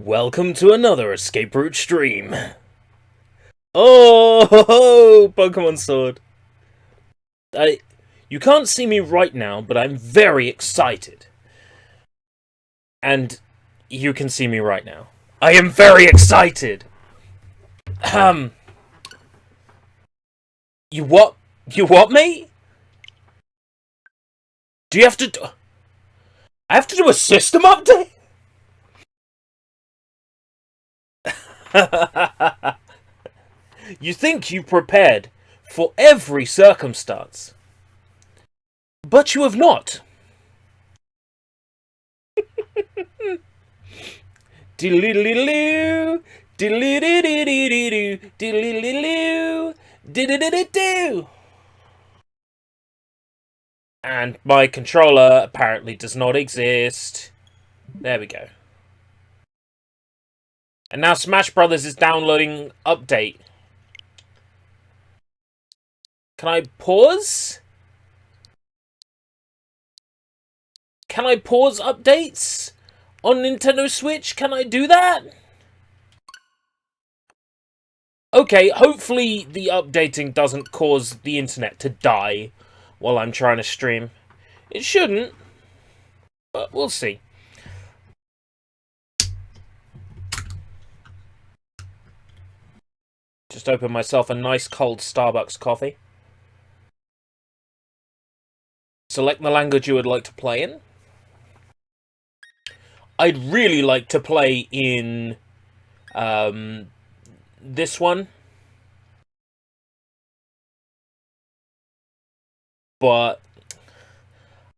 Welcome to another escape route stream. Oh, ho, ho, Pokemon Sword. You can't see me right now, but I'm very excited. And you can see me right now. I am very excited. You what? You what, mate? Do you have to? I have to do a system update? You think you prepared for every circumstance, but you have not. Diddle-diddle-doo, diddle-diddle-doo, diddle-diddle-doo, diddle-diddle-doo. And my controller apparently does not exist. There we go. And now Smash Brothers is downloading update. Can I pause? Can I pause updates on Nintendo Switch? Can I do that? Okay, hopefully the updating doesn't cause the internet to die while I'm trying to stream. It shouldn't, but we'll see. Just open myself a nice cold Starbucks coffee. Select the language you would like to play in. I'd really like to play in this one, but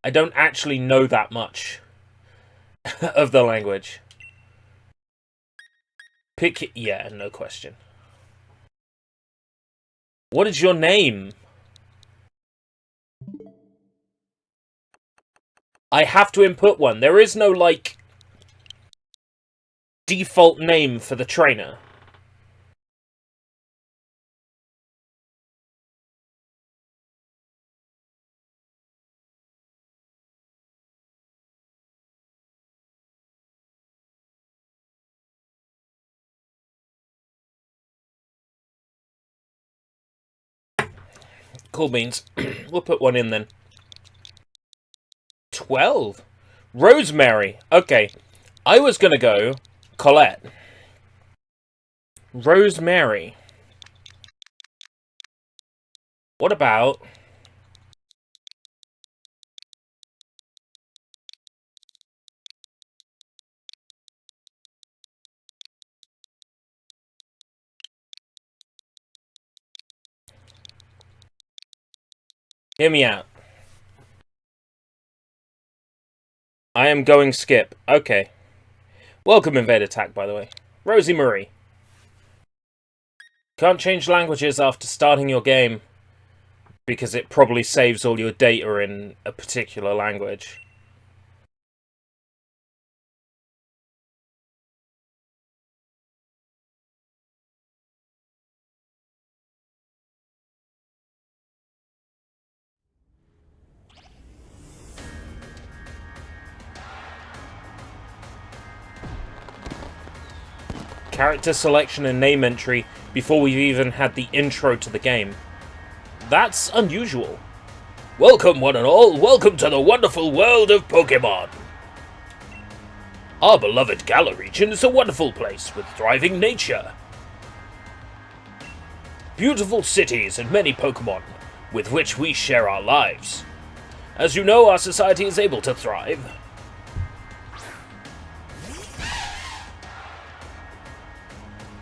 I don't actually know that much of the language. Pick it, yeah, no question. What is your name? I have to input one. There is no, like, default name for the trainer. Cool beans. We'll put one in then. 12? Rosemary. Okay. I was gonna go Colette. Rosemary. What about... Hear me out. I am going skip. Okay. Welcome, Invade Attack, by the way. Rosie Marie. Can't change languages after starting your game, because it probably saves all your data in a particular language. Character selection and name entry before we've even had the intro to the game. That's unusual. Welcome, one and all. Welcome to the wonderful world of Pokémon. Our beloved Galar region is a wonderful place with thriving nature, beautiful cities, and many Pokémon with which we share our lives. As you know, our society is able to thrive.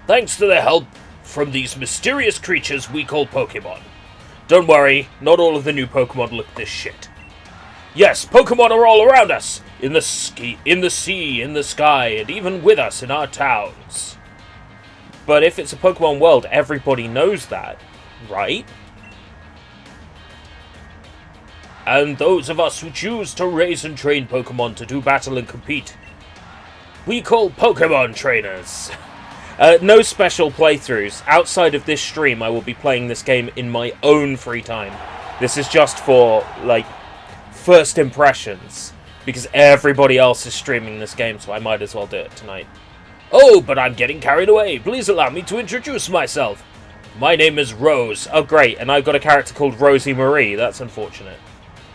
Thanks to the help from these mysterious creatures we call Pokémon. Don't worry, not all of the new Pokémon look this shit. Yes, Pokémon are all around us! In the sea, in the sky, and even with us in our towns. But if it's a Pokémon world, everybody knows that, right? And those of us who choose to raise and train Pokémon to do battle and compete, we call Pokémon trainers. No special playthroughs. Outside of this stream, I will be playing this game in my own free time. This is just for, like, first impressions. Because everybody else is streaming this game, so I might as well do it tonight. Oh, but I'm getting carried away. Please allow me to introduce myself. My name is Rose. Oh, great, and I've got a character called Rosie Marie. That's unfortunate.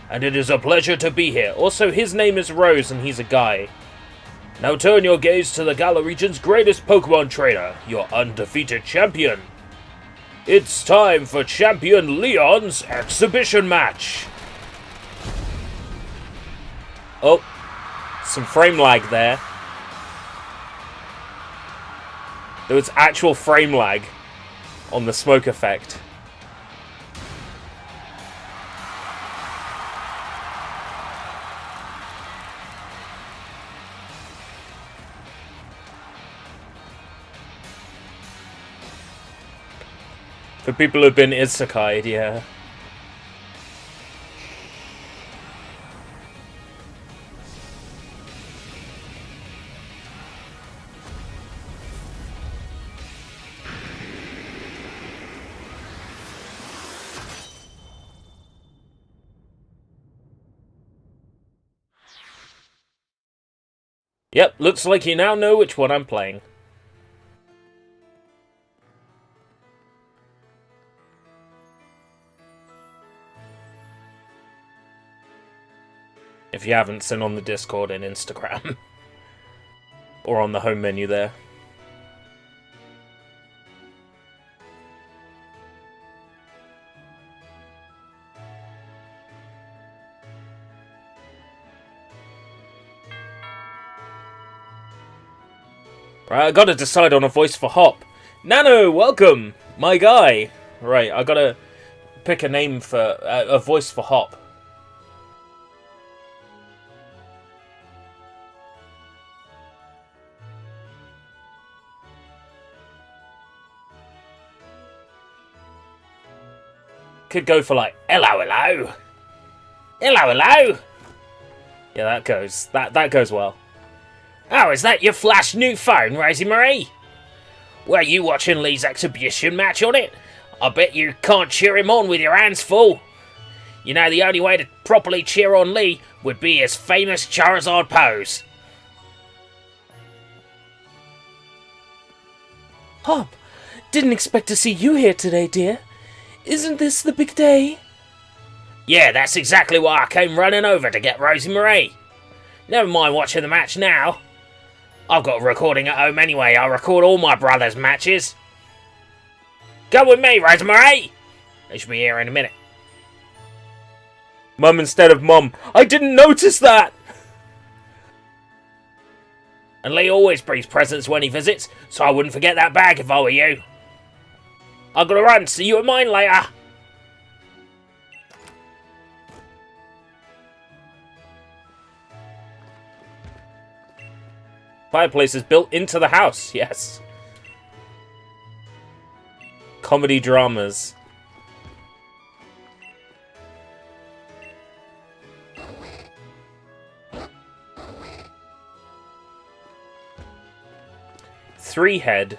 And it is a pleasure to be here. Also, his name is Rose, and he's a guy. Now turn your gaze to the Galar region's greatest Pokemon trainer, your undefeated champion. It's time for Champion Leon's exhibition match. Oh, some frame lag there. There was actual frame lag on the smoke effect. For people who've been isekai'd, yeah. Yep, looks like you now know which one I'm playing. If you haven't, send on the Discord and Instagram. Or on the home menu there. Right, I gotta decide on a voice for Hop. Nano, welcome! My guy! Right, I gotta pick a name for... a voice for Hop. Could go for like, hello, hello! Hello, hello! Yeah, that goes. That goes well. Oh, is that your flash new phone, Rosie Marie? Were you watching Lee's exhibition match on it? I bet you can't cheer him on with your hands full. You know, the only way to properly cheer on Lee would be his famous Charizard pose. Hop, didn't expect to see you here today, dear. Isn't this the big day? Yeah, that's exactly why I came running over to get Rosie Marie. Never mind watching the match now. I've got a recording at home anyway. I record all my brother's matches. Go with me, Rosie Marie. They should be here in a minute. Mum instead of Mom. I didn't notice that! And Lee always brings presents when he visits, so I wouldn't forget that bag if I were you. I've got to run. See you at mine later. Fireplace is built into the house, yes. Comedy dramas. Three-head.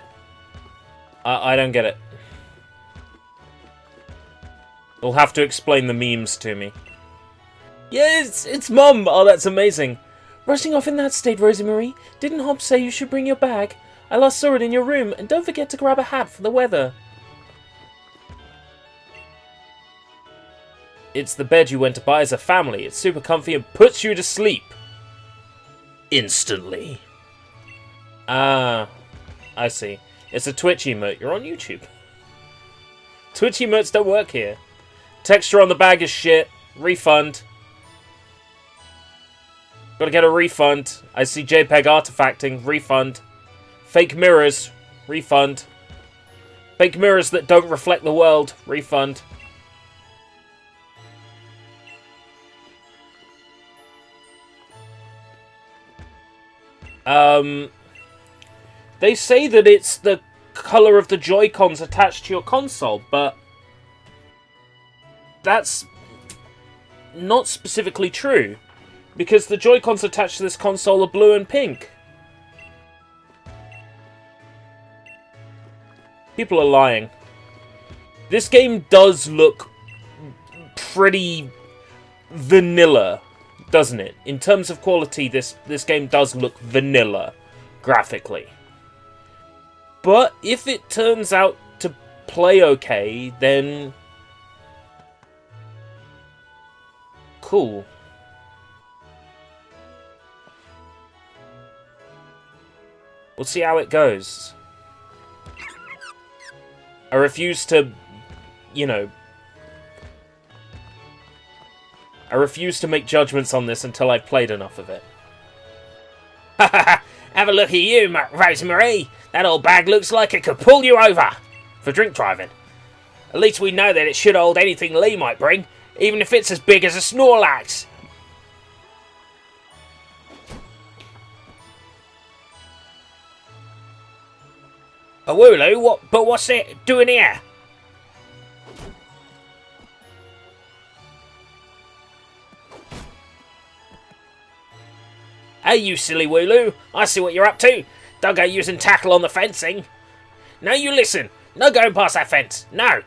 I don't get it. You'll have to explain the memes to me. Yes, it's Mum! Oh, that's amazing. Rushing off in that state, Rosie Marie. Didn't Hop say you should bring your bag? I last saw it in your room, and don't forget to grab a hat for the weather. It's the bed you went to buy as a family. It's super comfy and puts you to sleep. Instantly. Ah, I see. It's a Twitch emote. You're on YouTube. Twitch emotes don't work here. Texture on the bag is shit. Refund. Gotta get a refund. I see JPEG artifacting. Refund. Fake mirrors. Refund. Fake mirrors that don't reflect the world. Refund. They say that it's the color of the Joy-Cons attached to your console, but that's not specifically true, because the Joy-Cons attached to this console are blue and pink. People are lying. This game does look pretty vanilla, doesn't it? In terms of quality, this game does look vanilla, graphically. But if it turns out to play okay, then cool. We'll see how it goes. I refuse to, you know, I refuse to make judgments on this until I've played enough of it. Have a look at you, Rosemary. That old bag looks like it could pull you over. For drink driving. At least we know that it should hold anything Lee might bring, even if it's as big as a Snorlax. A Wooloo? What's it doing here? Hey, you silly Wooloo. I see what you're up to. Don't go using tackle on the fencing. Now you listen. No going past that fence. No.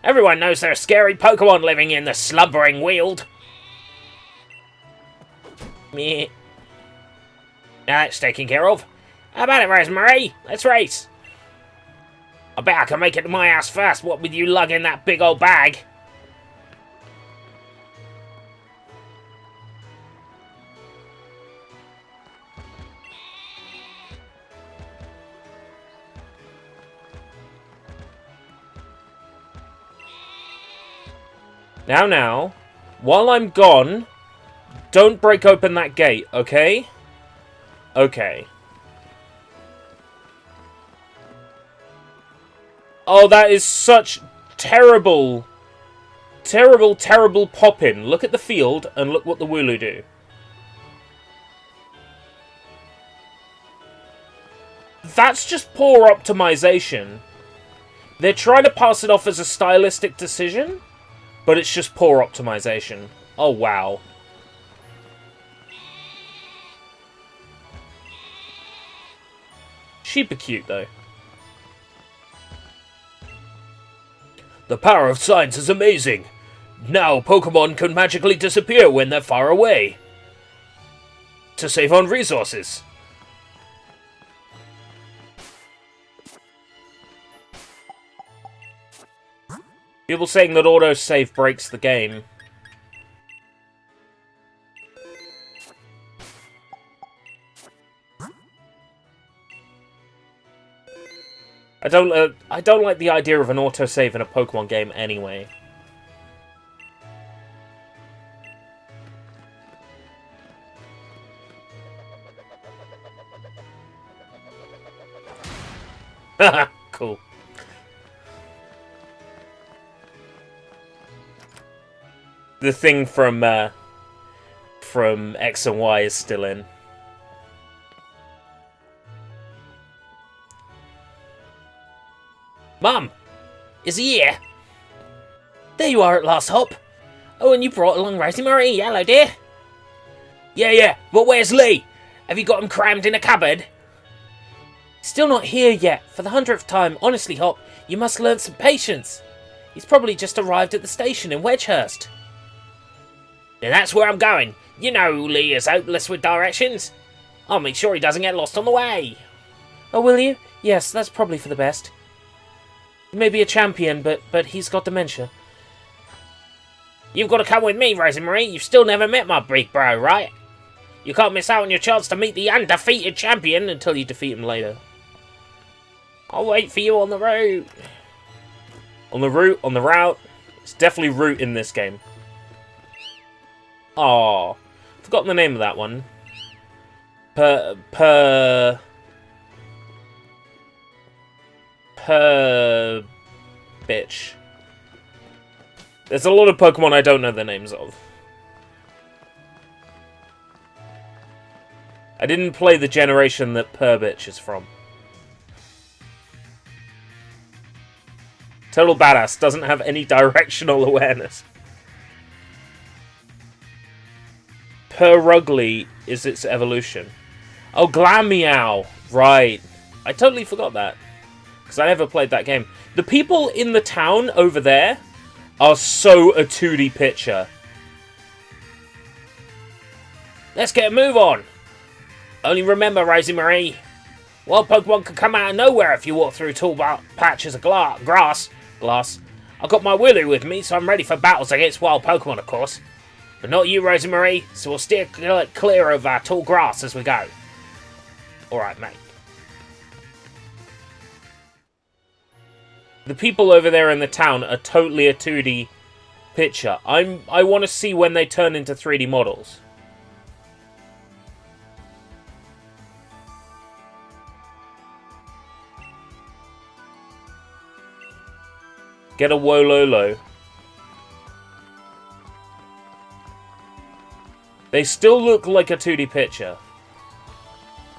Everyone knows there are scary Pokémon living in the slumbering Weald. Meh. Now that's taken care of. How about it, Rosemary? Let's race. I bet I can make it to my house first, what with you lugging that big old bag. Now, while I'm gone, don't break open that gate, okay? Okay. Oh, that is such terrible, terrible pop-in. Look at the field, and look what the Wooloo do. That's just poor optimization. They're trying to pass it off as a stylistic decision, but it's just poor optimization. Oh, wow. Super cute, though. The power of science is amazing. Now Pokémon can magically disappear when they're far away. To save on resources. People saying that autosave breaks the game. I don't like the idea of an autosave in a Pokemon game anyway. Haha, cool. The thing from X and Y is still in. Mum! Is he here? There you are at last, Hop. Oh, and you brought along Rosemary. Hello, dear. Yeah, but where's Lee? Have you got him crammed in a cupboard? Still not here yet, for the 100th time. Honestly, Hop, you must learn some patience. He's probably just arrived at the station in Wedgehurst. Then that's where I'm going. You know Lee is hopeless with directions. I'll make sure he doesn't get lost on the way. Oh, will you? Yes, that's probably for the best. He may be a champion, but he's got dementia. You've got to come with me, Rosemary. You've still never met my big bro, right? You can't miss out on your chance to meet the undefeated champion Until you defeat him later. I'll wait for you on the route. On the route. It's definitely route in this game. Aw. Forgotten the name of that one. Bitch. There's a lot of Pokemon I don't know the names of. I didn't play the generation that Bitch is from. Total badass, doesn't have any directional awareness. Purugly is its evolution. Oh, Glameow! Right. I totally forgot that. Because I never played that game. The people in the town over there are so a 2D picture. Let's get a move on. Only remember, Rosemary, Wild Pokemon can come out of nowhere if you walk through tall patches of grass. I've got my Willy with me, so I'm ready for battles against wild Pokemon, of course. But not you, Rosemarie, so we'll steer clear of tall grass as we go. Alright, mate. The people over there in the town are totally a 2D picture. I want to see when they turn into 3D models. Get a Wololo. They still look like a 2D picture.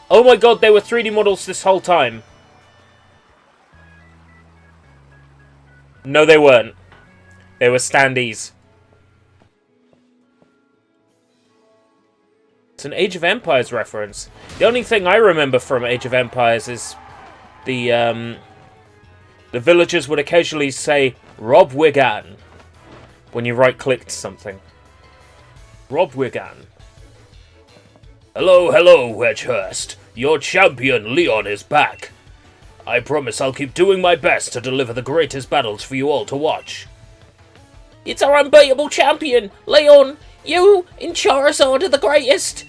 Oh my god, they were 3D models this whole time. No, they weren't. They were standees. It's an Age of Empires reference. The only thing I remember from Age of Empires is the villagers would occasionally say, Rob Wigan, when you right-clicked something. Rob Wigan. Hello, hello, Wedgehurst. Your champion, Leon, is back. I promise I'll keep doing my best to deliver the greatest battles for you all to watch. It's our unbeatable champion, Leon. You and Charizard are the greatest.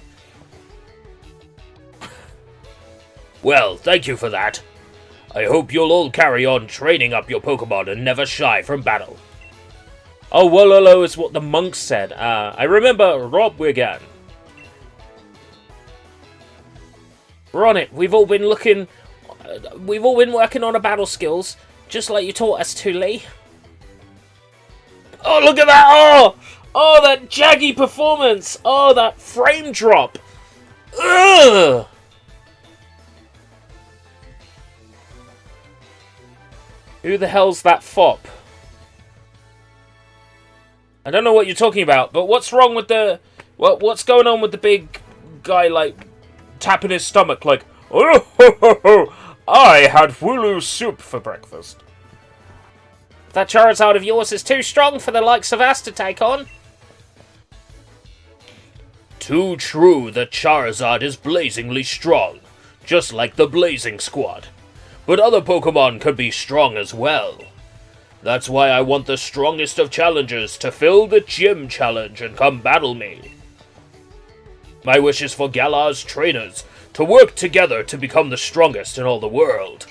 Well, thank you for that. I hope you'll all carry on training up your Pokemon and never shy from battle. Oh, Wololo is what the monks said. I remember Rob Wigan. We're on it. We've all been working on our battle skills, just like you taught us to, Lee. Oh, look at that! Oh, that jaggy performance! Oh, that frame drop! Ugh! Who the hell's that fop? I don't know what you're talking about, but what's wrong with the... What's going on with the big guy, like, tapping his stomach like, oh, ho, ho, ho, I had Wooloo soup for breakfast. That Charizard of yours is too strong for the likes of us to take on. Too true that Charizard is blazingly strong, just like the Blazing Squad. But other Pokemon can be strong as well. That's why I want the strongest of challengers to fill the gym challenge and come battle me. My wish is for Galar's trainers to work together to become the strongest in all the world.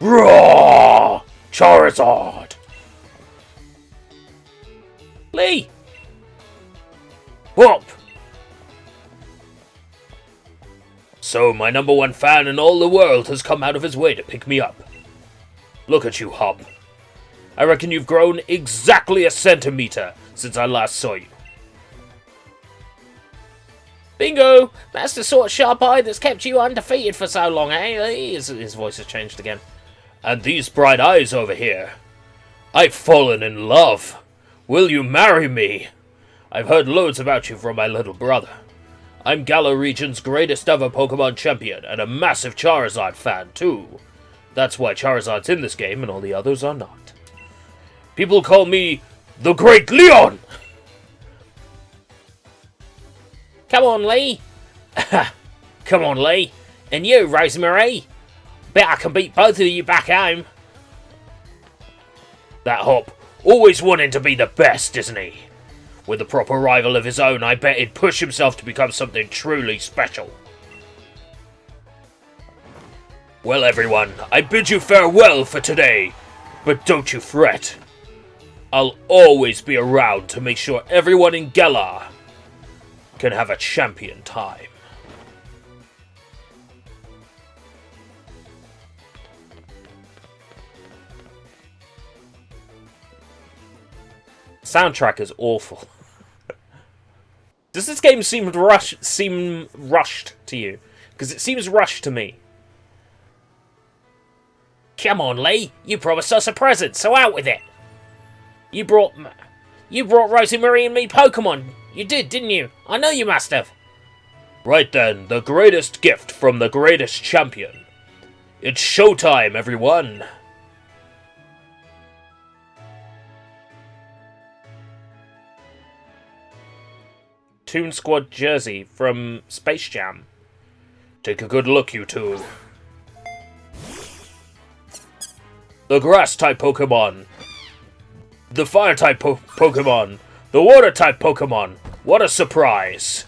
Roar! Charizard! Lee! Whoop! So, my #1 fan in all the world has come out of his way to pick me up. Look at you, Hop. I reckon you've grown exactly a centimeter since I last saw you. Bingo! That's the sort of sharp eye that's kept you undefeated for so long, eh? His voice has changed again. And these bright eyes over here. I've fallen in love. Will you marry me? I've heard loads about you from my little brother. I'm Galar region's greatest ever Pokemon champion and a massive Charizard fan too. That's why Charizard's in this game and all the others are not. People call me the Great Leon! Come on, Lee. Come on, Lee. And you, Rosemarie. Bet I can beat both of you back home. That Hop, always wanting to be the best, isn't he? With a proper rival of his own, I bet he'd push himself to become something truly special. Well, everyone, I bid you farewell for today, but don't you fret. I'll always be around to make sure everyone in Galar can have a champion time. Soundtrack is awful. Does this game seem rushed to you? Because it seems rushed to me. Come on, Lee. You promised us a present, so out with it. You brought Rosemarie and me Pokemon. You did, didn't you? I know you must have. Right then, the greatest gift from the greatest champion. It's showtime, everyone. Toon Squad jersey from Space Jam. Take a good look, you two. The grass-type Pokémon. The fire-type Pokémon. The water-type Pokémon. What a surprise.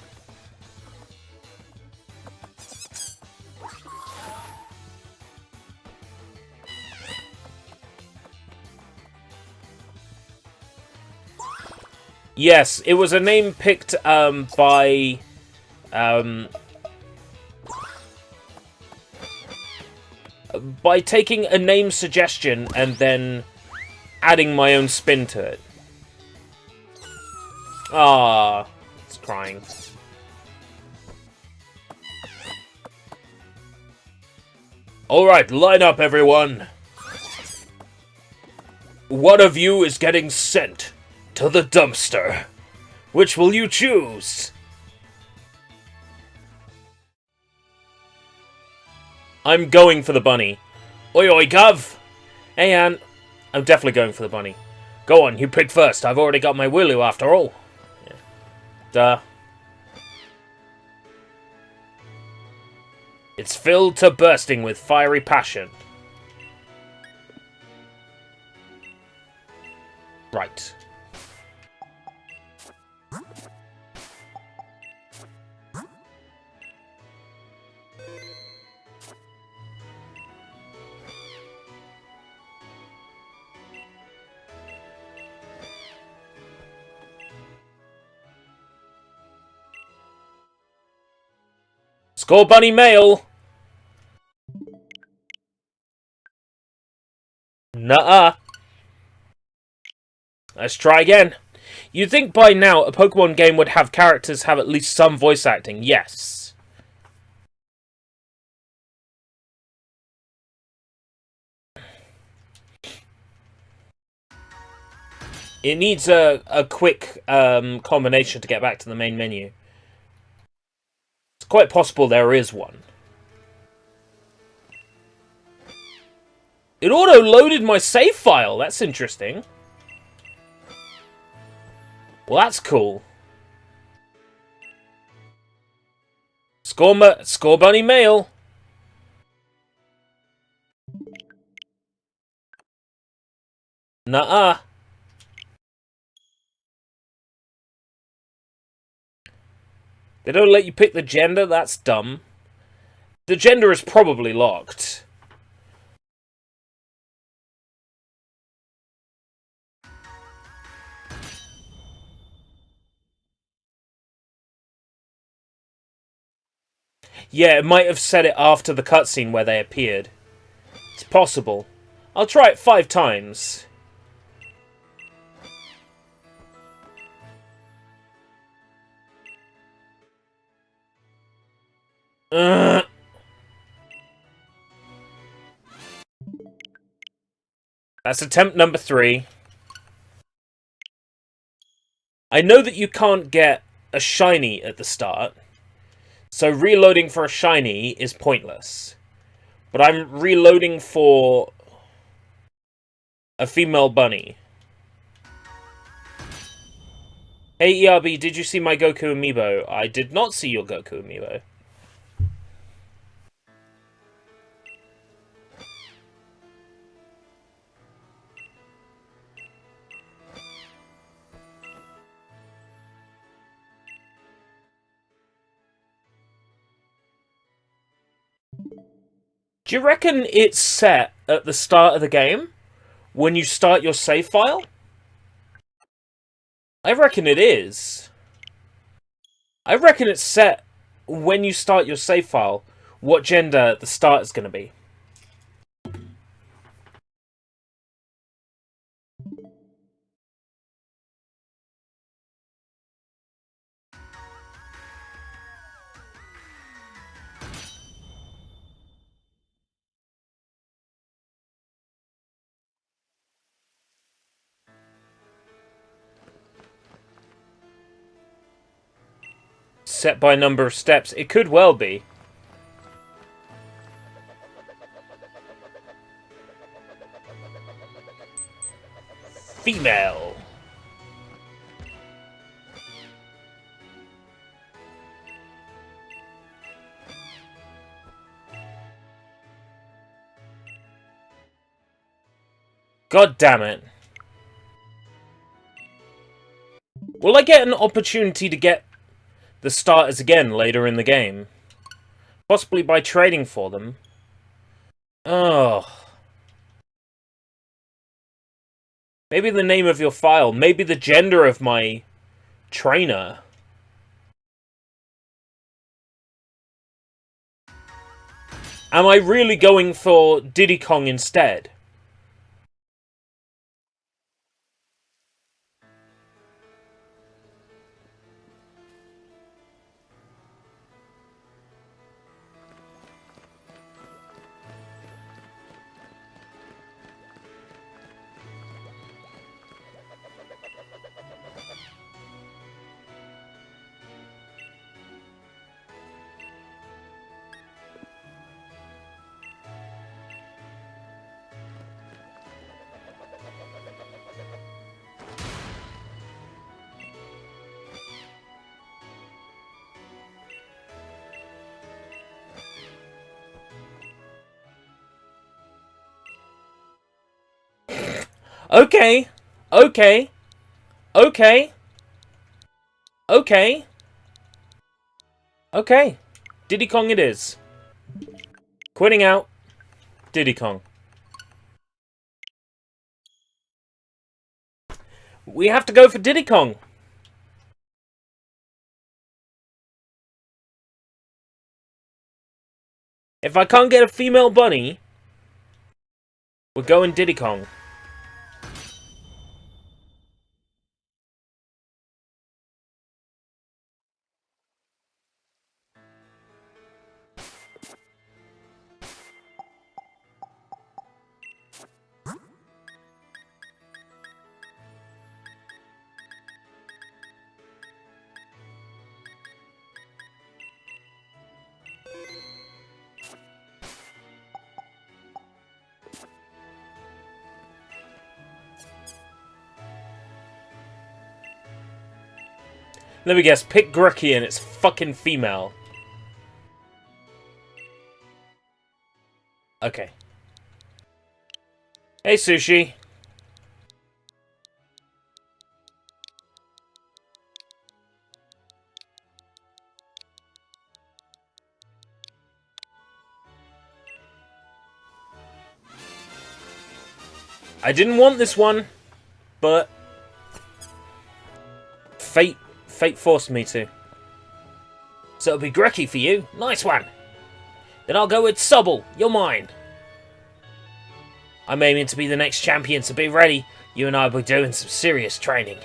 Yes, it was a name picked by taking a name suggestion and then adding my own spin to it. Ah, it's crying. Alright, line up, everyone. One of you is getting sent to the dumpster. Which will you choose? I'm going for the bunny. Oi, oi, Gov. Hey, Ann. I'm definitely going for the bunny. Go on, you pick first. I've already got my Willu after all. Yeah. Duh. It's filled to bursting with fiery passion. Right. Score bunny male. Nuh-uh. Let's try again. You'd think by now a Pokemon game would have characters have at least some voice acting, yes. It needs a quick combination to get back to the main menu. It's quite possible there is one. It auto-loaded my save file. That's interesting. Well, that's cool. Score bunny male. Nuh-uh. They don't let you pick the gender? That's dumb. The gender is probably locked. Yeah, it might have said it after the cutscene where they appeared. It's possible. I'll try it 5 times. That's attempt number 3. I know that you can't get a shiny at the start, so reloading for a shiny is pointless. But I'm reloading for a female bunny. Hey ERB, did you see my Goku amiibo? I did not see your Goku amiibo. Do you reckon it's set at the start of the game? When you start your save file? I reckon it is. I reckon it's set when you start your save file, what gender the start is going to be. Set by number of steps. It could well be. Female. God damn it. Will I get an opportunity to get the starters again later in the game? Possibly by trading for them. Oh. Maybe the name of your file. Maybe the gender of my trainer. Am I really going for Diddy Kong instead? Okay. Okay. Okay. Okay. Okay. Diddy Kong it is. Quitting out. Diddy Kong. We have to go for Diddy Kong. If I can't get a female bunny, we're going Diddy Kong. Let me guess, pick Grucky and it's fucking female. Okay. Hey, Sushi. I didn't want this one, but fate forced me to. So it'll be Grucky for you. Nice one. Then I'll go with Sobble. You're mine. I'm aiming to be the next champion, so be ready. You and I will be doing some serious training.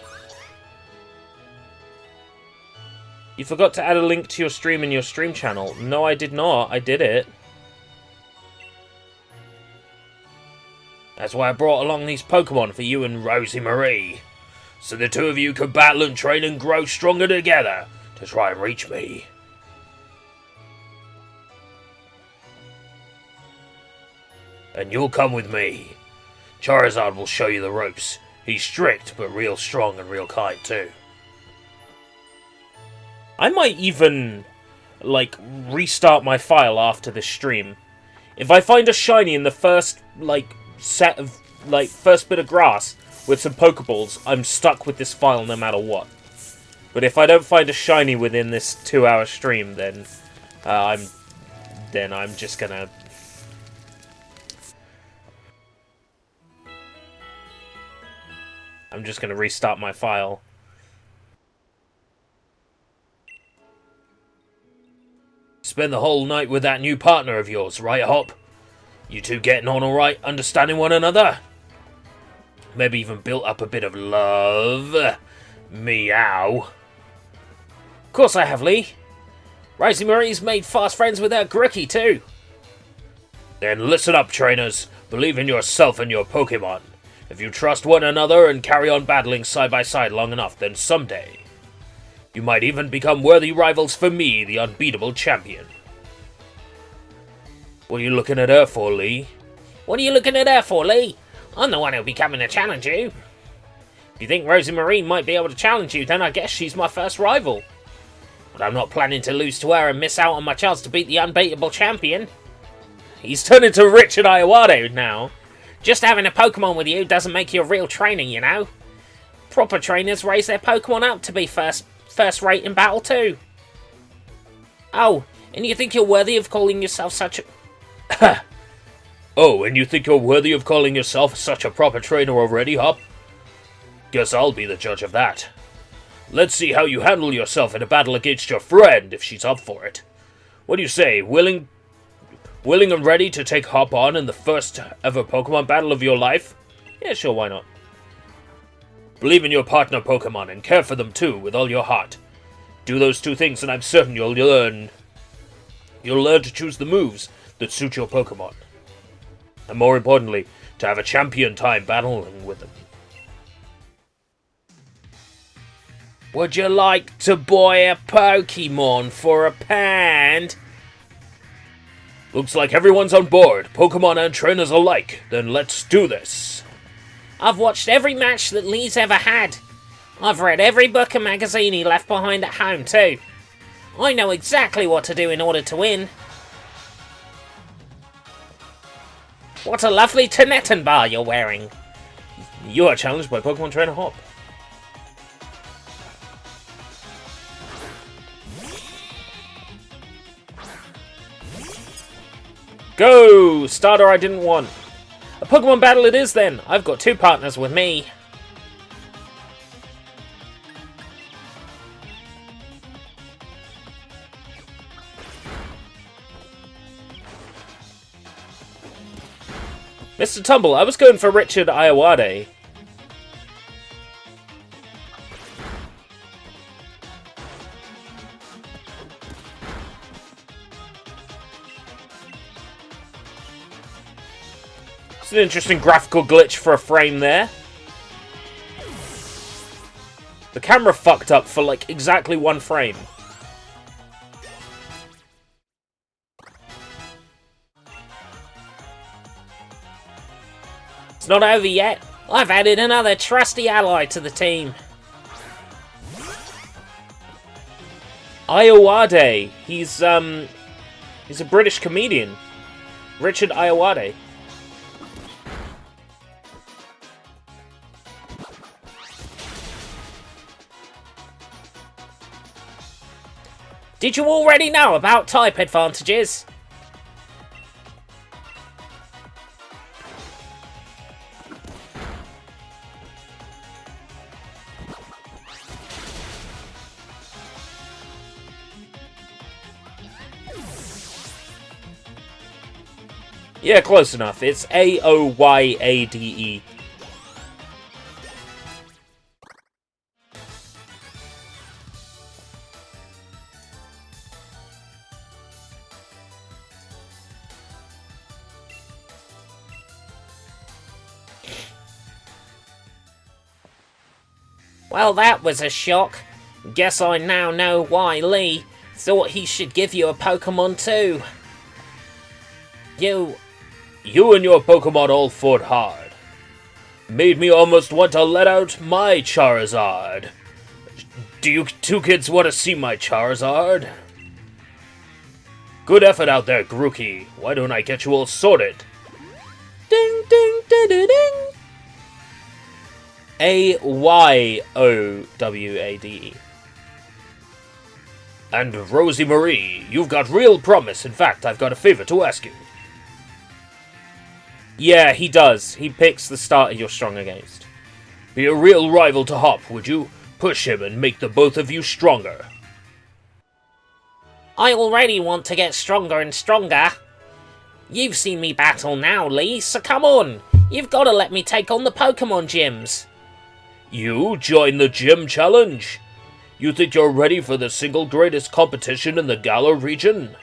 You forgot to add a link to your stream in your stream channel. No, I did not. I did it. That's why I brought along these Pokémon for you and Rosie Marie. So the two of you could battle and train and grow stronger together to try and reach me. And you'll come with me. Charizard will show you the ropes. He's strict, but real strong and real kind too. I might even, like, restart my file after this stream. If I find a shiny in the first, like, set of, like, first bit of grass with some Pokeballs, I'm stuck with this file no matter what. But if I don't find a shiny within this 2-hour stream, then I'm just gonna... I'm just gonna restart my file. Spend the whole night with that new partner of yours, right, Hop? You two getting on alright, understanding one another? Maybe even built up a bit of love? Meow. Of course I have, Lee. Rosie Marie's made fast friends with her Grucky too. Then listen up, trainers. Believe in yourself and your Pokémon. If you trust one another and carry on battling side by side long enough, then someday you might even become worthy rivals for me, the unbeatable champion. What are you looking at her for, Lee? What are you looking at her for, Lee? I'm the one who'll be coming to challenge you. If you think Rosie Marie might be able to challenge you, then I guess she's my first rival. But I'm not planning to lose to her and miss out on my chance to beat the unbeatable champion. He's turned into Richard Iowado now. Just having a Pokemon with you doesn't make you a real trainer, you know. Proper trainers raise their Pokemon up to be first rate in battle too. Oh, and you think you're worthy of calling yourself such a... Oh, and you think you're worthy of calling yourself such a proper trainer already, Hop? Guess I'll be the judge of that. Let's see how you handle yourself in a battle against your friend, if she's up for it. What do you say, willing and ready to take Hop on in the first ever Pokemon battle of your life? Yeah, sure, why not? Believe in your partner Pokemon and care for them too with all your heart. Do those two things and I'm certain you'll learn to choose the moves that suit your Pokemon. And more importantly, to have a champion time battling with them. Would you like to buy a Pokemon for a pound? Looks like everyone's on board, Pokemon and trainers alike. Then let's do this. I've watched every match that Lee's ever had. I've read every book and magazine he left behind at home too. I know exactly what to do in order to win. What a lovely Tinetan bar you're wearing. You are challenged by Pokemon Trainer Hop. Go! Starter I didn't want. A Pokemon battle it is then. I've got two partners with me. Mr. Tumble, I was going for Richard Iowade. It's an interesting graphical glitch for a frame there. The camera fucked up for like exactly one frame. It's not over yet. I've added another trusty ally to the team. Iowade. He's a British comedian. Richard Iowade. Did you already know about type advantages? Yeah, close enough. It's Aoyade. Well, that was a shock. Guess I now know why Lee thought he should give you a Pokemon too. You and your Pokemon all fought hard. Made me almost want to let out my Charizard. Do you two kids want to see my Charizard? Good effort out there, Grookey. Why don't I get you all sorted? Ding ding ding ding ding. Ayoowade. And Rosie Marie, you've got real promise. In fact, I've got a favor to ask you. Yeah, he does. He picks the starter you're strong against. Be a real rival to Hop, would you? Push him and make the both of you stronger. I already want to get stronger and stronger. You've seen me battle now, Lee, so come on. You've got to let me take on the Pokemon gyms. You join the gym challenge? You think you're ready for the single greatest competition in the Galar region?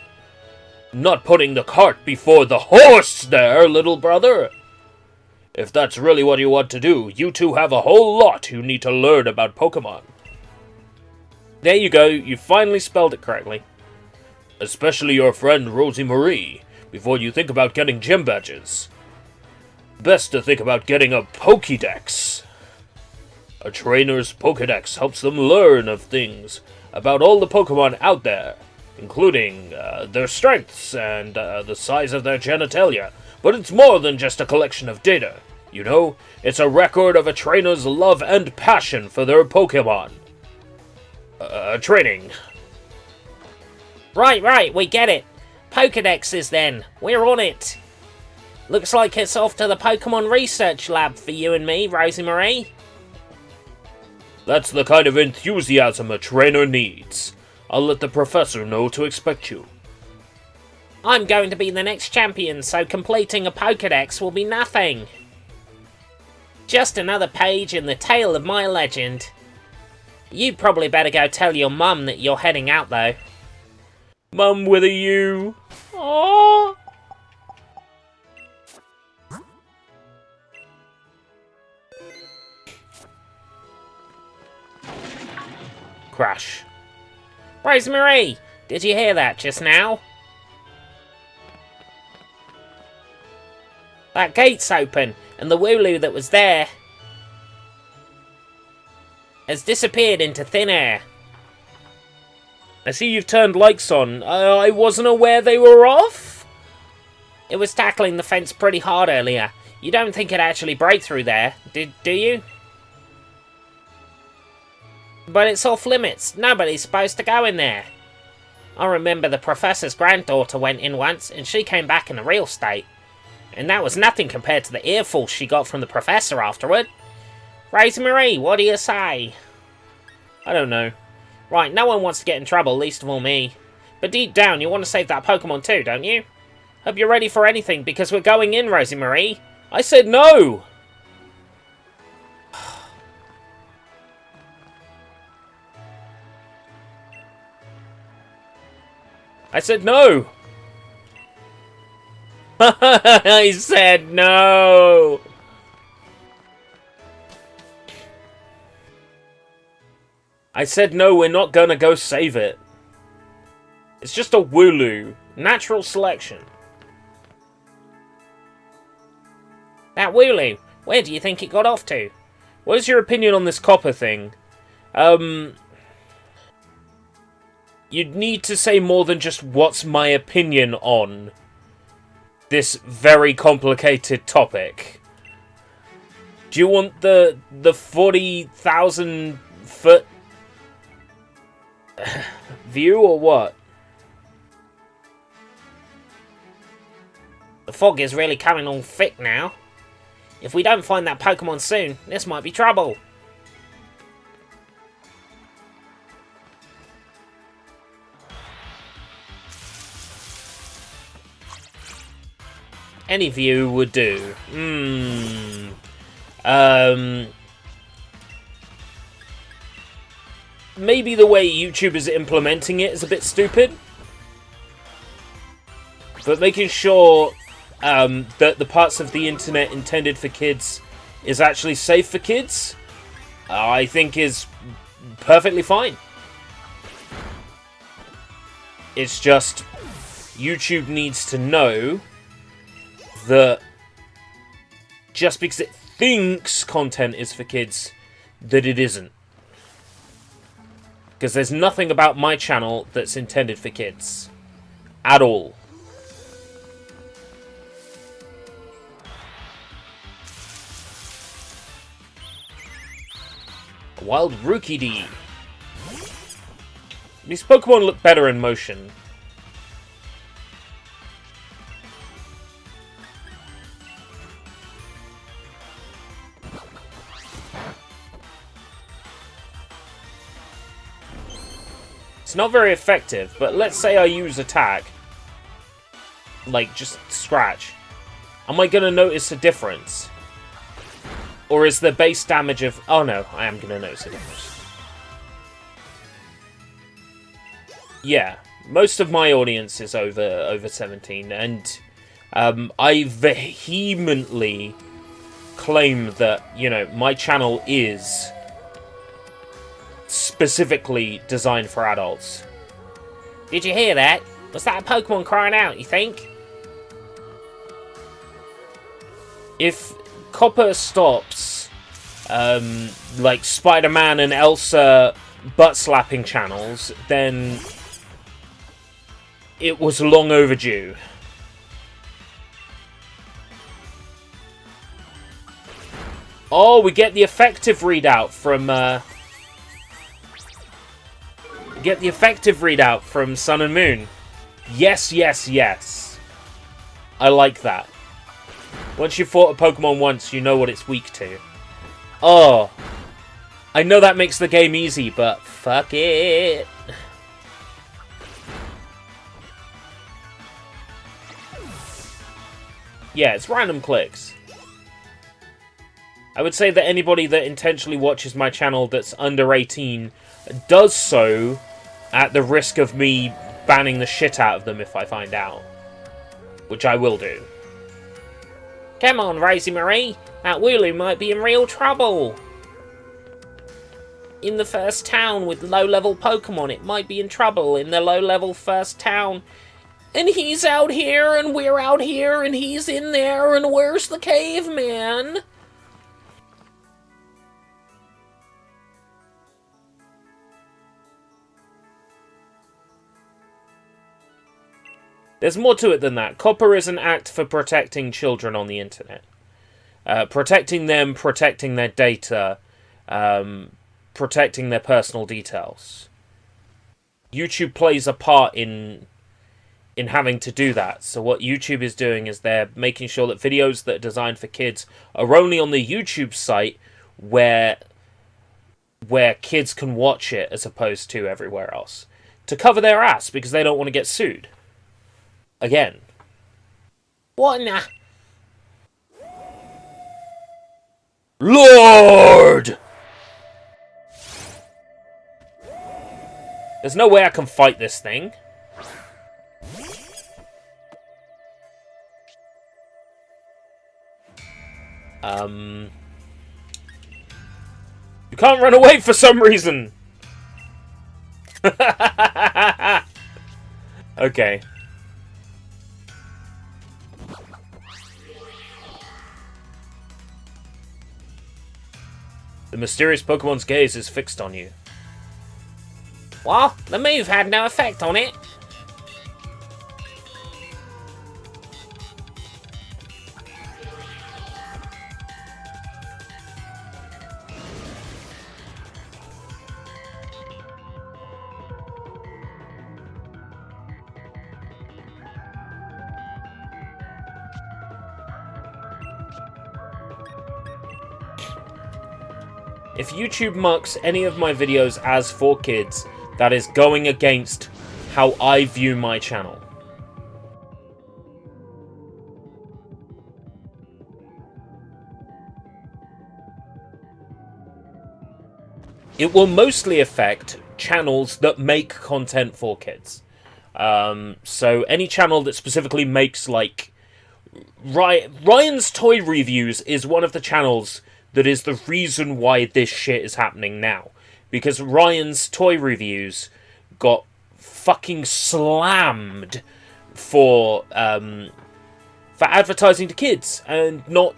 Not putting the cart before the horse there, little brother. If that's really what you want to do, you two have a whole lot you need to learn about Pokemon. There you go, you finally spelled it correctly. Especially your friend Rosie Marie, before you think about getting gym badges. Best to think about getting a Pokédex. A trainer's Pokédex helps them learn of things about all the Pokemon out there, including their strengths and the size of their genitalia, but it's more than just a collection of data. You know, it's a record of a trainer's love and passion for their Pokémon. Training. Right, we get it. Pokédexes then. We're on it. Looks like it's off to the Pokémon research lab for you and me, Rosie Marie. That's the kind of enthusiasm a trainer needs. I'll let the professor know to expect you. I'm going to be the next champion, so completing a Pokédex will be nothing. Just another page in the tale of my legend. You'd probably better go tell your mum that you're heading out, though. Mum with a U. Aww. Crash. Rosemary, did you hear that just now? That gate's open, and the Wooloo that was there has disappeared into thin air. I see you've turned lights on. I wasn't aware they were off? It was tackling the fence pretty hard earlier. You don't think it'd actually break through there, do you? But it's off limits. Nobody's supposed to go in there. I remember the professor's granddaughter went in once, and she came back in a real state. And that was nothing compared to the earful she got from the professor afterward. Rosemary, what do you say? I don't know. Right, no one wants to get in trouble, least of all me. But deep down, you want to save that Pokemon too, don't you? Hope you're ready for anything, because we're going in, Rosie Marie. I said no! I said no! I said no! I said no, we're not gonna go save it. It's just a Wooloo. Natural selection. That Wooloo, where do you think it got off to? What is your opinion on this copper thing? You'd need to say more than just what's my opinion on this very complicated topic. Do you want the 40,000 foot view or what? The fog is really coming on thick now. If we don't find that Pokemon soon, this might be trouble. Any view would do. Maybe the way YouTube is implementing it is a bit stupid. But making sure that the parts of the internet intended for kids is actually safe for kids, I think is perfectly fine. It's just YouTube needs to know that just because it thinks content is for kids, that it isn't. Because there's nothing about my channel that's intended for kids. At all. A wild Rookie-D. These Pokemon look better in motion. It's not very effective, but let's say I use attack. Like, just scratch. Am I going to notice a difference? Or is the base damage of... Oh no, I am going to notice a difference. Yeah, most of my audience is over 17, and I vehemently claim that, you know, my channel is specifically designed for adults. Did you hear that? Was that a Pokemon crying out, you think? If Copper stops, like Spider-Man and Elsa butt-slapping channels, then it was long overdue. Oh, we get the effective readout from, Sun and Moon. Yes, yes, yes. I like that. Once you've fought a Pokemon once, you know what it's weak to. Oh. I know that makes the game easy, but fuck it. Yeah, it's random clicks. I would say that anybody that intentionally watches my channel that's under 18 does so at the risk of me banning the shit out of them if I find out. Which I will do. Come on, Rosie Marie. That Wooloo might be in real trouble. In the first town with low-level Pokemon, it might be in trouble in the low-level first town. And he's out here, and we're out here, and he's in there, and where's the caveman? There's more to it than that. Copper is an act for protecting children on the internet. Protecting them, protecting their data, protecting their personal details. YouTube plays a part in having to do that. So what YouTube is doing is they're making sure that videos that are designed for kids are only on the YouTube site where kids can watch it as opposed to everywhere else. To cover their ass because they don't want to get sued. Again. What now? Lord! There's no way I can fight this thing. You can't run away for some reason! Okay. The mysterious Pokemon's gaze is fixed on you. Well, the move had no effect on it. If YouTube marks any of my videos as for kids, that is going against how I view my channel. It will mostly affect channels that make content for kids. So any channel that specifically makes, like... Ryan's Toy Reviews is one of the channels that is the reason why this shit is happening now. Because Ryan's Toy Reviews got fucking slammed for advertising to kids and not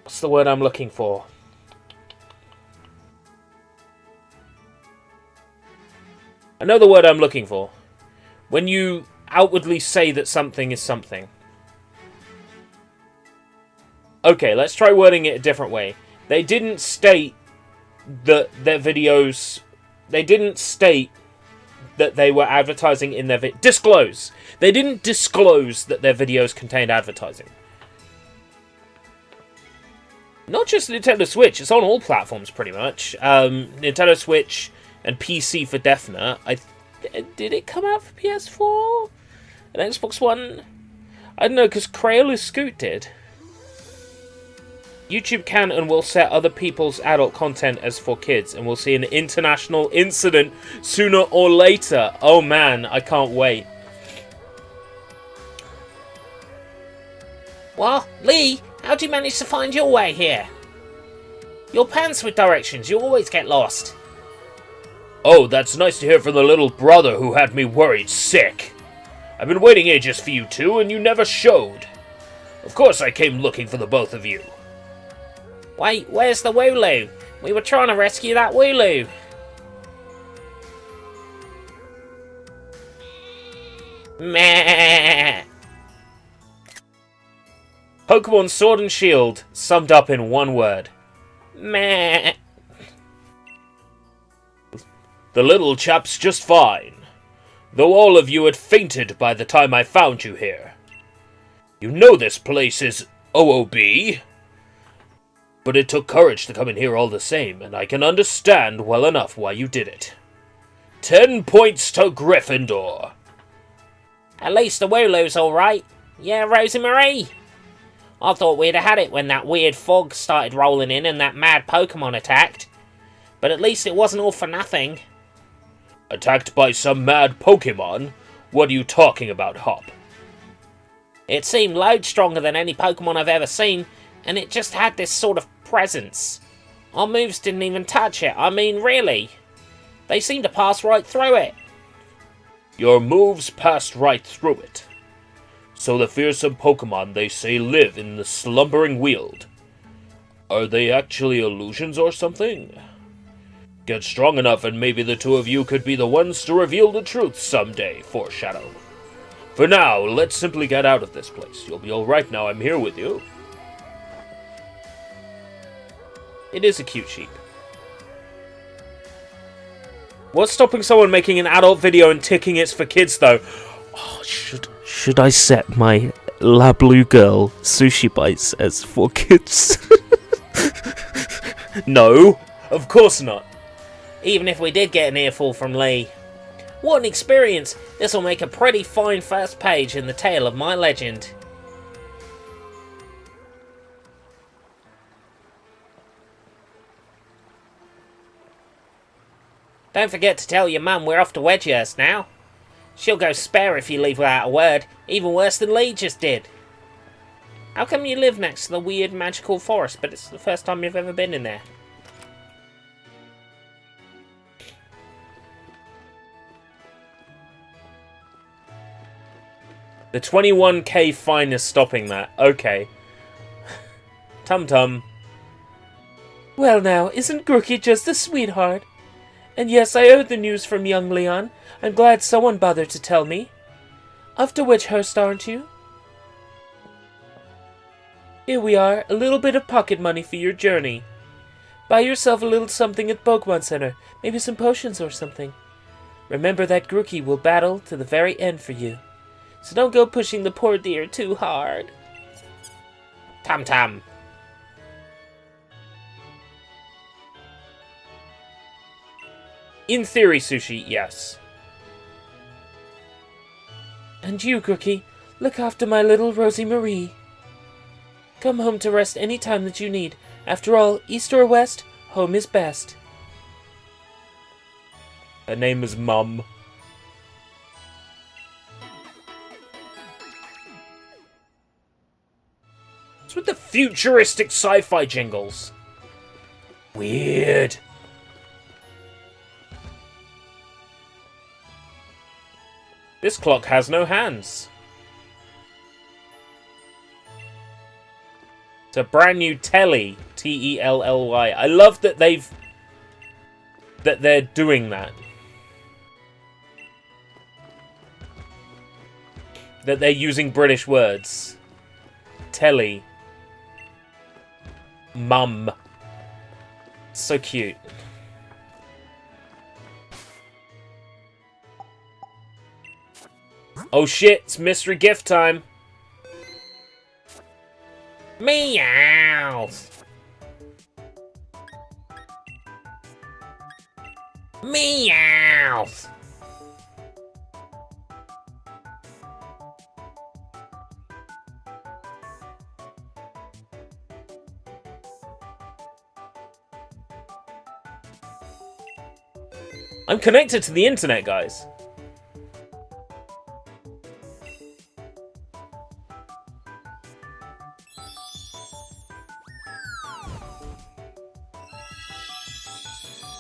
what's the word I'm looking for? I know the word I'm looking for. When you outwardly say that something is something. Okay, let's try wording it a different way. They didn't state that their videos... They didn't state that they were advertising in their... Disclose! They didn't disclose that their videos contained advertising. Not just Nintendo Switch, it's on all platforms pretty much. Nintendo Switch and PC for definite. Did it come out for PS4? And Xbox One? I don't know, because Crayola Scoot did. YouTube can and will set other people's adult content as for kids, and we'll see an international incident sooner or later. Oh man, I can't wait. Well, Lee, how'd you manage to find your way here? Your pants with directions, you always get lost. Oh, that's nice to hear from the little brother who had me worried sick. I've been waiting ages for you two, and you never showed. Of course I came looking for the both of you. Wait, where's the Wooloo? We were trying to rescue that Wooloo. Meh. Pokemon Sword and Shield, summed up in one word. Meh. The little chap's just fine, though all of you had fainted by the time I found you here. You know this place is OOB, but it took courage to come in here all the same, and I can understand well enough why you did it. 10 points to Gryffindor. At least the Wooloo's alright. Yeah, Rosie Marie? I thought we'd have had it when that weird fog started rolling in and that mad Pokemon attacked. But at least it wasn't all for nothing. Attacked by some mad Pokemon? What are you talking about, Hop? It seemed loads stronger than any Pokemon I've ever seen, and it just had this sort of presence. Our moves didn't even touch it, I mean really. They seemed to pass right through it. Your moves passed right through it. So the fearsome Pokemon they say live in the slumbering Weald. Are they actually illusions or something? Get strong enough and maybe the two of you could be the ones to reveal the truth someday, Foreshadow. For now, let's simply get out of this place. You'll be alright now I'm here with you. It is a cute sheep. What's stopping someone making an adult video and ticking it's for kids, though? Oh, should I set my La Blue Girl sushi bites as for kids? No, of course not. Even if we did get an earful from Lee. What an experience! This will make a pretty fine first page in the tale of my legend. Don't forget to tell your mum we're off to Wedgehurst now. She'll go spare if you leave without a word, even worse than Lee just did. How come you live next to the weird magical forest, but it's the first time you've ever been in there? The 21k fine is stopping that. Okay. Tum Tum. Well now, isn't Grooky just a sweetheart? And yes, I heard the news from young Leon. I'm glad someone bothered to tell me. Off to Wedgehurst, aren't you? Here we are, a little bit of pocket money for your journey. Buy yourself a little something at Pokemon Center, maybe some potions or something. Remember that Grooky will battle to the very end for you. So don't go pushing the poor dear too hard. Tum Tum. In theory, Sushi, yes. And you, Grooky, look after my little Rosie Marie. Come home to rest any time that you need. After all, east or west, home is best. Her name is Mum. What's with the futuristic sci-fi jingles? Weird. This clock has no hands. It's a brand new telly. T-E-L-L-Y. I love that they're doing that. That they're using British words. Telly. Mum. So cute. Oh shit, it's mystery gift time. Meows. Meows. I'm connected to the internet, guys.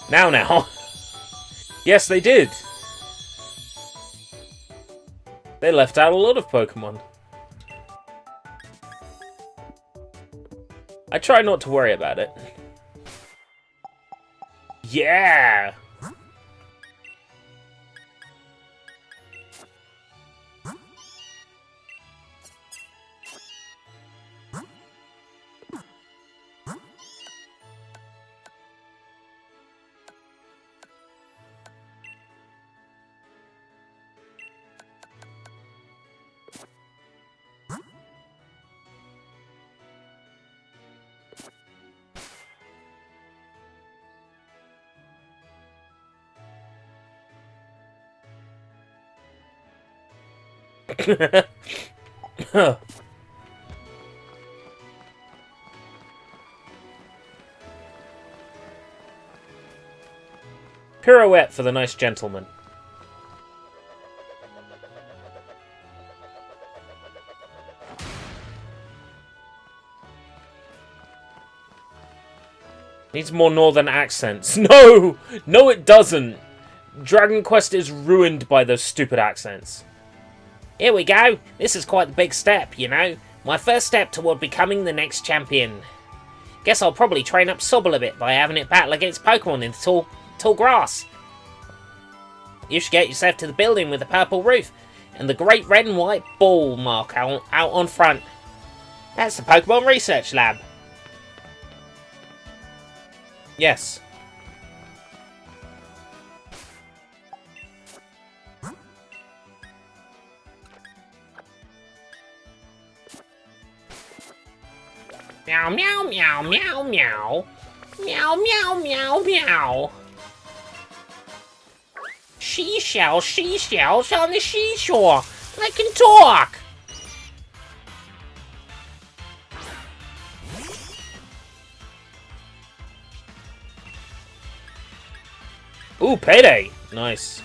Now. Yes, they did. They left out a lot of Pokemon. I try not to worry about it. Yeah! Pirouette for the nice gentleman. Needs more northern accents. No! No, it doesn't! Dragon Quest is ruined by those stupid accents. Here we go. This is quite the big step, you know. My first step toward becoming the next champion. Guess I'll probably train up Sobble a bit by having it battle against Pokemon in the tall grass. You should get yourself to the building with the purple roof and the great red and white ball mark out on front. That's the Pokemon Research Lab. Yes. Meow meow meow meow meow. Meow meow meow meow. Seashells on the seashore. I can talk. Ooh, payday! Nice.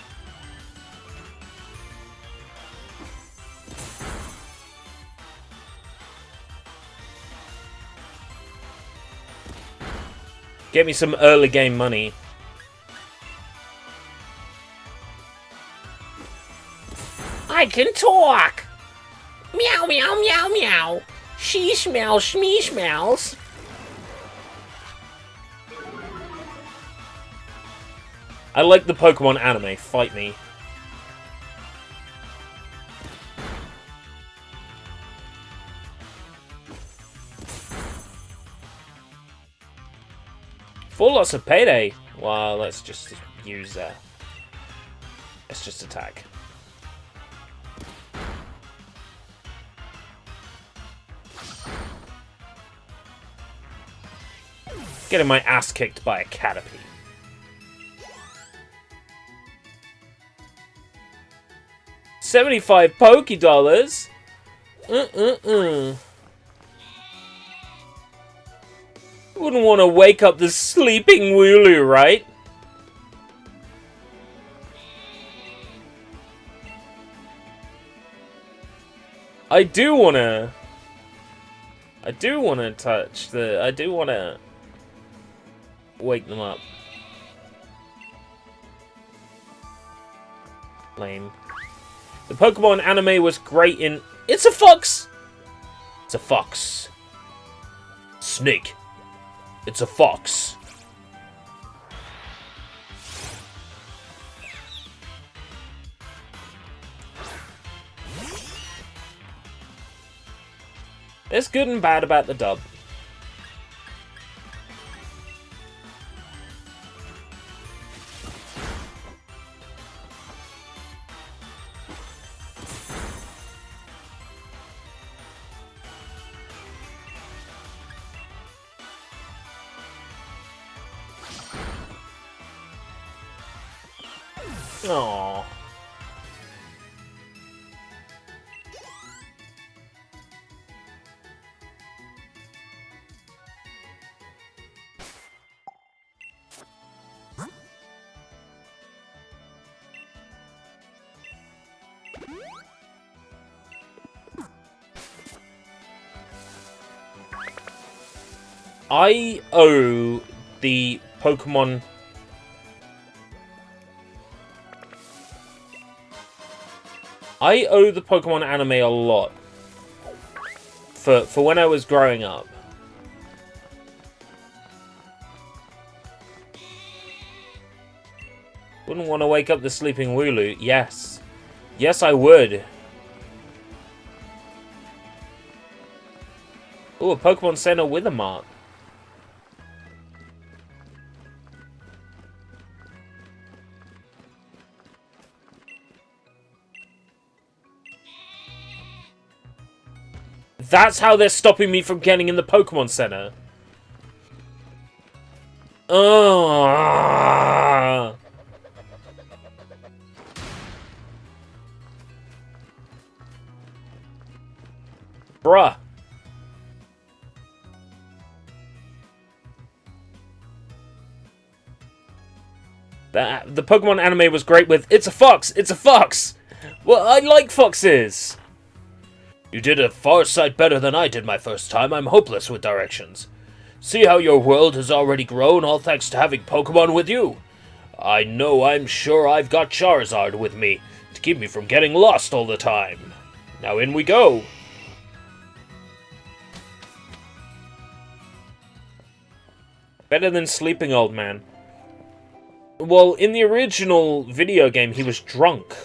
Get me some early game money. I can talk. Meow meow meow meow. She smells, me smells. I like the Pokemon anime. Fight me. Full lots of payday. Well, let's just use that. Let's just attack. Getting my ass kicked by a Caterpie. $75 Pokédollars. Wouldn't want to wake up the sleeping Wooloo, right? I do want to touch the... I do want to wake them up. Lame. The Pokemon anime was great in... It's a fox! It's a fox. Snake. It's a fox. There's good and bad about the dub. Aww. I owe the Pokemon... I owe the Pokemon anime a lot. For when I was growing up. Wouldn't want to wake up the sleeping Wooloo. Yes. Yes, I would. Ooh, a Pokemon Center with a mark. That's how they're stopping me from getting in the Pokemon Center. Ugh. Bruh. The Pokemon anime was great with, it's a fox! It's a fox! Well, I like foxes! You did a far sight better than I did my first time. I'm hopeless with directions. See how your world has already grown, all thanks to having Pokemon with you. I'm sure I've got Charizard with me to keep me from getting lost all the time. Now in we go. Better than Sleeping Old Man. Well, in the original video game, he was drunk.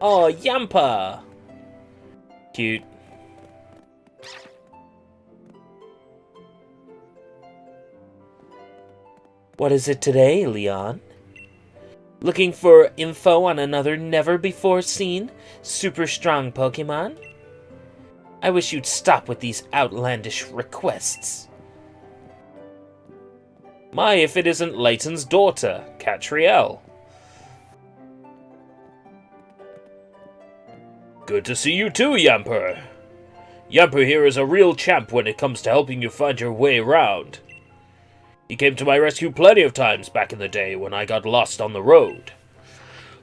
Oh, Yampa! Cute. What is it today, Leon? Looking for info on another never-before-seen, super-strong Pokemon? I wish you'd stop with these outlandish requests. My, if it isn't Layton's daughter, Catriel. Good to see you too, Yamper. Yamper here is a real champ when it comes to helping you find your way around. He came to my rescue plenty of times back in the day when I got lost on the road.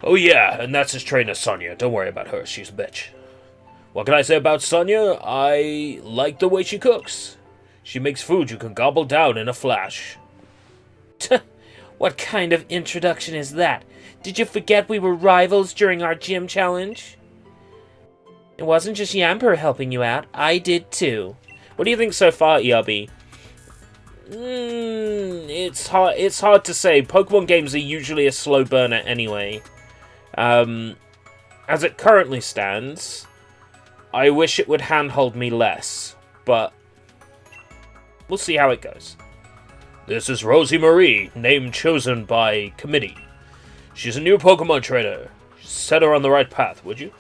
Oh yeah, and that's his trainer Sonia. Don't worry about her, she's a bitch. What can I say about Sonia? I like the way she cooks. She makes food you can gobble down in a flash. What kind of introduction is that? Did you forget we were rivals during our gym challenge? It wasn't just Yamper helping you out, I did too. What do you think so far, ERB? It's hard to say. Pokemon games are usually a slow burner anyway. As it currently stands, I wish it would handhold me less, but we'll see how it goes. This is Rosie Marie, name chosen by committee. She's a new Pokemon trainer. Set her on the right path, would you?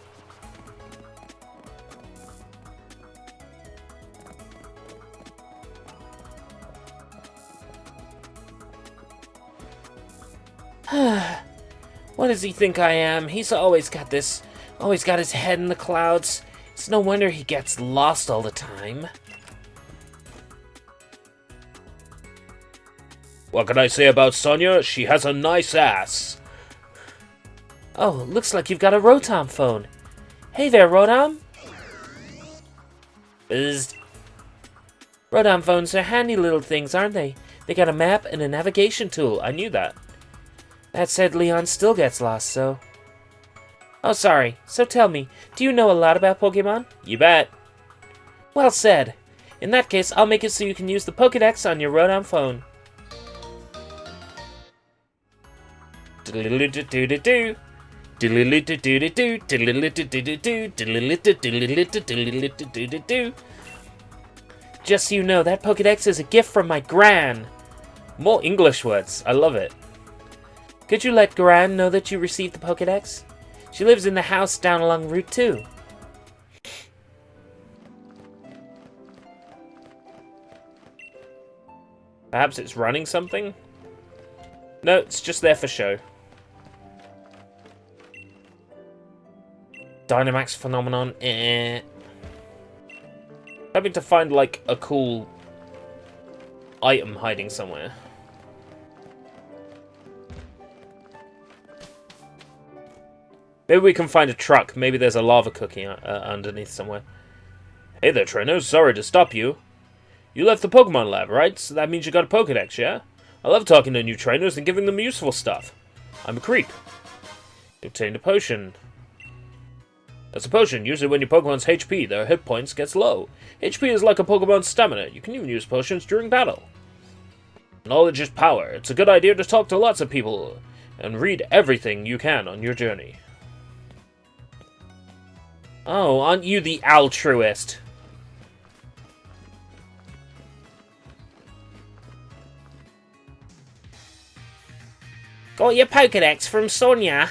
What does he think I am? He's always got his head in the clouds. It's no wonder he gets lost all the time. What can I say about Sonia? She has a nice ass. Oh, looks like you've got a Rotom phone. Hey there, Rotom. Buzzed. Rotom phones are handy little things, aren't they? They got a map and a navigation tool. I knew that. That said, Leon still gets lost, so... Oh, sorry. So tell me, do you know a lot about Pokemon? You bet. Well said. In that case, I'll make it so you can use the Pokédex on your Rotom phone. Just so you know, that Pokédex is a gift from my Gran. More English words. I love it. Could you let Gran know that you received the Pokédex? She lives in the house down along Route 2. Perhaps it's running something? No, it's just there for show. Dynamax phenomenon. Hoping to find, like, a cool item hiding somewhere. Maybe we can find a truck. Maybe there's a lava cookie underneath somewhere. Hey there, trainer. Sorry to stop you. You left the Pokemon lab, right? So that means you got a Pokédex, yeah? I love talking to new trainers and giving them useful stuff. I'm a creep. You obtained a potion. That's a potion. Usually when your Pokemon's HP, their hit points gets low. HP is like a Pokemon's stamina. You can even use potions during battle. Knowledge is power. It's a good idea to talk to lots of people and read everything you can on your journey. Oh, aren't you the altruist? Got your Pokédex from Sonia?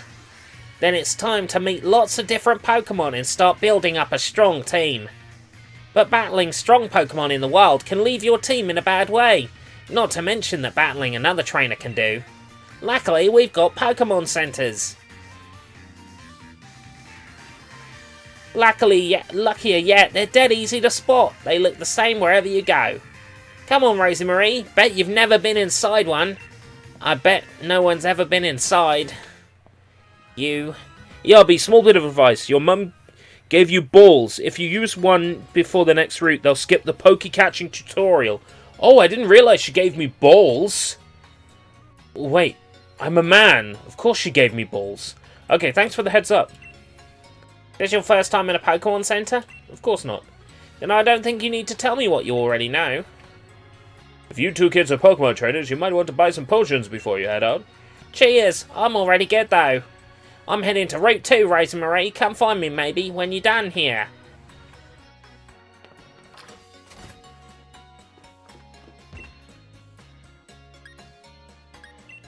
Then it's time to meet lots of different Pokemon and start building up a strong team. But battling strong Pokemon in the wild can leave your team in a bad way. Not to mention that battling another trainer can do. Luckily, we've got Pokemon centers. Luckier yet, they're dead easy to spot. They look the same wherever you go. Come on, Rosemarie. Bet you've never been inside one. I bet no one's ever been inside. You. Yarby, small bit of advice. Your mum gave you balls. If you use one before the next route, they'll skip the pokey catching tutorial. Oh, I didn't realize she gave me balls. Wait, I'm a man. Of course she gave me balls. Okay, thanks for the heads up. This your first time in a Pokémon Center? Of course not. Then I don't think you need to tell me what you already know. If you two kids are Pokemon trainers, you might want to buy some potions before you head out. Cheers! I'm already good though. I'm heading to Route 2, Rosemarie. Come find me maybe when you're done here.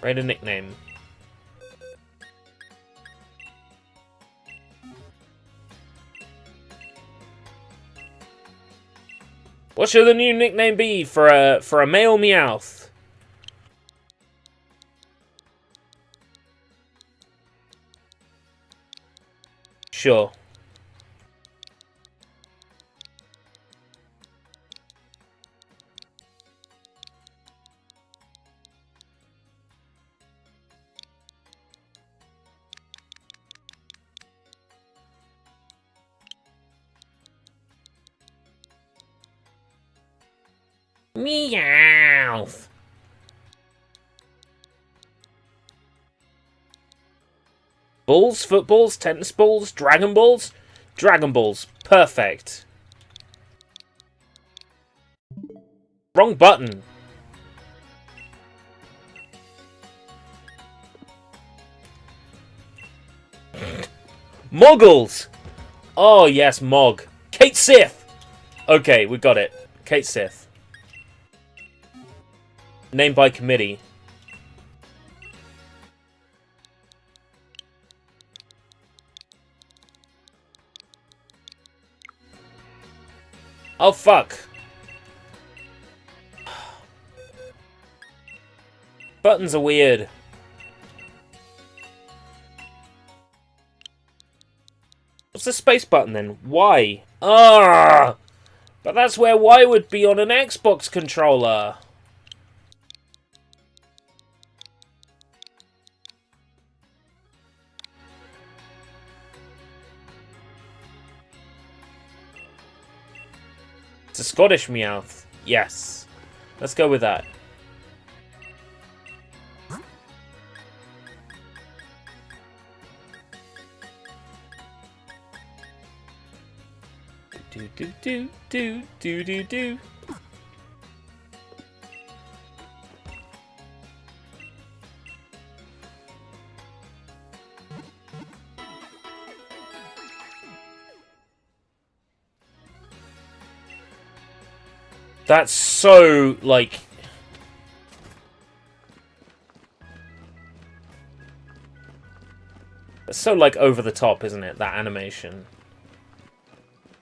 Write a nickname. What should the new nickname be for a male Meowth? Sure. Meowth. Balls, footballs, tennis balls, Dragon Balls? Dragon Balls. Perfect. Wrong button. Moggles! Oh, yes, Mog. Kate Sith! Okay, we got it. Kate Sith. Named by committee. Oh, fuck. Buttons are weird. What's the space button then? Y. Ah! But that's where Y would be on an Xbox controller. It's a Scottish Meowth. Yes. Let's go with that. Do do do do do do do. That's so, like... That's so, like, over the top, isn't it? That animation.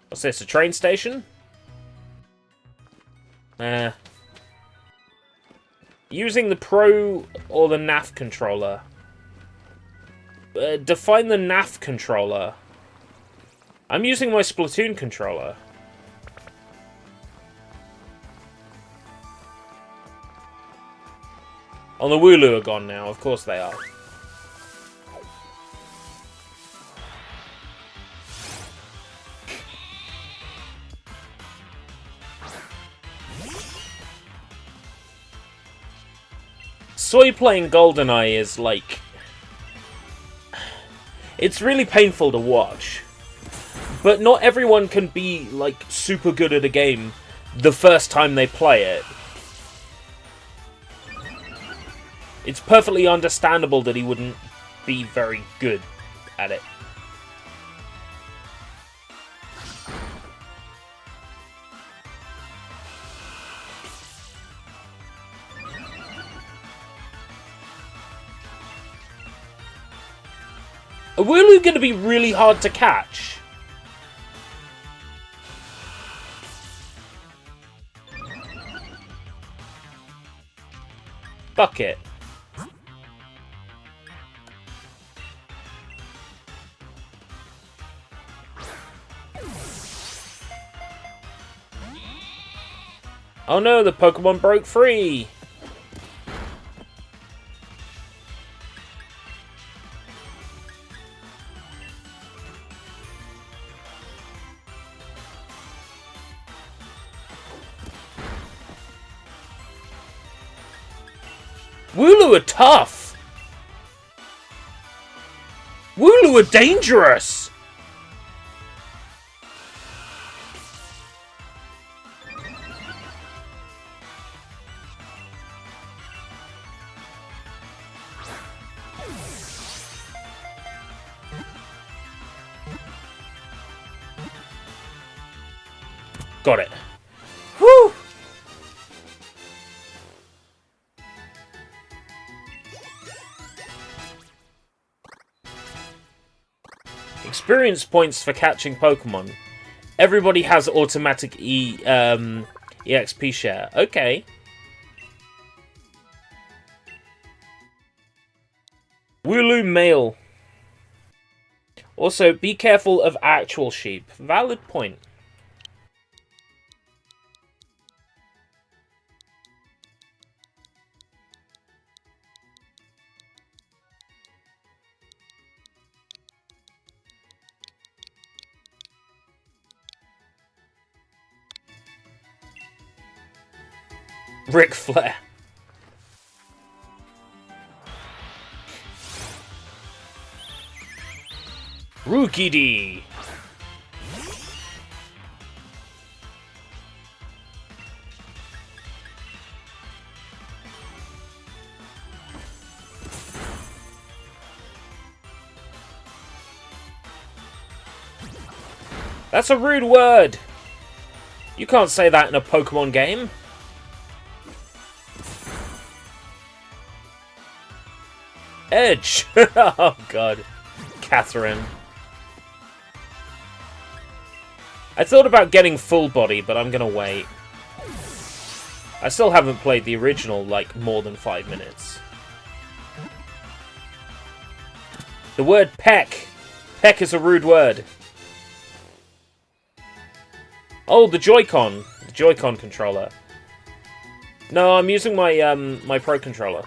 What's this, a train station? Using the Pro or the NAF controller? Define the NAF controller. I'm using my Splatoon controller. On the Wooloo are gone now, of course they are. Soy playing GoldenEye is like... It's really painful to watch. But not everyone can be, like, super good at a game the first time they play it. It's perfectly understandable that he wouldn't be very good at it. Are Wooloo going to be really hard to catch? Fuck it. Oh no, the Pokemon broke free! Wooloo are tough! Wooloo are dangerous! Got it. Whew! Experience points for catching Pokemon. Everybody has automatic EXP share. Okay. Wooloo male. Also, be careful of actual sheep. Valid point. Ric Flair. Rookie D. That's a rude word. You can't say that in a Pokemon game. Edge. Oh god. Catherine. I thought about getting full body, but I'm gonna wait. I still haven't played the original, like, more than 5 minutes. The word peck. Peck is a rude word. Oh, the Joy-Con. The Joy-Con controller. No, I'm using my, my Pro controller.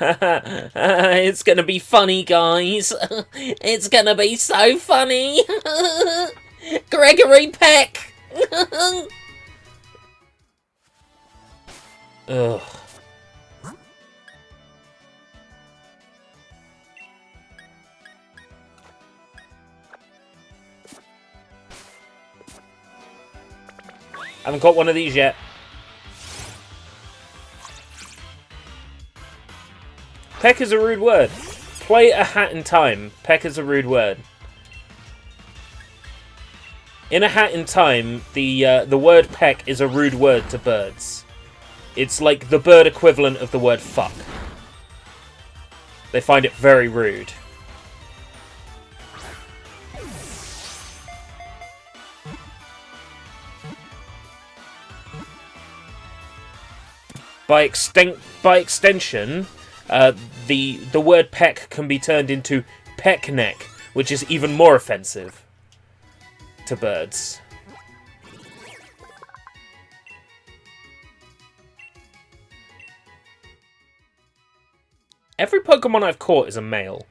It's gonna be funny, guys. It's gonna be so funny. Gregory Peck. Ugh. Haven't got one of these yet. Peck is a rude word. Play a Hat in Time. Peck is a rude word. In A Hat in Time, the word peck is a rude word to birds. It's like the bird equivalent of the word fuck. They find it very rude. By extension, the word peck can be turned into peck neck, which is even more offensive to birds. Every Pokemon I've caught is a male.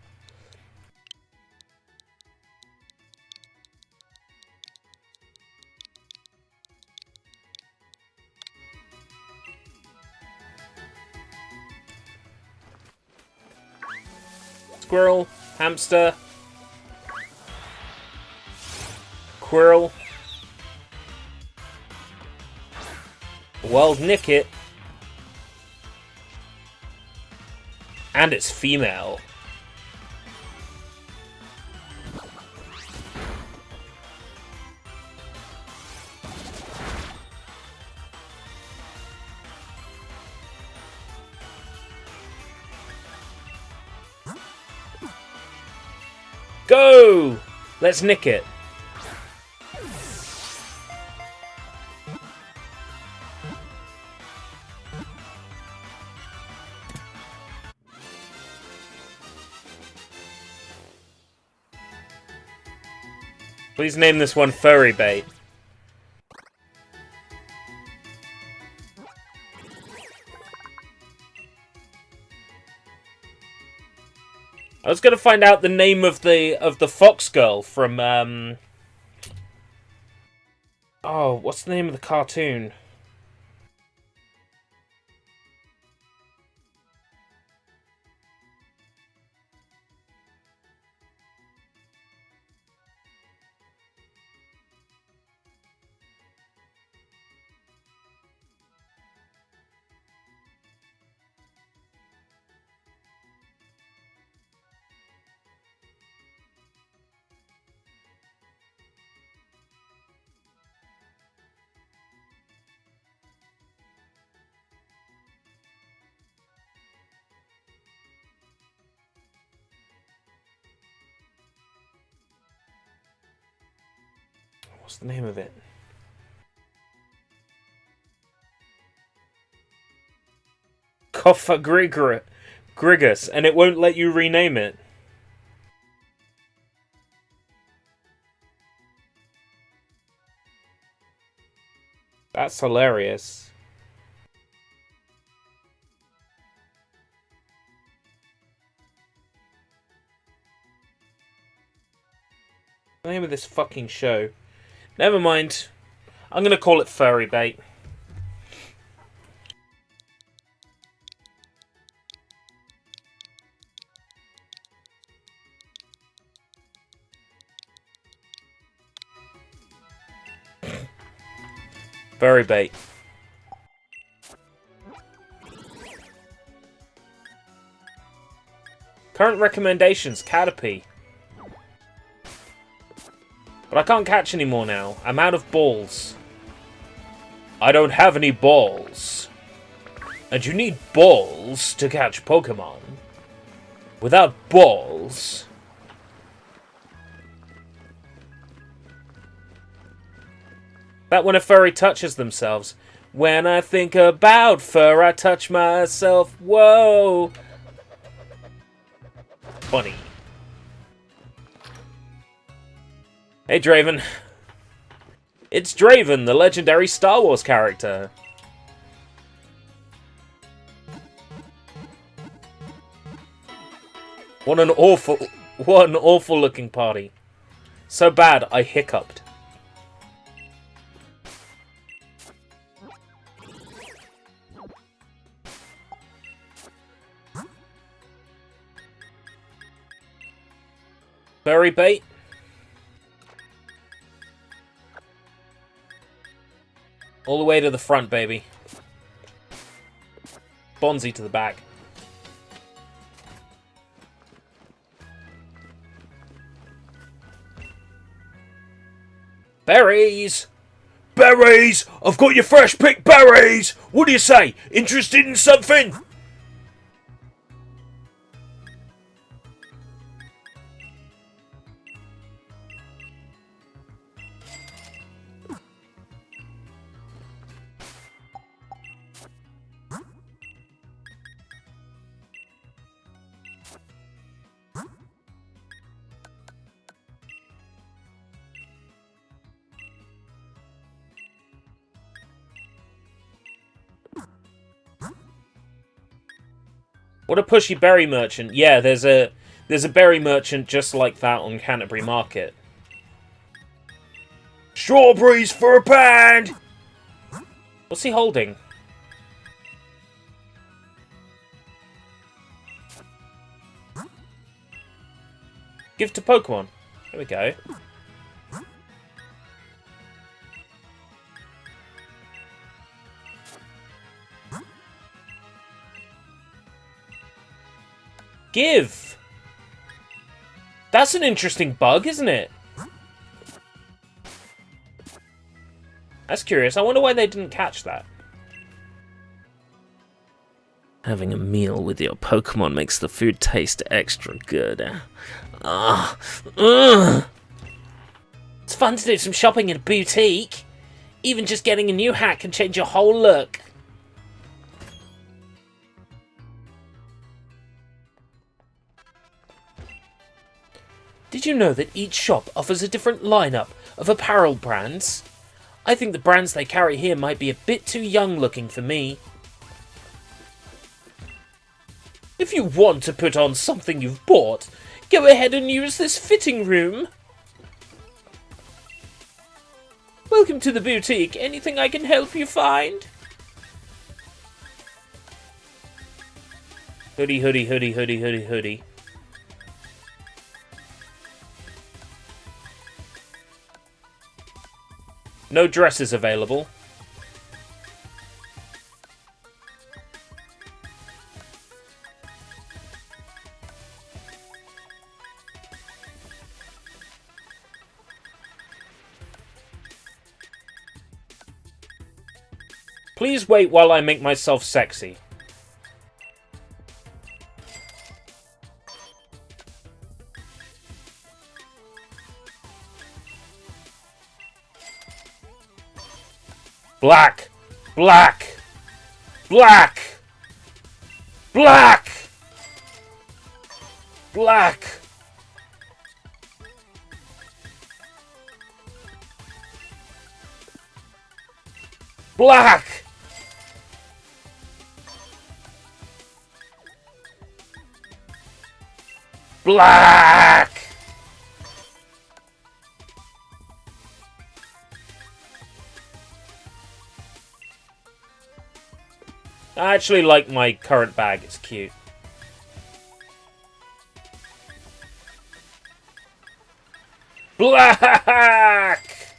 Squirrel, hamster, Quirrell, Wild Nickit, and it's female. Go! Let's nick it. Please name this one Furry Bait. I was gonna find out the name of the fox girl from oh, what's the name of the cartoon? What's the name of it? Koffa Grigus, and it won't let you rename it. That's hilarious. The name of this fucking show. Never mind. I'm gonna call it Furry Bait. Furry Bait. Current recommendations, Caterpie. But I can't catch any more now. I'm out of balls. I don't have any balls. And you need balls to catch Pokemon. Without balls... That when a furry touches themselves. When I think about fur, I touch myself. Whoa! Funny. Hey, Draven. It's Draven, the legendary Star Wars character. What an awful looking party. So bad, I hiccuped. Furry Bait. All the way to the front, baby. Bonzi to the back. Berries! Berries! I've got your fresh picked berries! What do you say? Interested in something? What a pushy berry merchant. Yeah, there's a berry merchant just like that on Canterbury Market. Strawberries for a pound! What's he holding? Give to Pokemon. There we go. Give! That's an interesting bug, isn't it? That's curious. I wonder why they didn't catch that. Having a meal with your Pokemon makes the food taste extra good. It's fun to do some shopping in a boutique. Even just getting a new hat can change your whole look. Did you know that each shop offers a different lineup of apparel brands? I think the brands they carry here might be a bit too young looking for me. If you want to put on something you've bought, go ahead and use this fitting room. Welcome to the boutique. Anything I can help you find? Hoodie, hoodie, hoodie, hoodie, hoodie, hoodie. No dresses available. Please wait while I make myself sexy. Black! Black! Black! Black! Black! Black! Black! I actually like my current bag, it's cute. Black!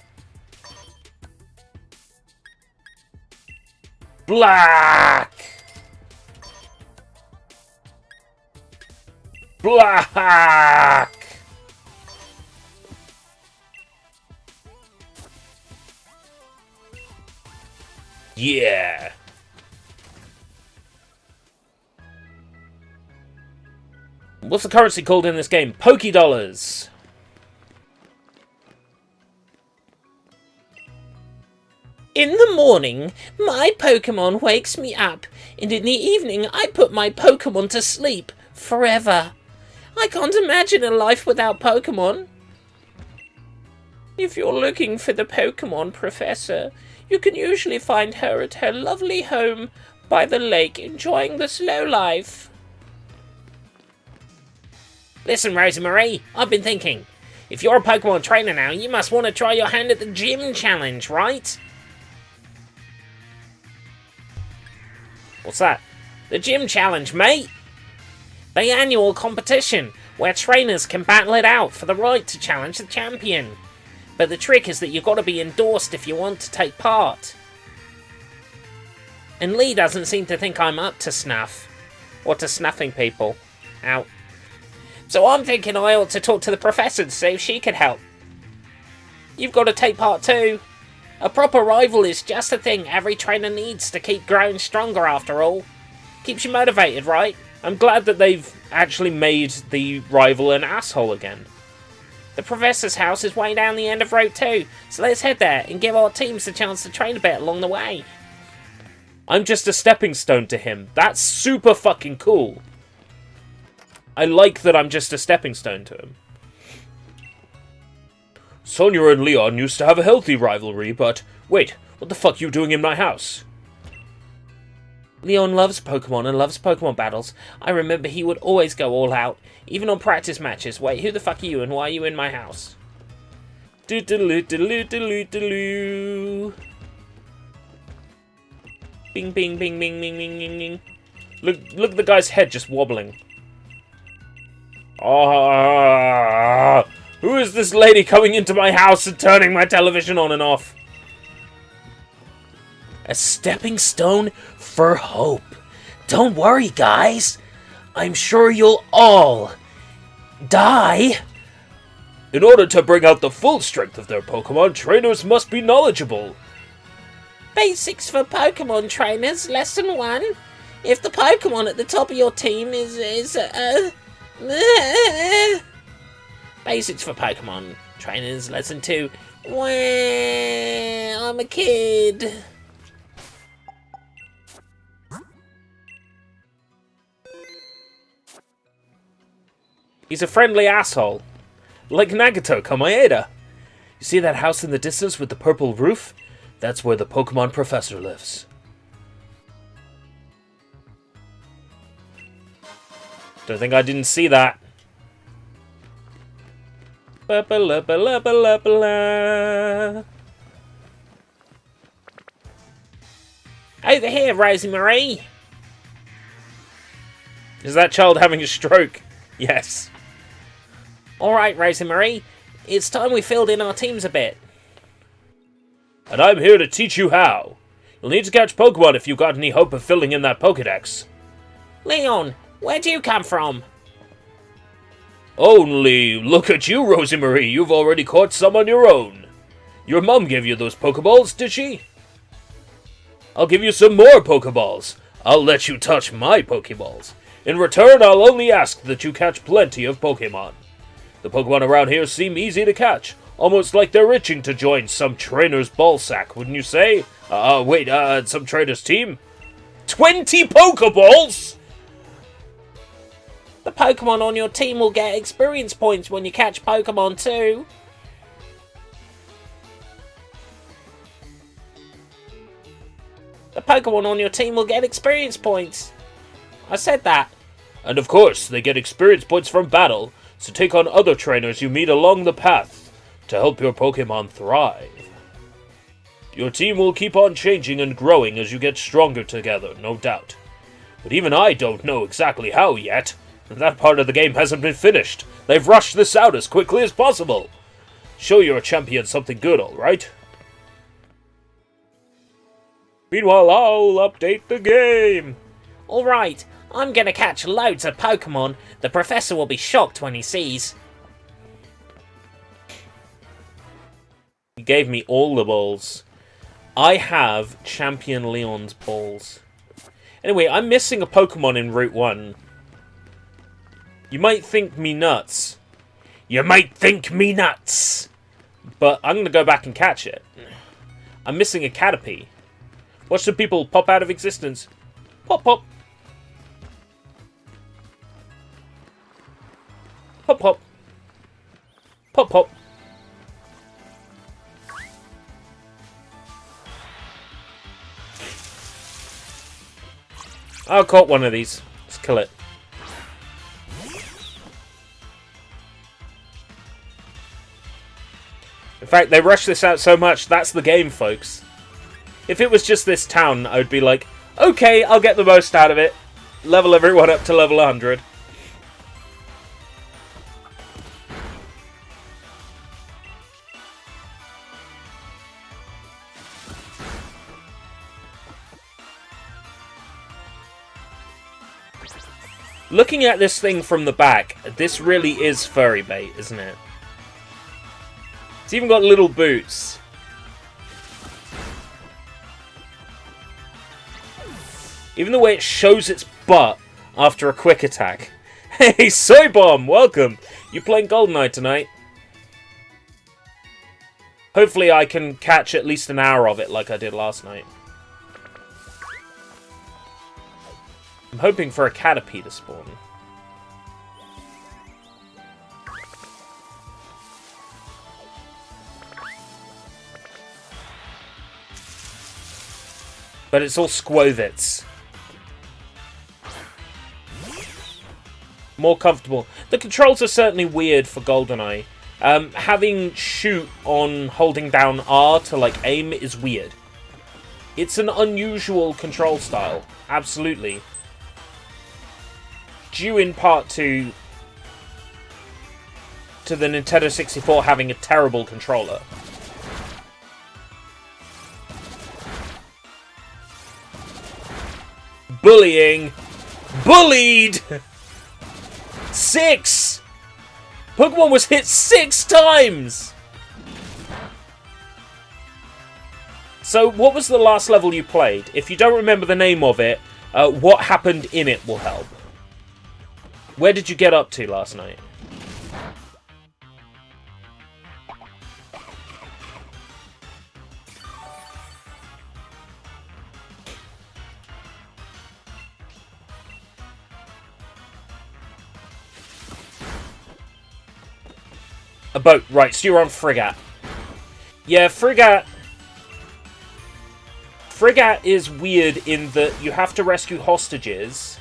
Black! Black! Yeah! What's the currency called in this game? Pokédollars! In the morning, my Pokémon wakes me up, and in the evening I put my Pokémon to sleep forever. I can't imagine a life without Pokémon. If you're looking for the Pokémon Professor, you can usually find her at her lovely home by the lake, enjoying the slow life. Listen, Rosemarie, I've been thinking. If you're a Pokémon trainer now, you must want to try your hand at the gym challenge, right? What's that? The gym challenge, mate! The annual competition, where trainers can battle it out for the right to challenge the champion. But the trick is that you've got to be endorsed if you want to take part. And Lee doesn't seem to think I'm up to snuff. Or to snuffing people. Out. So I'm thinking I ought to talk to the professor to see if she can help. You've got to take part too. A proper rival is just the thing every trainer needs to keep growing stronger after all. Keeps you motivated, right? I'm glad that they've actually made the rival an asshole again. The professor's house is way down the end of Route 2, so let's head there and give our teams the chance to train a bit along the way. I'm just a stepping stone to him. That's super fucking cool. I like that I'm just a stepping stone to him. Sonia and Leon used to have a healthy rivalry, but... Wait, what the fuck are you doing in my house? Leon loves Pokemon and loves Pokemon battles. I remember he would always go all out, even on practice matches. Wait, who the fuck are you and why are you in my house? Do-do-do-do-do-do-do-do. Bing, bing, bing, bing, bing, bing, bing, bing. Look at the guy's head just wobbling. Ah! Who is this lady coming into my house and turning my television on and off? A stepping stone for hope. Don't worry, guys. I'm sure you'll all die. In order to bring out the full strength of their Pokemon, trainers must be knowledgeable. Basics for Pokemon trainers, lesson 1. If the Pokemon at the top of your team is Basics for Pokemon trainers, lesson 2. Well, I'm a kid. He's a friendly asshole. Like Nagato Kamaeda. You see that house in the distance with the purple roof? That's where the Pokemon professor lives. Don't think I didn't see that. Ba-ba-la-ba-la-ba-la-ba-la. Over here, Rosie Marie. Is that child having a stroke? Yes. Alright, Rosie Marie. It's time we filled in our teams a bit. And I'm here to teach you how. You'll need to catch Pokemon if you've got any hope of filling in that Pokedex. Leon, where'd you come from? Only look at you, Rosie Marie. You've already caught some on your own. Your mom gave you those Pokeballs, did she? I'll give you some more Pokeballs. I'll let you touch my Pokeballs. In return, I'll only ask that you catch plenty of Pokemon. The Pokemon around here seem easy to catch, almost like they're itching to join some trainer's ballsack, wouldn't you say? Some trainer's team? 20 Pokeballs?! The Pokemon on your team will get experience points when you catch Pokemon too. The Pokemon on your team will get experience points. I said that. And of course, they get experience points from battle, so take on other trainers you meet along the path to help your Pokemon thrive. Your team will keep on changing and growing as you get stronger together, no doubt. But even I don't know exactly how yet. That part of the game hasn't been finished. They've rushed this out as quickly as possible. Show your champion something good, alright? Meanwhile, I'll update the game. Alright, I'm gonna catch loads of Pokemon. The professor will be shocked when he sees. He gave me all the balls. I have Champion Leon's balls. Anyway, I'm missing a Pokemon in Route 1. You might think me nuts. You might think me nuts. But I'm going to go back and catch it. I'm missing a Caterpie. Watch the people pop out of existence. Pop, pop. Pop, pop. Pop, pop. I caught one of these. Let's kill it. In fact, they rushed this out so much, that's the game, folks. If it was just this town, I would be like, okay, I'll get the most out of it. Level everyone up to level 100. Looking at this thing from the back, this really is furry bait, isn't it? It's even got little boots. Even the way it shows its butt after a quick attack. Hey, Soy Bomb, welcome! You playing GoldenEye tonight? Hopefully I can catch at least an hour of it like I did last night. I'm hoping for a Caterpie to spawn. But it's all Squovits. More comfortable. The controls are certainly weird for GoldenEye. Having shoot on holding down R to like aim is weird. It's an unusual control style. Absolutely. Due in part to the Nintendo 64 having a terrible controller. Bullying! Bullied! 6! Pokemon was hit 6 times! So, what was the last level you played? If you don't remember the name of it, what happened in it will help. Where did you get up to last night? A boat, right, so you're on Frigate. Yeah, Frigate is weird in that you have to rescue hostages.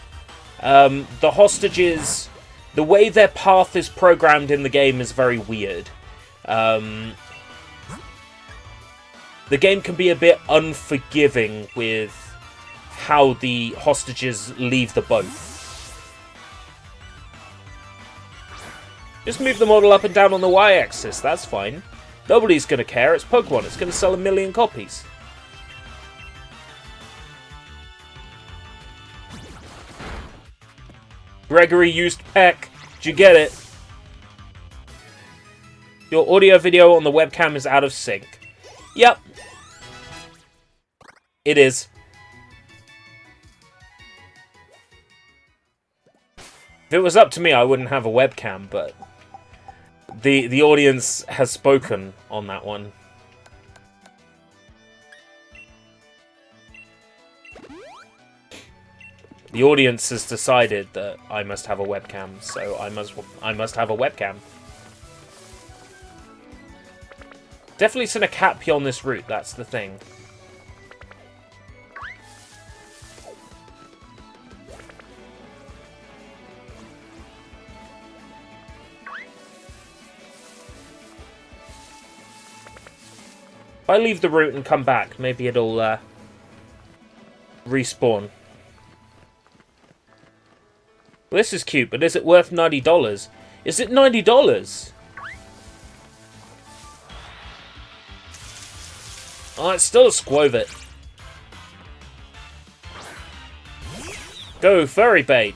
The hostages, the way their path is programmed in the game is very weird. The game can be a bit unforgiving with how the hostages leave the boat. Just move the model up and down on the y-axis, that's fine. Nobody's gonna care, it's Pokemon, it's gonna sell 1 million copies. Gregory used Peck. Did you get it? Your audio video on the webcam is out of sync. Yep. It is. If it was up to me, I wouldn't have a webcam, but the audience has spoken on that one. The audience has decided that I must have a webcam, so I must have a webcam. Definitely seen a Cappy on this route, that's the thing. If I leave the route and come back, maybe it'll respawn. Well, this is cute, but is it worth $90? Is it $90? Oh, it's still a Squovit. Go, furry bait.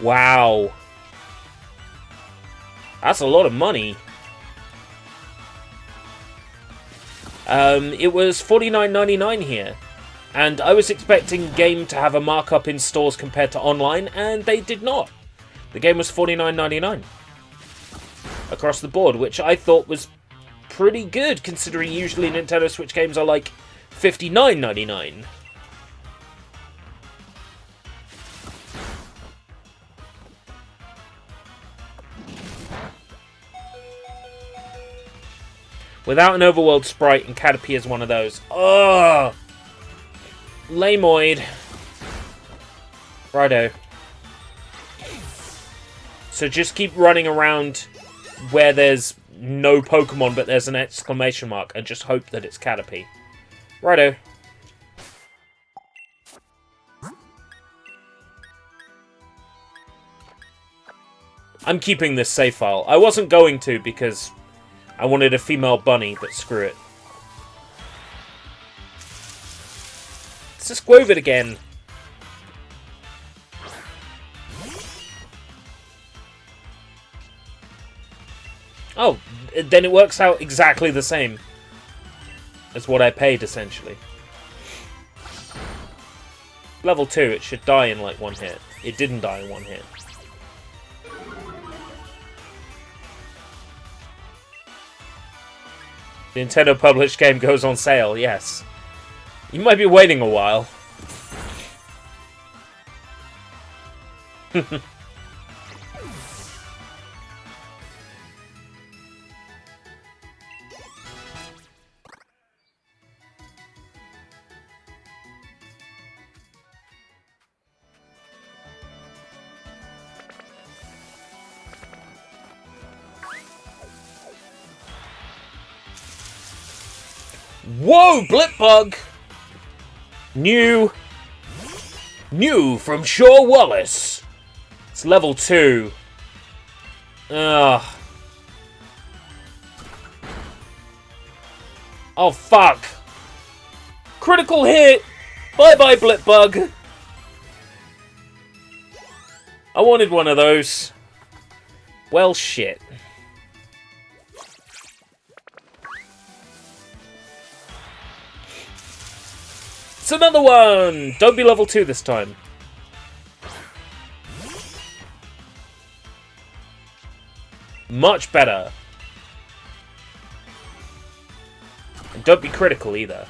Wow. That's a lot of money. It was $49.99 here. And I was expecting game to have a markup in stores compared to online, and they did not. The game was $49.99 across the board, which I thought was pretty good, considering usually Nintendo Switch games are like $59.99. Without an overworld sprite, and Caterpie is one of those. Ugh! Lamoid. Righto. So just keep running around where there's no Pokemon, but there's an exclamation mark, and just hope that it's Caterpie. Righto. I'm keeping this save file. I wasn't going to, because I wanted a female bunny, but screw it. It's a Squovit again. Oh, then it works out exactly the same as what I paid, essentially. Level 2, it should die in like one hit. It didn't die in one hit. The Nintendo published game goes on sale, yes. You might be waiting a while. Whoa, Blipbug! New from Shaw Wallace. It's level 2. Ugh. Oh, fuck. Critical hit! Bye-bye, Blipbug. I wanted one of those. Well, shit. It's another one! Don't be level 2 this time. Much better. And don't be critical either.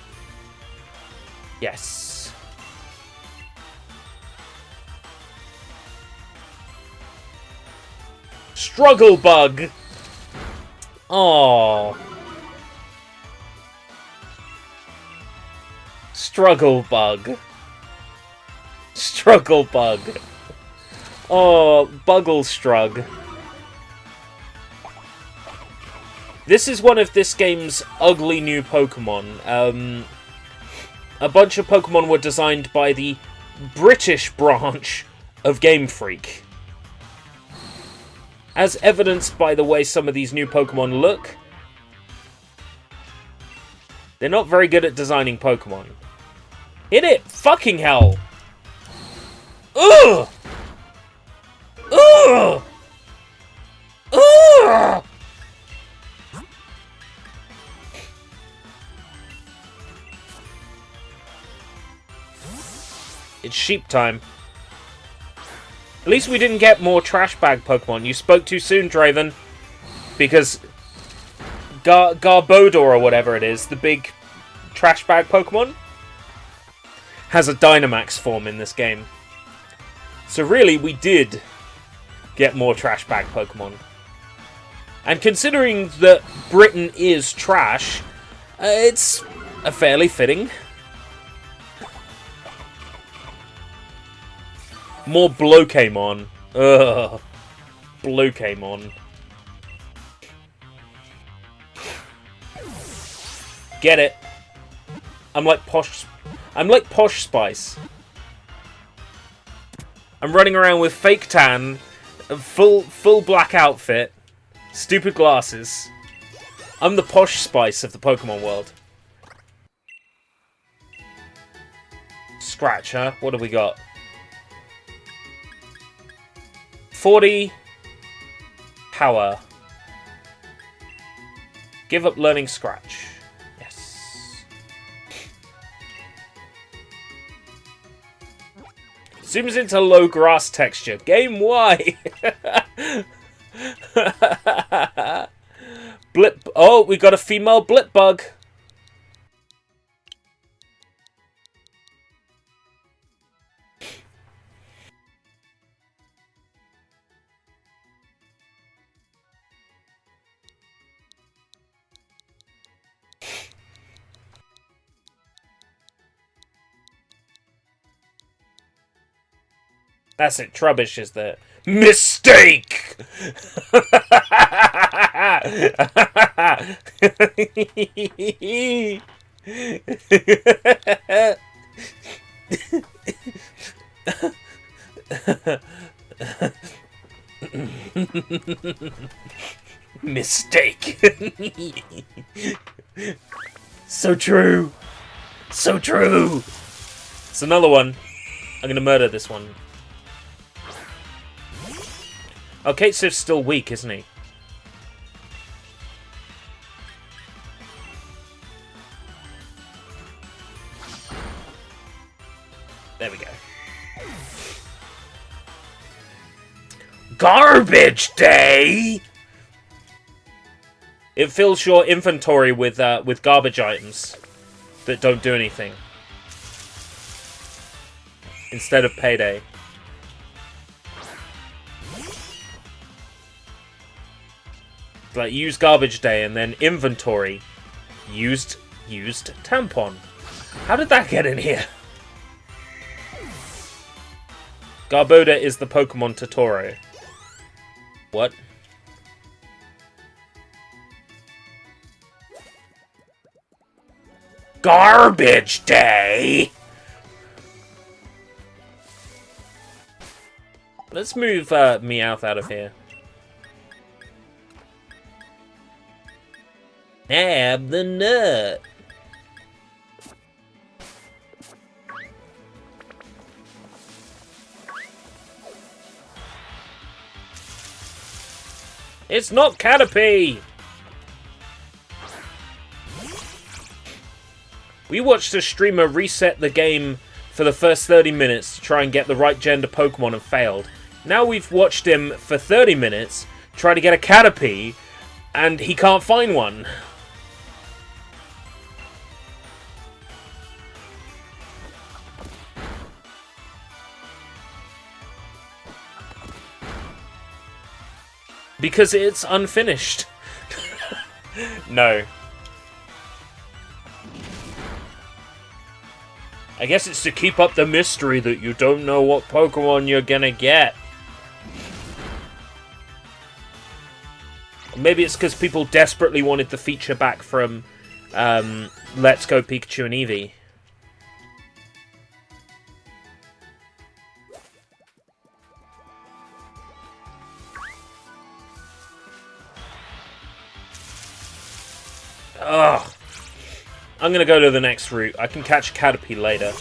Yes. Struggle bug! Oh. Struggle bug. Struggle bug. Oh, Buggle Strug. This is one of this game's ugly new Pokemon. A bunch of Pokemon were designed by the British branch of Game Freak. As evidenced by the way some of these new Pokemon look, they're not very good at designing Pokemon. Hit it! Fucking hell! Ugh! Ugh! Ugh! It's sheep time. At least we didn't get more trash bag Pokemon. You spoke too soon, Draven. Because Garbodor or whatever it is, the big trash bag Pokemon, has a Dynamax form in this game. So really, we did get more trash bag Pokemon. And considering that Britain is trash, it's a fairly fitting. More Blokemon. Ugh. Blokemon. Get it. I'm like Posh Spice. I'm running around with fake tan, a full black outfit, stupid glasses. I'm the Posh Spice of the Pokemon world. Scratch, huh? What have we got? 40 power. Give up learning Scratch. Yes. Zooms into low grass texture. Game Y. Blip. Oh, we got a female blip bug. That's it. Trubbish is the mistake. Mistake. So true. So true. It's another one. I'm gonna murder this one. Oh, Kate Sif's still weak, isn't he? There we go. Garbage day! It fills your inventory with garbage items that don't do anything. Instead of payday. Like, use garbage day and then inventory. Used tampon. How did that get in here? Garbodor is the Pokemon Totoro. What? Garbage day! Let's move Meowth out of here. Have the nut. It's not Caterpie! We watched a streamer reset the game for the first 30 minutes to try and get the right gender Pokemon and failed. Now we've watched him for 30 minutes try to get a Caterpie and he can't find one. Because it's unfinished. No. I guess it's to keep up the mystery that you don't know what Pokemon you're gonna get. Maybe it's because people desperately wanted the feature back from Let's Go Pikachu and Eevee. Ugh. I'm gonna go to the next route. I can catch Caterpie later.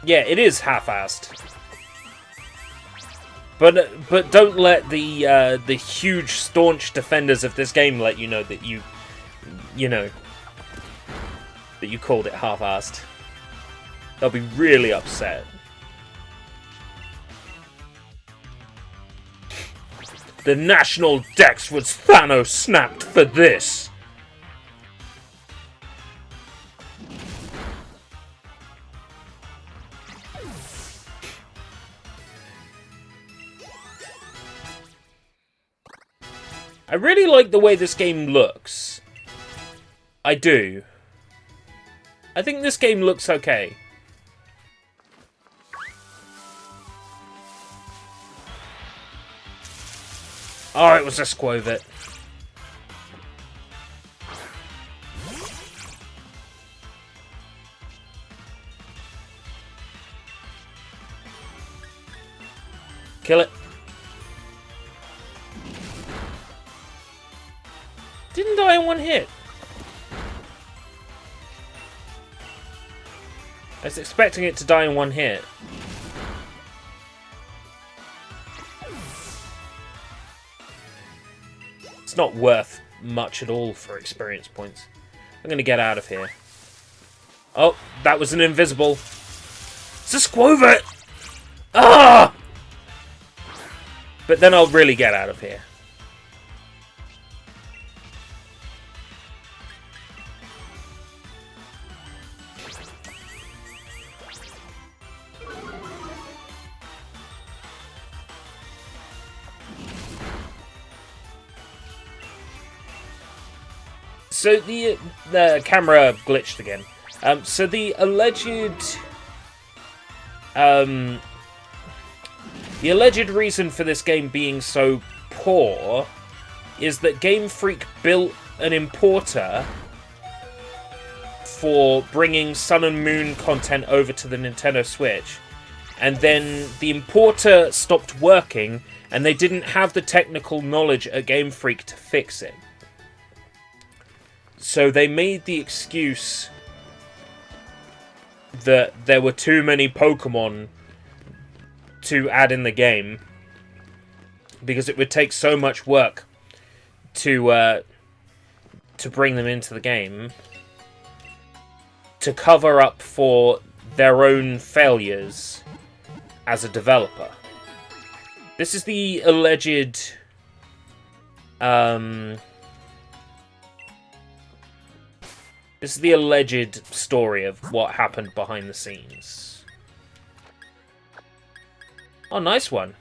Yeah, it is half-assed. But don't let the huge staunch defenders of this game let you know that you called it half-assed. They'll be really upset. The national dex was Thanos snapped for this. I really like the way this game looks. I do. I think this game looks okay. Oh, it was a Squovit. Kill it. Didn't die in one hit. I was expecting it to die in one hit. It's not worth much at all for experience points. I'm going to get out of here. Oh, that was an invisible. It's a Squovit! Ah! But then I'll really get out of here. So the camera glitched again. So the alleged reason for this game being so poor is that Game Freak built an importer for bringing Sun and Moon content over to the Nintendo Switch, and then the importer stopped working, and they didn't have the technical knowledge at Game Freak to fix it. So they made the excuse that there were too many Pokemon to add in the game because it would take so much work to bring them into the game to cover up for their own failures as a developer. This is the alleged this is the alleged story of what happened behind the scenes. Oh, nice one.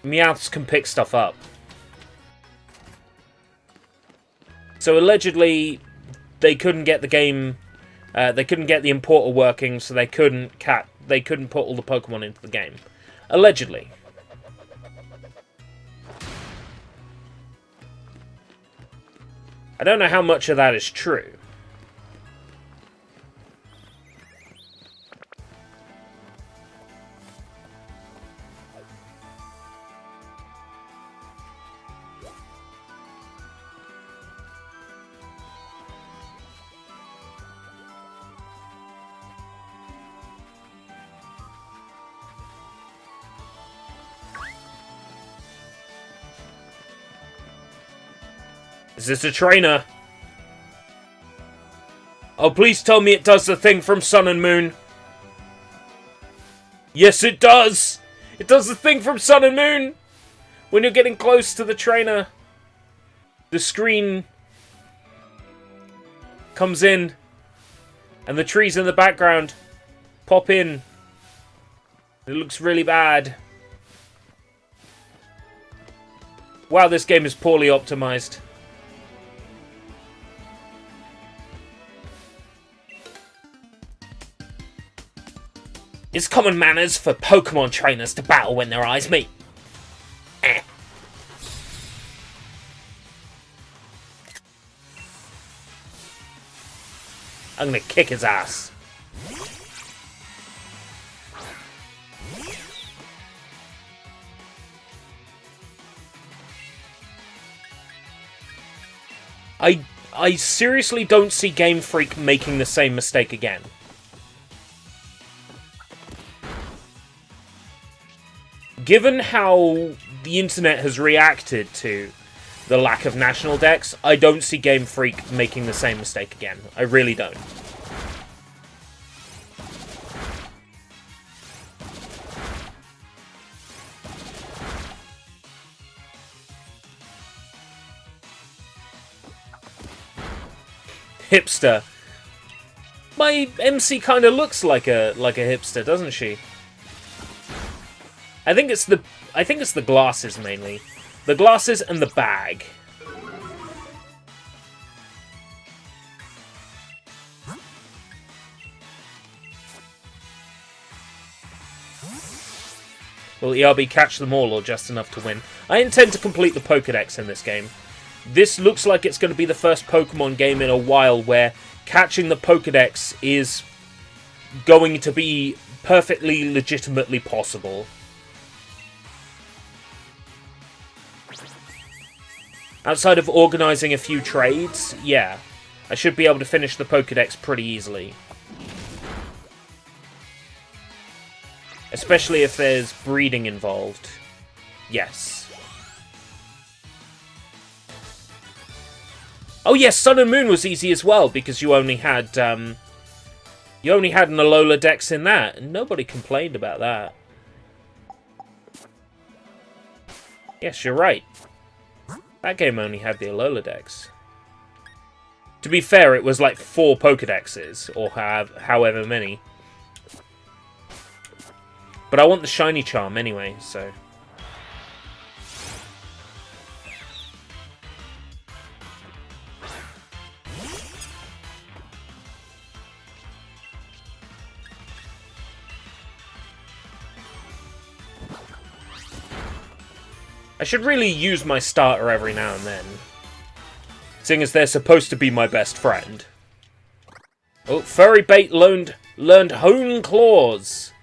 Meowths can pick stuff up. So allegedly, they couldn't get the game, they couldn't get the importer working, so they couldn't put all the Pokemon into the game. Allegedly. I don't know how much of that is true. Is this a trainer? Oh, please tell me it does the thing from Sun and Moon. Yes, it does! It does the thing from Sun and Moon! When you're getting close to the trainer, the screen comes in, and the trees in the background pop in. It looks really bad. Wow, this game is poorly optimized. It's common manners for Pokemon trainers to battle when their eyes meet. Eh. I'm gonna kick his ass. I seriously don't see Game Freak making the same mistake again. Given how the internet has reacted to the lack of national decks, I don't see Game Freak making the same mistake again. I really don't. Hipster. My MC kind of looks like a hipster, doesn't she? I think it's the glasses mainly. The glasses and the bag. Will ERB catch them all or just enough to win? I intend to complete the Pokédex in this game. This looks like it's going to be the first Pokemon game in a while where catching the Pokédex is going to be perfectly legitimately possible. Outside of organising a few trades, yeah, I should be able to finish the Pokédex pretty easily. Especially if there's breeding involved. Yes. Oh yes, Sun and Moon was easy as well, because you only had an Alola Dex in that, and nobody complained about that. Yes, you're right. That game only had the Alola Dex. To be fair, it was like 4 Pokedexes, or however many. But I want the Shiny Charm anyway, so... I should really use my starter every now and then, seeing as they're supposed to be my best friend. Oh, Furry Bait learned Hone Claws.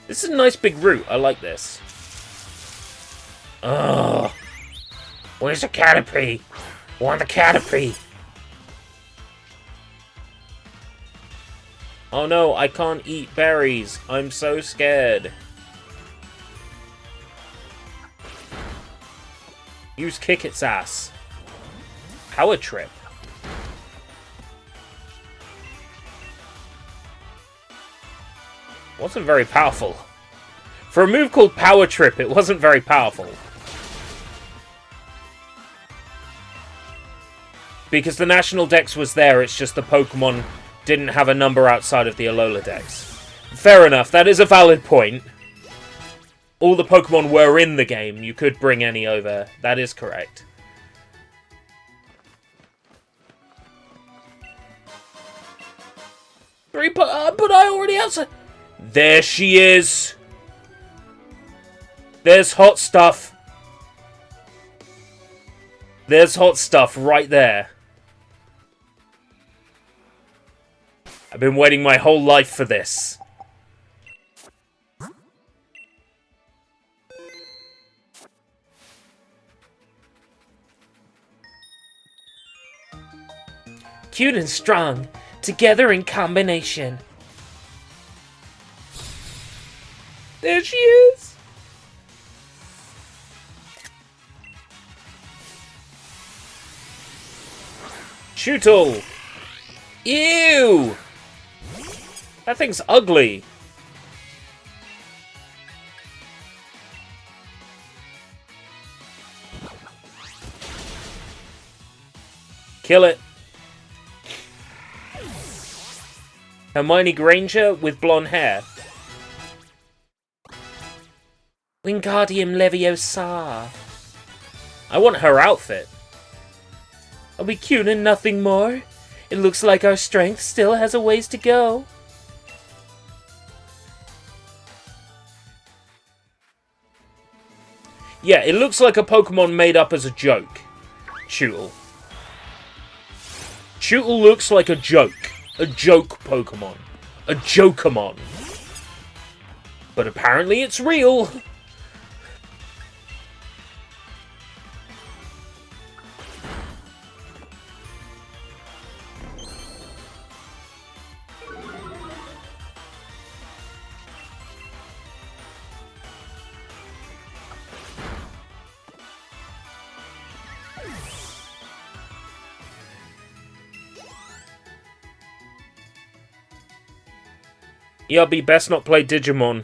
This is a nice big route. I like this. Ugh. Where's the Caterpie? Want the Caterpie? Oh no, I can't eat berries. I'm so scared. Use Kick its ass. Power Trip. Wasn't very powerful. For a move called Power Trip, it wasn't very powerful. Because the National Dex was there, it's just the Pokemon didn't have a number outside of the Alola Dex. Fair enough, that is a valid point. all the Pokemon were in the game. You could bring any over. That is correct. But I already have. There she is. There's hot stuff. There's hot stuff right there. I've been waiting my whole life for this. Cute and strong, together in combination. There she is. Shootle. Ew. That thing's ugly. Kill it. Hermione Granger with blonde hair. Wingardium Leviosa. I want her outfit. Are we cute and nothing more? It looks like our strength still has a ways to go. Yeah, it looks like a Pokemon made up as a joke. Shootle. Shootle looks like a joke. A joke Pokemon. A Jokamon. But apparently it's real. ERB best not play Digimon.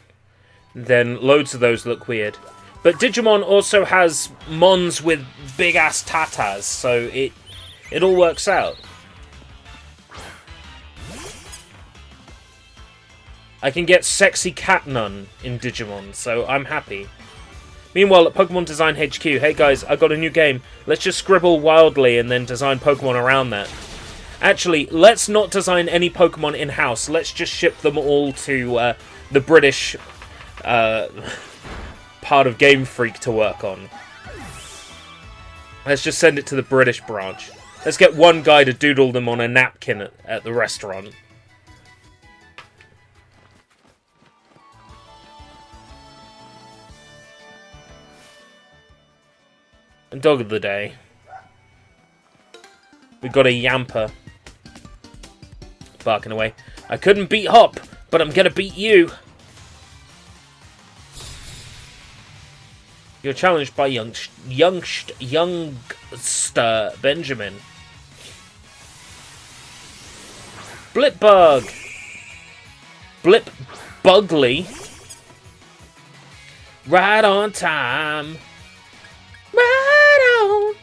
Then loads of those look weird. But Digimon also has Mons with big ass tatas, so it all works out. I can get sexy cat nun in Digimon, so I'm happy. Meanwhile, at Pokemon Design HQ, hey guys, I got a new game. Let's just scribble wildly and then design Pokemon around that. Actually, let's not design any Pokemon in-house. Let's just ship them all to the British part of Game Freak to work on. Let's just send it to the British branch. Let's get one guy to doodle them on a napkin at the restaurant. And dog of the day. We got a Yamper. Barking away. I couldn't beat Hop, but I'm gonna beat you. You're challenged by youngster Benjamin. Blipbug. Blip Bugly. Right on time. Right on.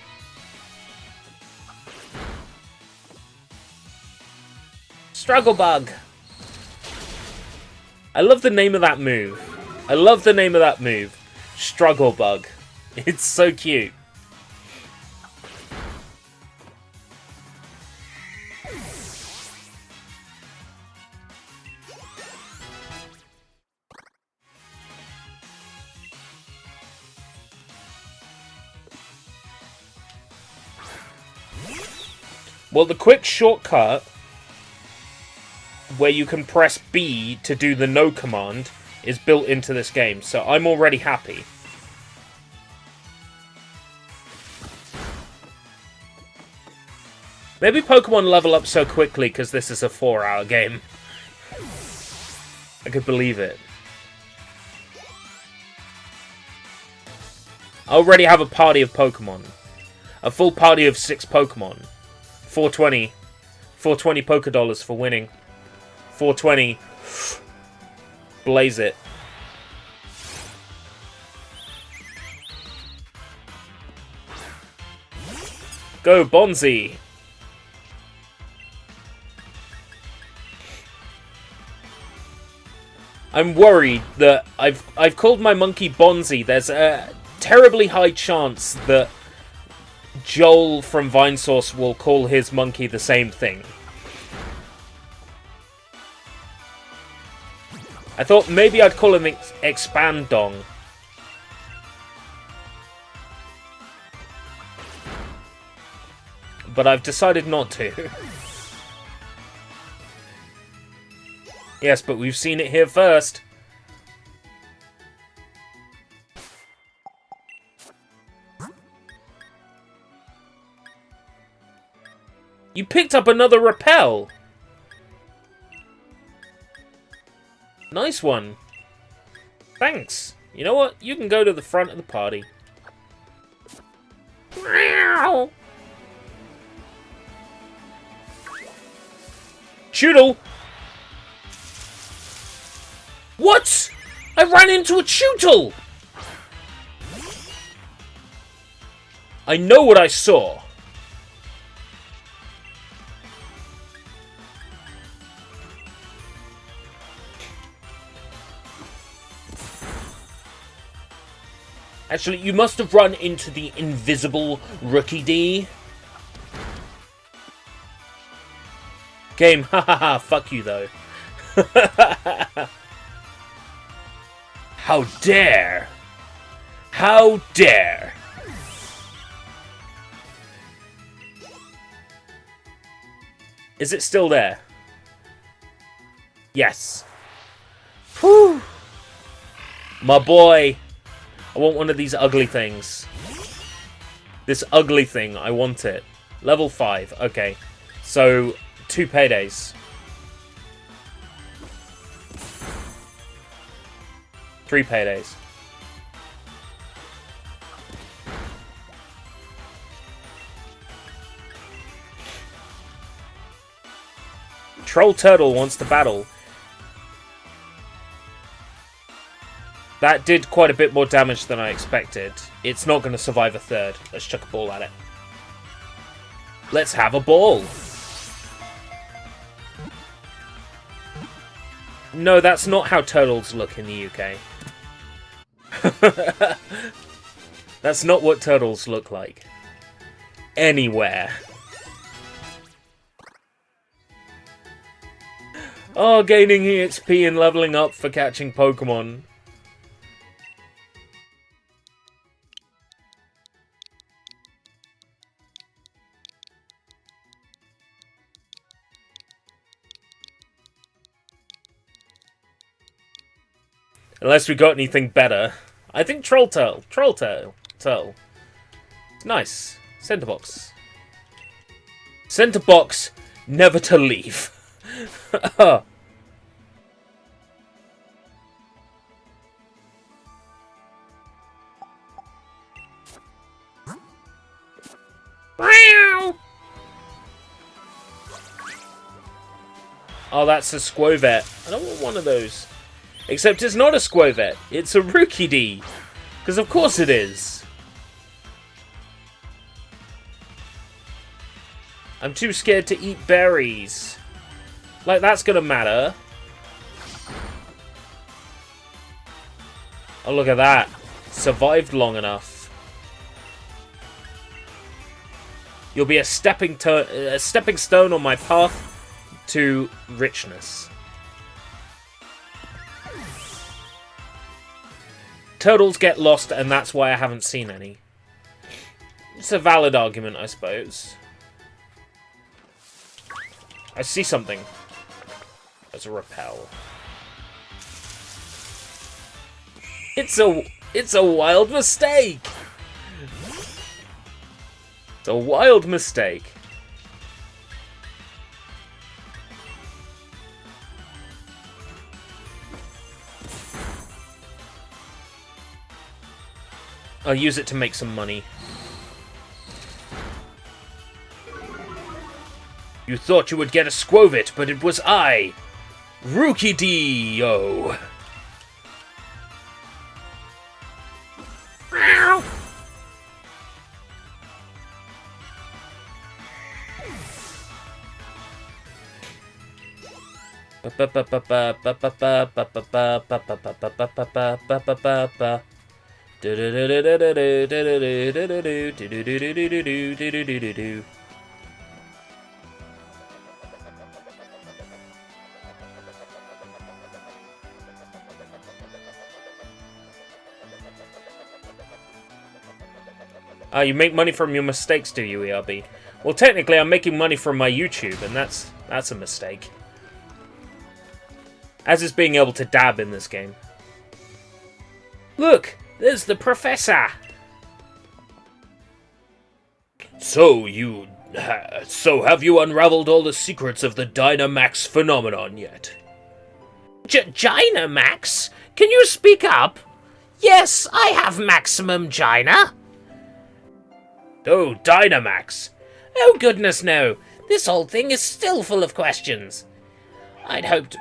Struggle Bug. I love the name of that move. I love the name of that move. Struggle Bug. It's so cute. Well, the quick shortcut where you can press B to do the no command is built into this game, so I'm already happy. Maybe Pokemon level up so quickly because this is a 4-hour game. I could believe it. I already have a party of Pokemon. A full party of 6 Pokemon. 420. 420 Pokédollars for winning. 420. Blaze it. Go, Bonzi! I'm worried that I've called my monkey Bonzi. There's a terribly high chance that Joel from Vinesauce will call his monkey the same thing. I thought maybe I'd call him Expandong. But I've decided not to. Yes, but we've seen it here first. You picked up another repel. Nice one. Thanks. You know what? You can go to the front of the party. Choodle! What? I ran into a Choodle! I know what I saw. Actually, you must have run into the invisible Rookie D. Game, hahaha, fuck you though. How dare! How dare! Is it still there? Yes. Whew! My boy! I want one of these ugly things. This ugly thing, I want it. Level 5, okay. So, 2 paydays. 3 paydays. Troll Turtle wants to battle. That did quite a bit more damage than I expected. It's not going to survive a third. Let's chuck a ball at it. Let's have a ball. No, that's not how turtles look in the UK. That's not what turtles look like. Anywhere. Oh, gaining EXP and leveling up for catching Pokémon. Unless we got anything better. I think Troll Turtle. Troll Turtle. Nice. Center box. Center box, never to leave. Oh, that's a Squovet. I don't want one of those. Except it's not a Squovet. It's a Rookie D. Because of course it is. I'm too scared to eat berries. Like, that's gonna matter. Oh, look at that. Survived long enough. You'll be a stepping stone on my path to richness. Turtles get lost, and that's why I haven't seen any. It's a valid argument, I suppose. I see something. There's a repel. It's a wild mistake. It's a wild mistake. I'll use it to make some money. You thought you would get a Squovit, but it was I, Rookie Dio. Ah, you make money from your mistakes, do you, ERB? Well, technically, I'm making money from my YouTube, and that's a mistake. As is being able to dab in this game. Look, there's the professor. So have you unraveled all the secrets of the Dynamax phenomenon yet? Gina-Max? Can you speak up? Yes, I have maximum Gina. Oh, Dynamax! Oh, goodness no. This whole thing is still full of questions. I'd hoped...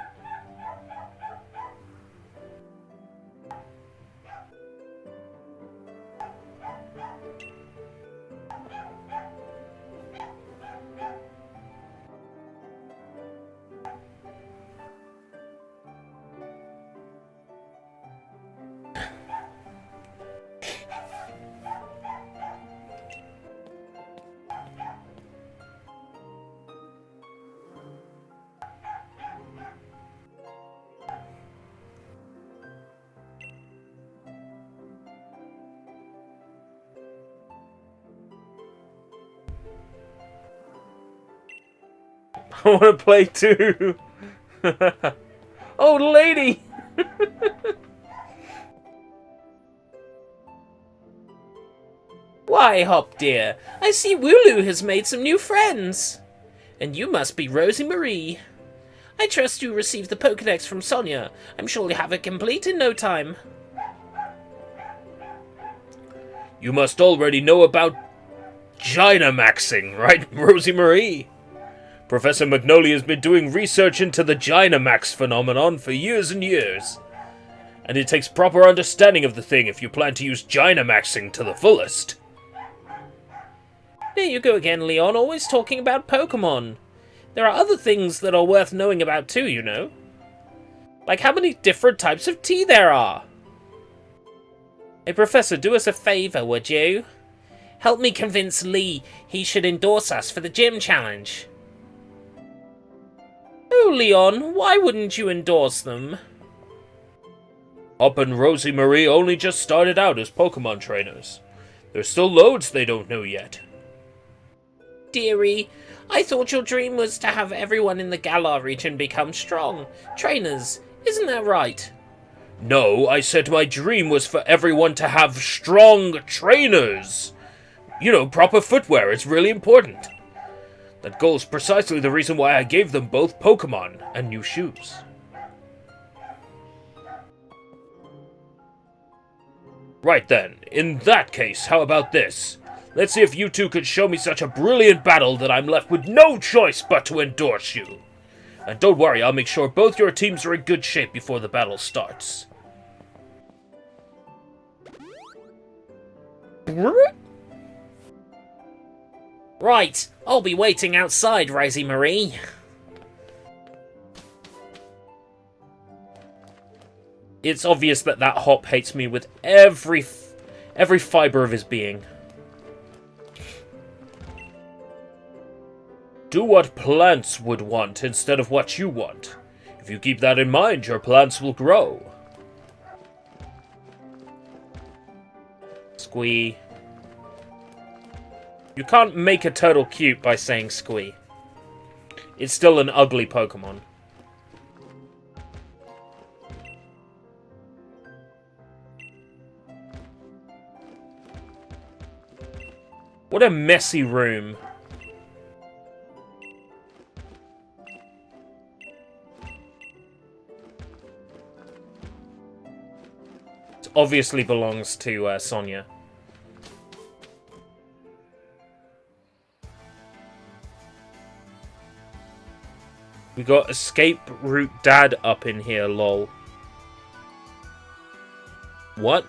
I want to play too. Oh, lady! Why, Hop dear, I see Wooloo has made some new friends. And you must be Rosie Marie. I trust you received the Pokédex from Sonia. I'm sure you'll have it complete in no time. You must already know about Dynamaxing, right, Rosie Marie? Professor Magnolia has been doing research into the Dynamax phenomenon for years and years. And it takes proper understanding of the thing if you plan to use Dynamaxing to the fullest. There you go again, Leon, always talking about Pokémon. There are other things that are worth knowing about too, you know. Like how many different types of tea there are. Hey, Professor, do us a favour, would you? Help me convince Lee he should endorse us for the gym challenge. Oh, Leon, why wouldn't you endorse them? Hop and Rosie Marie only just started out as Pokemon trainers. There's still loads they don't know yet. Dearie, I thought your dream was to have everyone in the Galar region become strong trainers. Isn't that right? No, I said my dream was for everyone to have strong trainers. You know, proper footwear is really important. That goal is precisely the reason why I gave them both Pokemon and new shoes. Right then, in that case, how about this? Let's see if you two could show me such a brilliant battle that I'm left with no choice but to endorse you. And don't worry, I'll make sure both your teams are in good shape before the battle starts. Right, I'll be waiting outside, Rosie Marie. It's obvious that Hop hates me with every fiber of his being. Do what plants would want instead of what you want. If you keep that in mind, your plants will grow. Squee. You can't make a turtle cute by saying Squee. It's still an ugly Pokemon. What a messy room. It obviously belongs to Sonia. We got Escape Route Dad up in here, lol. What?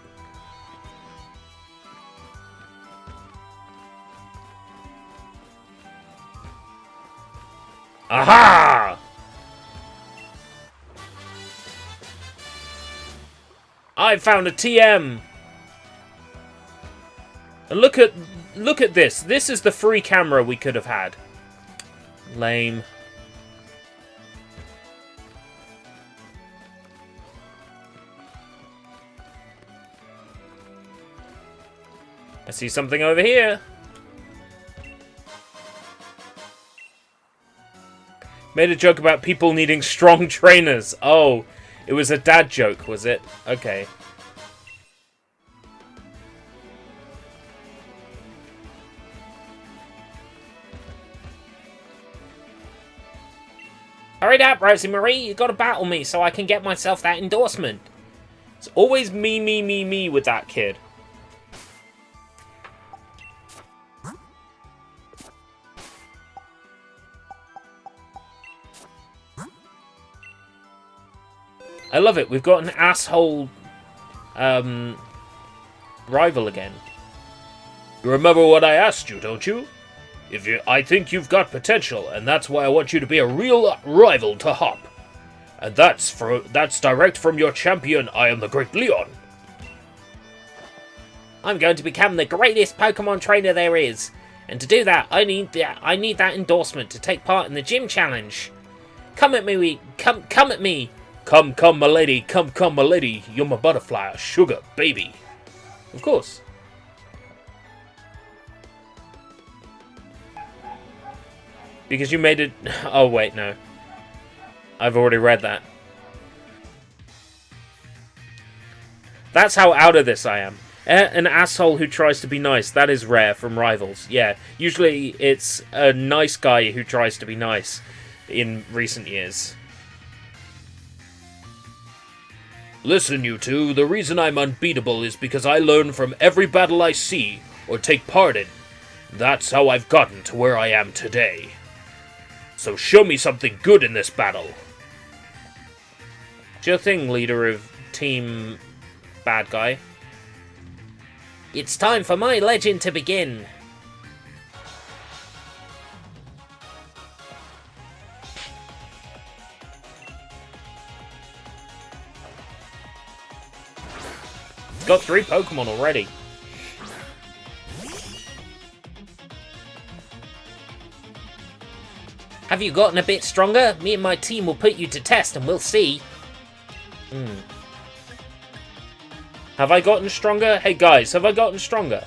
Aha! I found a TM! And look at this. This is the free camera we could have had. Lame. I see something over here. Made a joke about people needing strong trainers. Oh, it was a dad joke, was it? Okay. Hurry up, Rosie Marie. You gotta battle me so I can get myself that endorsement. It's always me with that kid. I love it. We've got an asshole rival again. You remember what I asked you, don't you? I think you've got potential, and that's why I want you to be a real rival to Hop. And that's direct from your champion, I am the Great Leon. I'm going to become the greatest Pokemon trainer there is. And to do that, I need that endorsement to take part in the gym challenge. Come at me, come at me. Come, my lady, come, my lady. You're my butterfly, sugar baby. Of course. Because you made it... Oh, wait, no. I've already read that. That's how out of this I am. An asshole who tries to be nice. That is rare from rivals. Yeah, usually it's a nice guy who tries to be nice in recent years. Listen, you two, the reason I'm unbeatable is because I learn from every battle I see or take part in. That's how I've gotten to where I am today. So show me something good in this battle. Sure thing, leader of Team Bad Guy. It's time for my legend to begin. It's got 3 Pokemon already. Have you gotten a bit stronger? Me and my team will put you to test and we'll see. Have I gotten stronger? Hey guys, have I gotten stronger?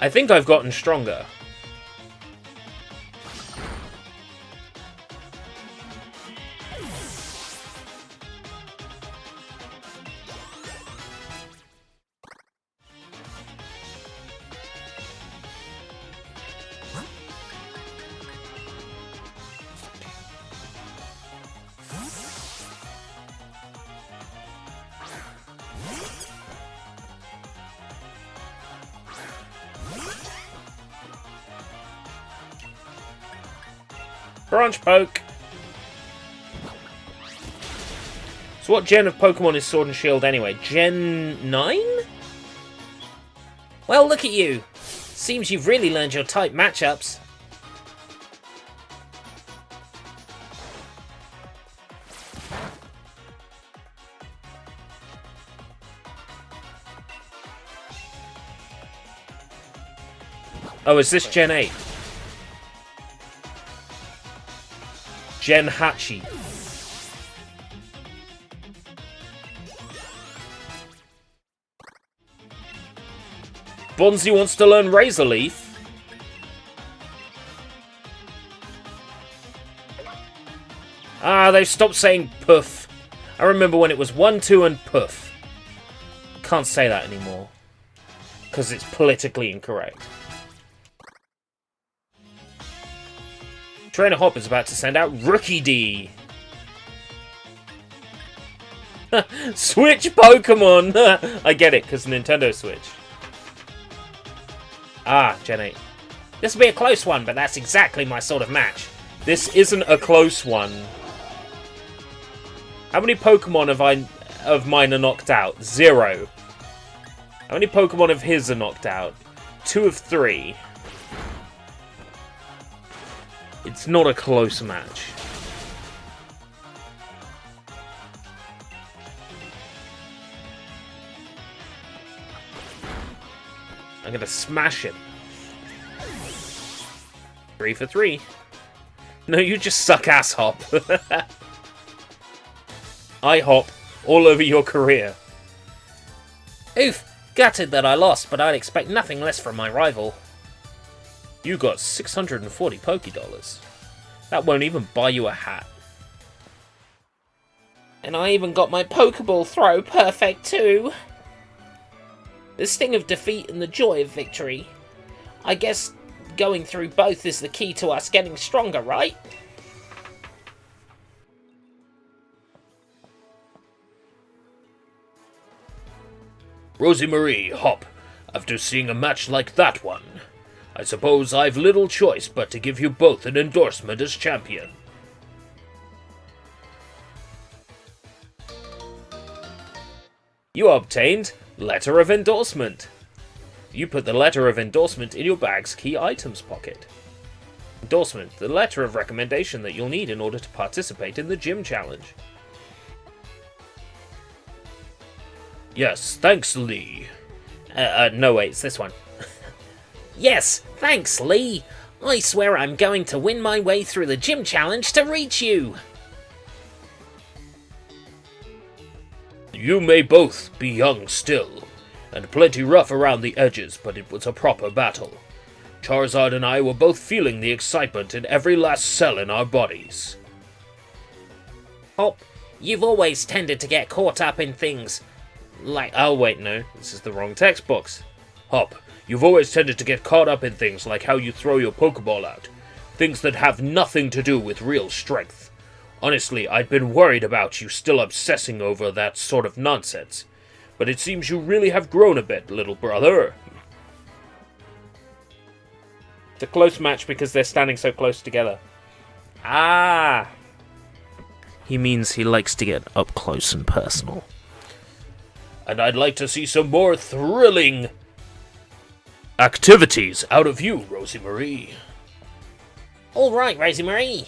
I think I've gotten stronger. Branch Poke. So what gen of Pokemon is Sword and Shield anyway? Gen 9? Well, look at you. Seems you've really learned your type matchups. Oh, is this Gen 8? Gen Hachi. Bonzi wants to learn Razor Leaf. Ah, they've stopped saying Puff. I remember when it was 1, 2 and Puff. Can't say that anymore. Because it's politically incorrect. Trainer Hop is about to send out Rookie D. Switch Pokemon! I get it, because Nintendo Switch. Ah, Gen 8. This will be a close one, but that's exactly my sort of match. This isn't a close one. How many Pokemon of mine are knocked out? 0. How many Pokemon of his are knocked out? 2 of 3. It's not a close match. I'm gonna smash him. 3 for 3. No, you just suck ass, Hop. I hop all over your career. Oof, gutted that I lost, but I'd expect nothing less from my rival. You got 640 Pokédollars. That won't even buy you a hat. And I even got my Pokeball throw perfect too. The sting of defeat and the joy of victory. I guess going through both is the key to us getting stronger, right? Rosie Marie, Hop, after seeing a match like that one, I suppose I've little choice but to give you both an endorsement as champion. You obtained Letter of Endorsement. You put the Letter of Endorsement in your bag's key items pocket. Endorsement, the letter of recommendation that you'll need in order to participate in the gym challenge. Yes, thanks, Lee. No, wait, it's this one. Yes, thanks, Lee. I swear I'm going to win my way through the gym challenge to reach you. You may both be young still, and plenty rough around the edges, but it was a proper battle. Charizard and I were both feeling the excitement in every last cell in our bodies. Hop, you've always tended to get caught up in things like... Oh, wait, no. This is the wrong text box. Hop, you've always tended to get caught up in things like how you throw your Pokeball out. Things that have nothing to do with real strength. Honestly, I'd been worried about you still obsessing over that sort of nonsense. But it seems you really have grown a bit, little brother. It's a close match because they're standing so close together. Ah! He means he likes to get up close and personal. And I'd like to see some more thrilling activities out of you, Rosie Marie. Alright, Rosie Marie.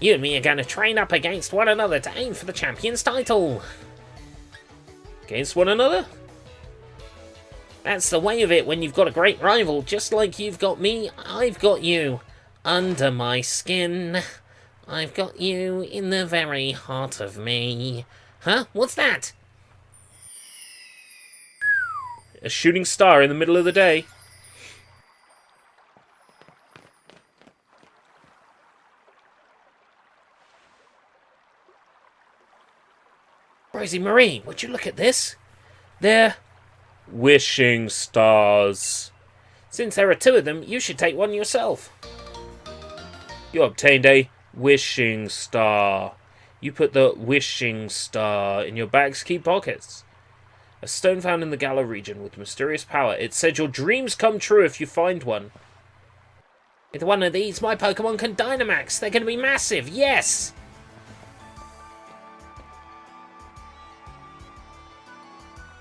You and me are going to train up against one another to aim for the champion's title. Against one another? That's the way of it when you've got a great rival. Just like you've got me, I've got you. Under my skin. I've got you in the very heart of me. Huh? What's that? A shooting star in the middle of the day. Rosie Marie, would you look at this? They're wishing stars. Since there are two of them, you should take one yourself. You obtained a wishing star. You put the wishing star in your bag's key pockets. A stone found in the Galar region with mysterious power. It said your dreams come true if you find one. With one of these, my Pokemon can Dynamax. They're going to be massive, yes!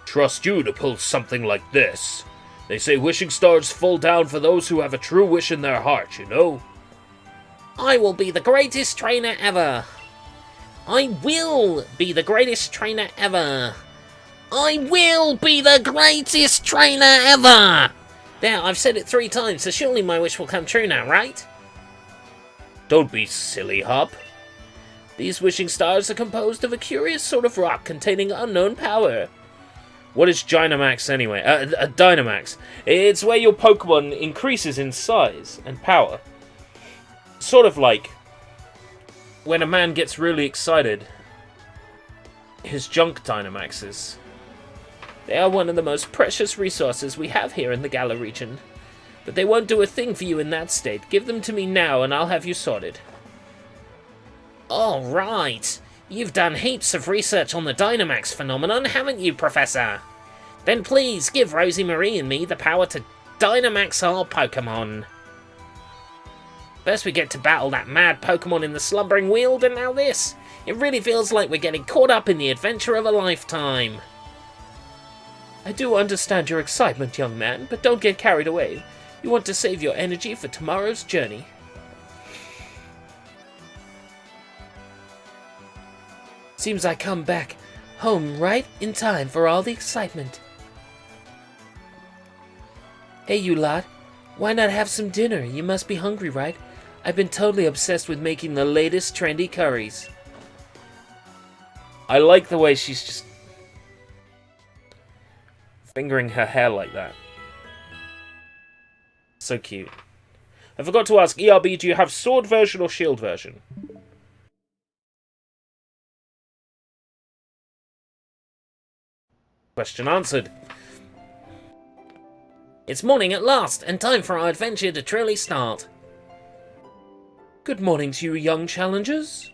Trust you to pull something like this. They say wishing stars fall down for those who have a true wish in their heart, you know? I will be the greatest trainer ever. I will be the greatest trainer ever. I will be the greatest trainer ever. There, I've said it 3 times, so surely my wish will come true now, right? Don't be silly, Hop. These wishing stars are composed of a curious sort of rock containing unknown power. What is Dynamax anyway? Dynamax. It's where your Pokemon increases in size and power. Sort of like when a man gets really excited, his junk Dynamaxes. They are one of the most precious resources we have here in the Galar region. But they won't do a thing for you in that state. Give them to me now and I'll have you sorted. Alright. You've done heaps of research on the Dynamax phenomenon, haven't you, Professor? Then please give Rosie Marie and me the power to Dynamax our Pokemon. First we get to battle that mad Pokemon in the Slumbering Weald, and now this. It really feels like we're getting caught up in the adventure of a lifetime. I do understand your excitement, young man, but don't get carried away. You want to save your energy for tomorrow's journey. Seems I come back home right in time for all the excitement. Hey, you lot. Why not have some dinner? You must be hungry, right? I've been totally obsessed with making the latest trendy curries. I like the way she's just fingering her hair like that. So cute. I forgot to ask, ERB, do you have sword version or shield version? Question answered. It's morning at last, and time for our adventure to truly start. Good morning to you, young challengers.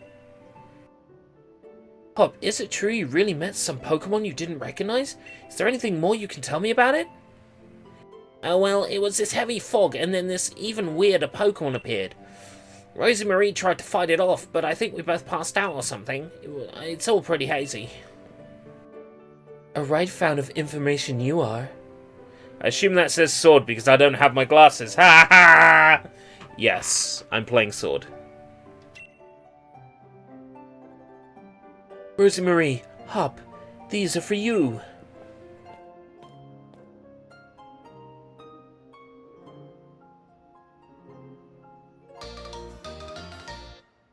Hop, is it true you really met some Pokémon you didn't recognize? Is there anything more you can tell me about it? Oh well, it was this heavy fog, and then this even weirder Pokémon appeared. Rosie Marie tried to fight it off, but I think we both passed out or something. It's all pretty hazy. A right fount of information you are. I assume that says sword because I don't have my glasses. Ha ha! Yes, I'm playing sword. Rosie Marie, Hop, these are for you.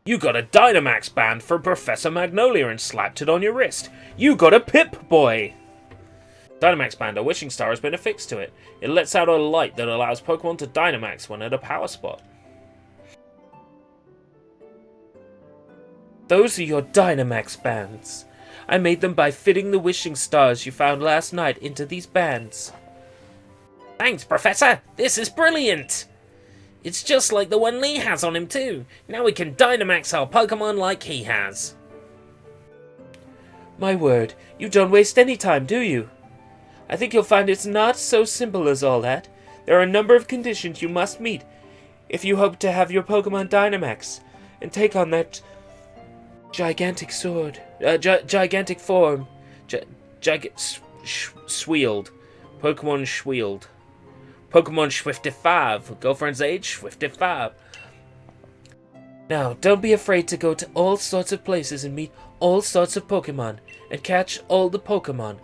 You got a Dynamax band from Professor Magnolia and slapped it on your wrist. You got a Pip-Boy! Dynamax band, a wishing star has been affixed to it. It lets out a light that allows Pokemon to Dynamax when at a power spot. Those are your Dynamax bands. I made them by fitting the wishing stars you found last night into these bands. Thanks, Professor! This is brilliant! It's just like the one Lee has on him too. Now we can Dynamax our Pokemon like he has. My word, you don't waste any time, do you? I think you'll find it's not so simple as all that. There are a number of conditions you must meet if you hope to have your Pokemon Dynamax and take on that gigantic sword, gigantic form, Schwield. Pokemon Schwield. Pokemon 55. Girlfriend's age 55. Now, don't be afraid to go to all sorts of places and meet all sorts of Pokemon and catch all the Pokemon.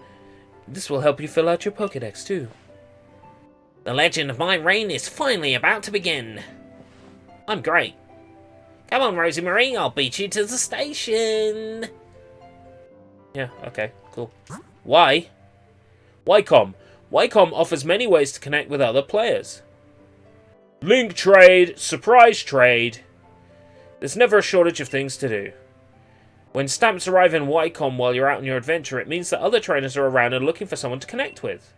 This will help you fill out your Pokédex too. The legend of my reign is finally about to begin. I'm great. Come on, Rosie Marie, I'll beat you to the station. Yeah, okay, cool. Why? Wycom. Wycom offers many ways to connect with other players. Link trade, surprise trade. There's never a shortage of things to do. When stamps arrive in Wycom while you're out on your adventure, it means that other trainers are around and looking for someone to connect with.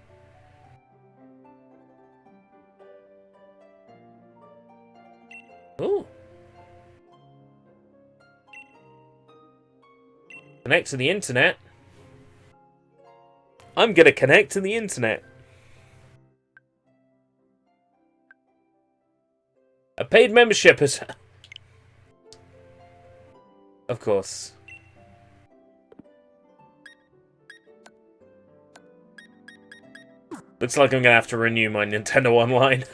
Ooh. Connect to the internet. I'm gonna connect to the internet. A paid membership is... Of course. Looks like I'm gonna have to renew my Nintendo Online.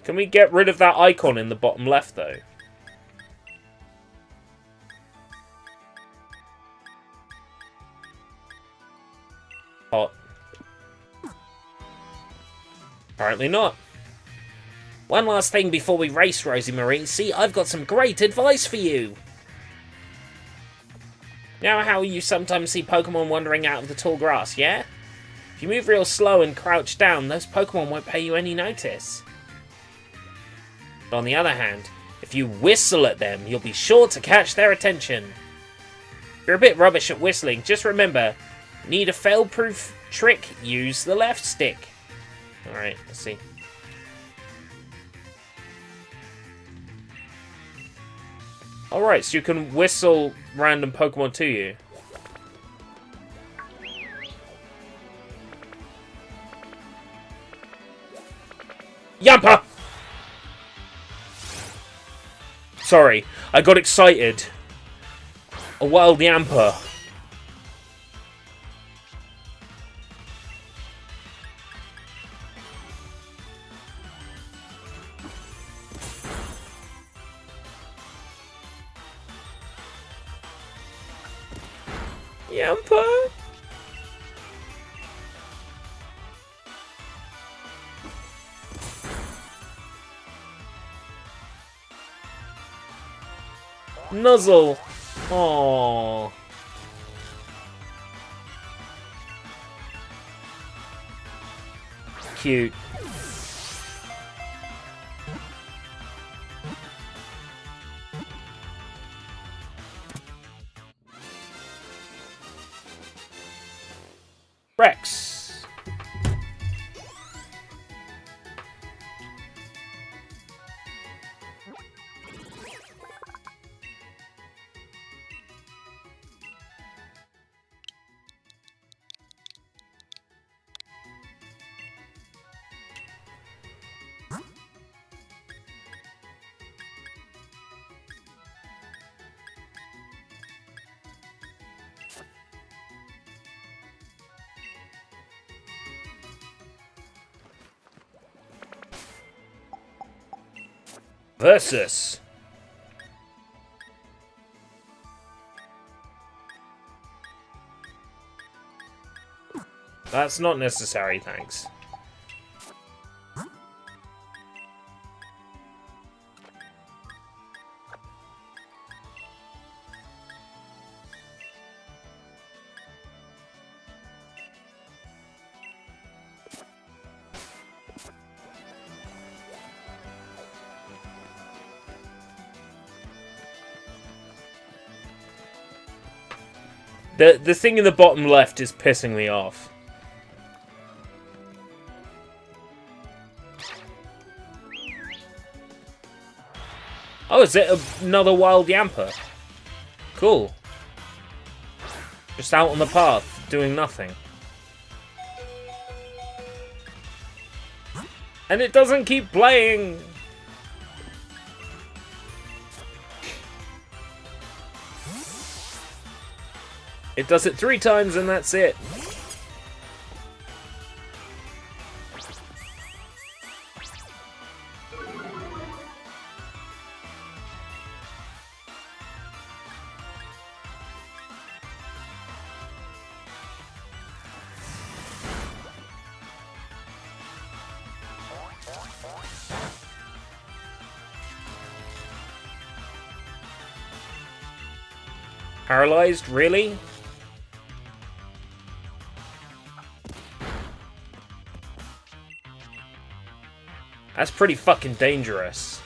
Can we get rid of that icon in the bottom left, though? Hot. Apparently not. One last thing before we race, Rosie Marie. See, I've got some great advice for you. You know how you sometimes see Pokemon wandering out of the tall grass, yeah? If you move real slow and crouch down, those Pokemon won't pay you any notice. But on the other hand, if you whistle at them, you'll be sure to catch their attention. If you're a bit rubbish at whistling, just remember, need a fail-proof trick, use the left stick. Alright, let's see. Alright, so you can whistle random Pokemon to you. Yampa! Sorry, I got excited. A wild Yampa. Yamper? Nuzzle. Aww. Cute. Rex. Versus. That's not necessary, thanks. The thing in the bottom left is pissing me off. Oh, is it another wild Yamper? Cool. Just out on the path, doing nothing. And it doesn't keep playing! It does it 3 times and that's it. Paralyzed? Really? That's pretty fucking dangerous.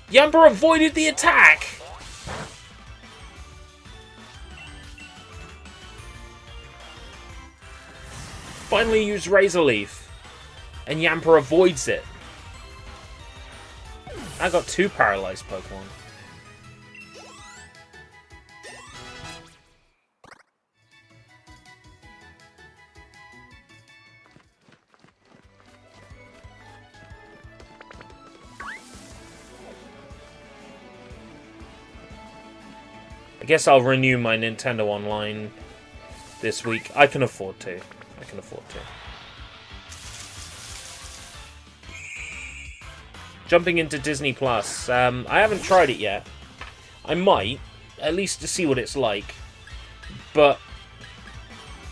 Yamper avoided the attack! Finally use Razor Leaf. And Yamper avoids it. I got 2 paralyzed Pokemon. I guess I'll renew my Nintendo Online this week. I can afford to. I can afford to. Jumping into Disney Plus. I haven't tried it yet. I might, at least to see what it's like. But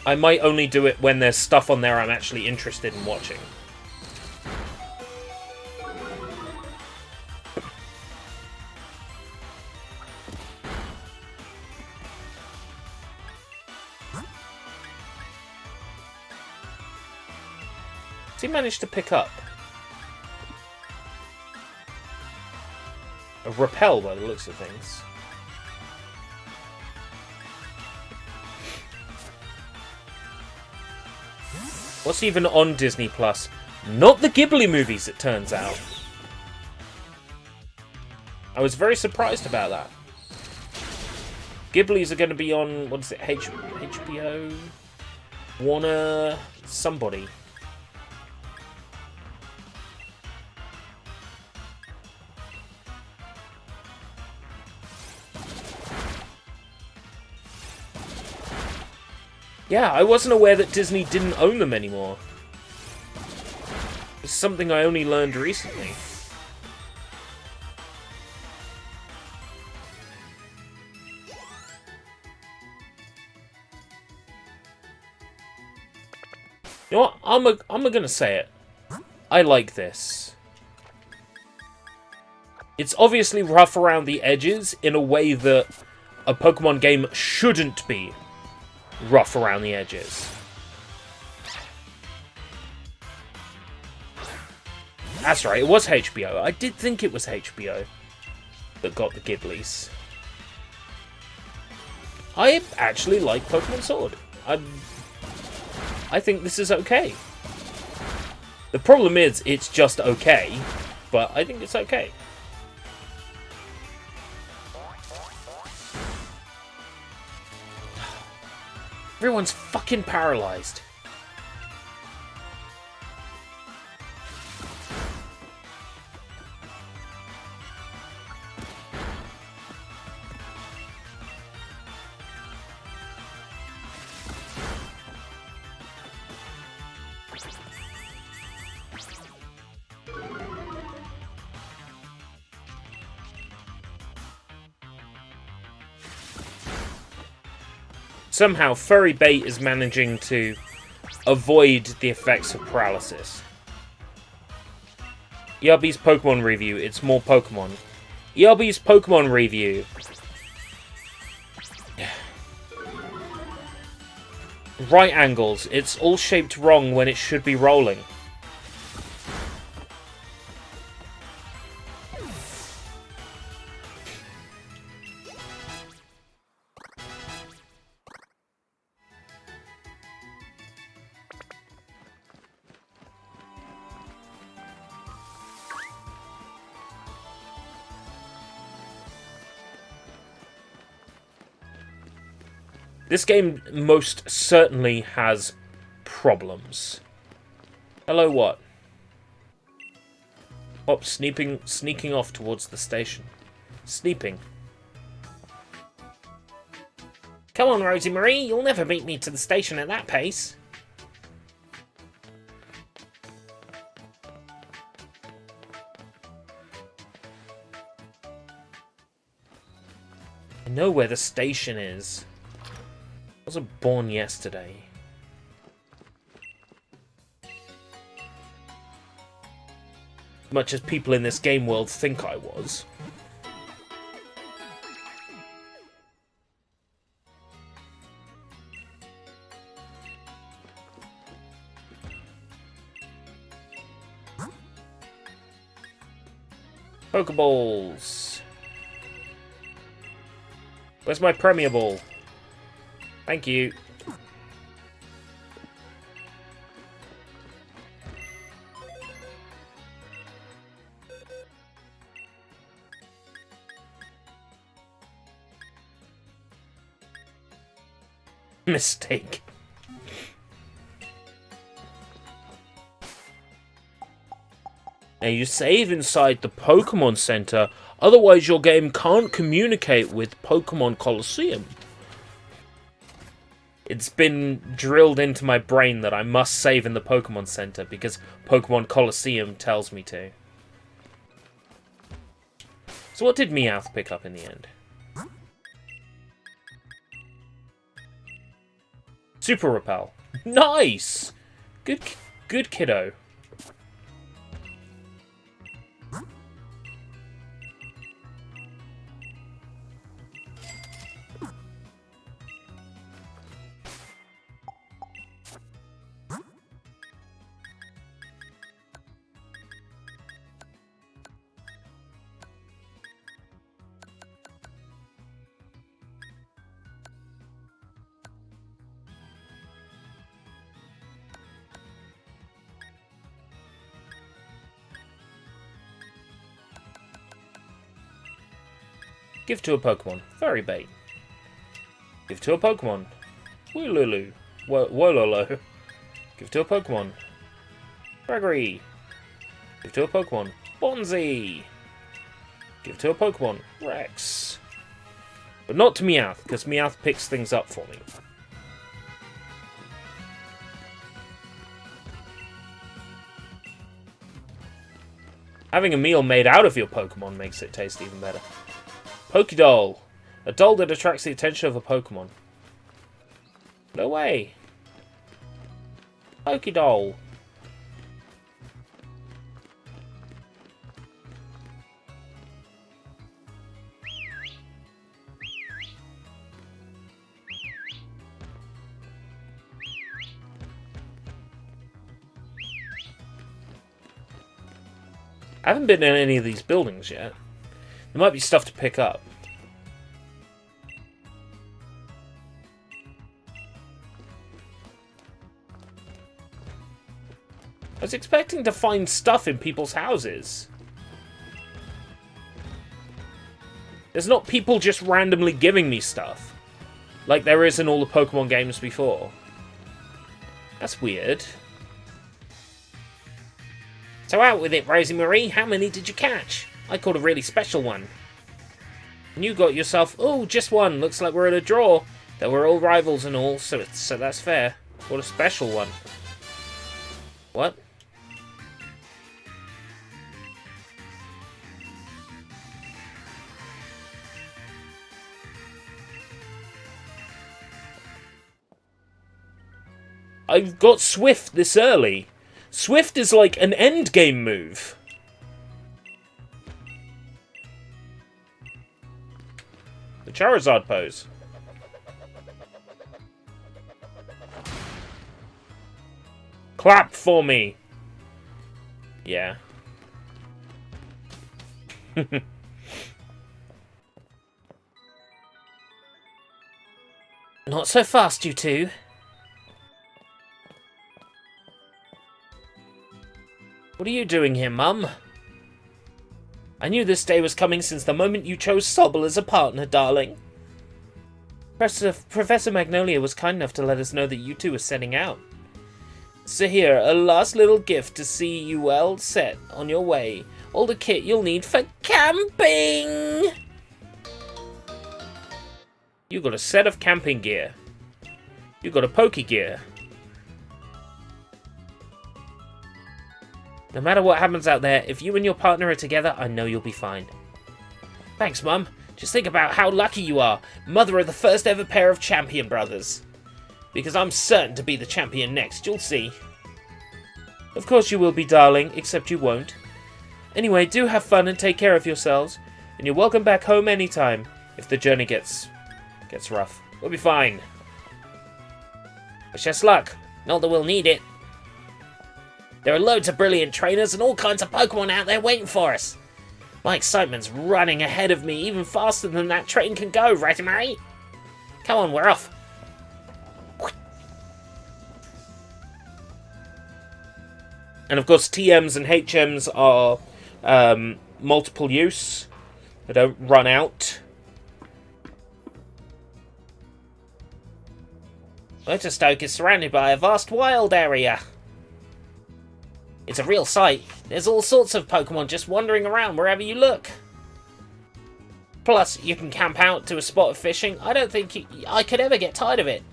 I might only do it when there's stuff on there I'm actually interested in watching. He managed to pick up a repel by the looks of things. What's even on Disney Plus? Not the Ghibli movies, it turns out. I was very surprised about that. Ghibli's are going to be on, what is it, HBO? Warner somebody. Yeah, I wasn't aware that Disney didn't own them anymore. something I only learned recently. You know what? I'm gonna say it. I like this. It's obviously rough around the edges in a way that a Pokemon game shouldn't be rough around the edges. That's right, it was HBO. I did think it was HBO that got the Ghiblies. I actually like Pokemon Sword. I think this is okay. The problem is, it's just okay, but I think it's okay. Everyone's fucking paralyzed. Somehow, Furry Bait is managing to avoid the effects of paralysis. ERB's Pokemon review, it's more Pokemon. ERB's Pokemon review. Right angles, it's all shaped wrong when it should be rolling. This game most certainly has problems. Hello, what? Oh, sneaking off towards the station. Sneaping. Come on, Rosie Marie, you'll never beat me to the station at that pace. I know where the station is. I wasn't born yesterday. Much as people in this game world think I was. Pokeballs. Where's my Premier Ball? Thank you. Mistake. Now you save inside the Pokemon Center, otherwise your game can't communicate with Pokemon Coliseum. It's been drilled into my brain that I must save in the Pokemon Center because Pokemon Coliseum tells me to. So what did Meowth pick up in the end? Super Repel. Nice! Good kiddo. Give to a Pokemon. Furry Bait. Give to a Pokemon. Woolulu. Wololo. Give to a Pokemon. Gregory. Give to a Pokemon. Bonzi. Give to a Pokemon. Rex. But not to Meowth, because Meowth picks things up for me. Having a meal made out of your Pokemon makes it taste even better. Pokédoll. A doll that attracts the attention of a Pokemon. No way. Pokédoll. I haven't been in any of these buildings yet. There might be stuff to pick up. I was expecting to find stuff in people's houses. There's not people just randomly giving me stuff, like there is in all the Pokemon games before. That's weird. So out with it, Rosie Marie. How many did you catch? I caught a really special one. And you got yourself... Oh, just one. Looks like we're in a draw. Though we're all rivals and all, so that's fair. What a special one. What? I've got Swift this early. Swift is like an endgame move. The Charizard pose. Clap for me. Yeah. Not so fast, you two. What are you doing here, Mum? I knew this day was coming since the moment you chose Sobble as a partner, darling. Professor Magnolia was kind enough to let us know that you two were setting out. So here, a last little gift to see you well set on your way. All the kit you'll need for camping! You got a set of camping gear. You got a Pokegear. No matter what happens out there, if you and your partner are together, I know you'll be fine. Thanks, Mum. Just think about how lucky you are, mother of the first ever pair of champion brothers. Because I'm certain to be the champion next, you'll see. Of course you will be, darling, except you won't. Anyway, do have fun and take care of yourselves, and you're welcome back home anytime, if the journey gets rough. We'll be fine. Wish us luck. Not that we'll need it. There are loads of brilliant trainers and all kinds of Pokemon out there waiting for us. My excitement's running ahead of me even faster than that train can go, Rosie Marie. Come on, we're off. And of course, TMs and HMs are multiple use. They don't run out. Motorstoke is surrounded by a vast wild area. It's a real sight. There's all sorts of Pokemon just wandering around wherever you look. Plus, you can camp out to a spot of fishing. I don't think I could ever get tired of it.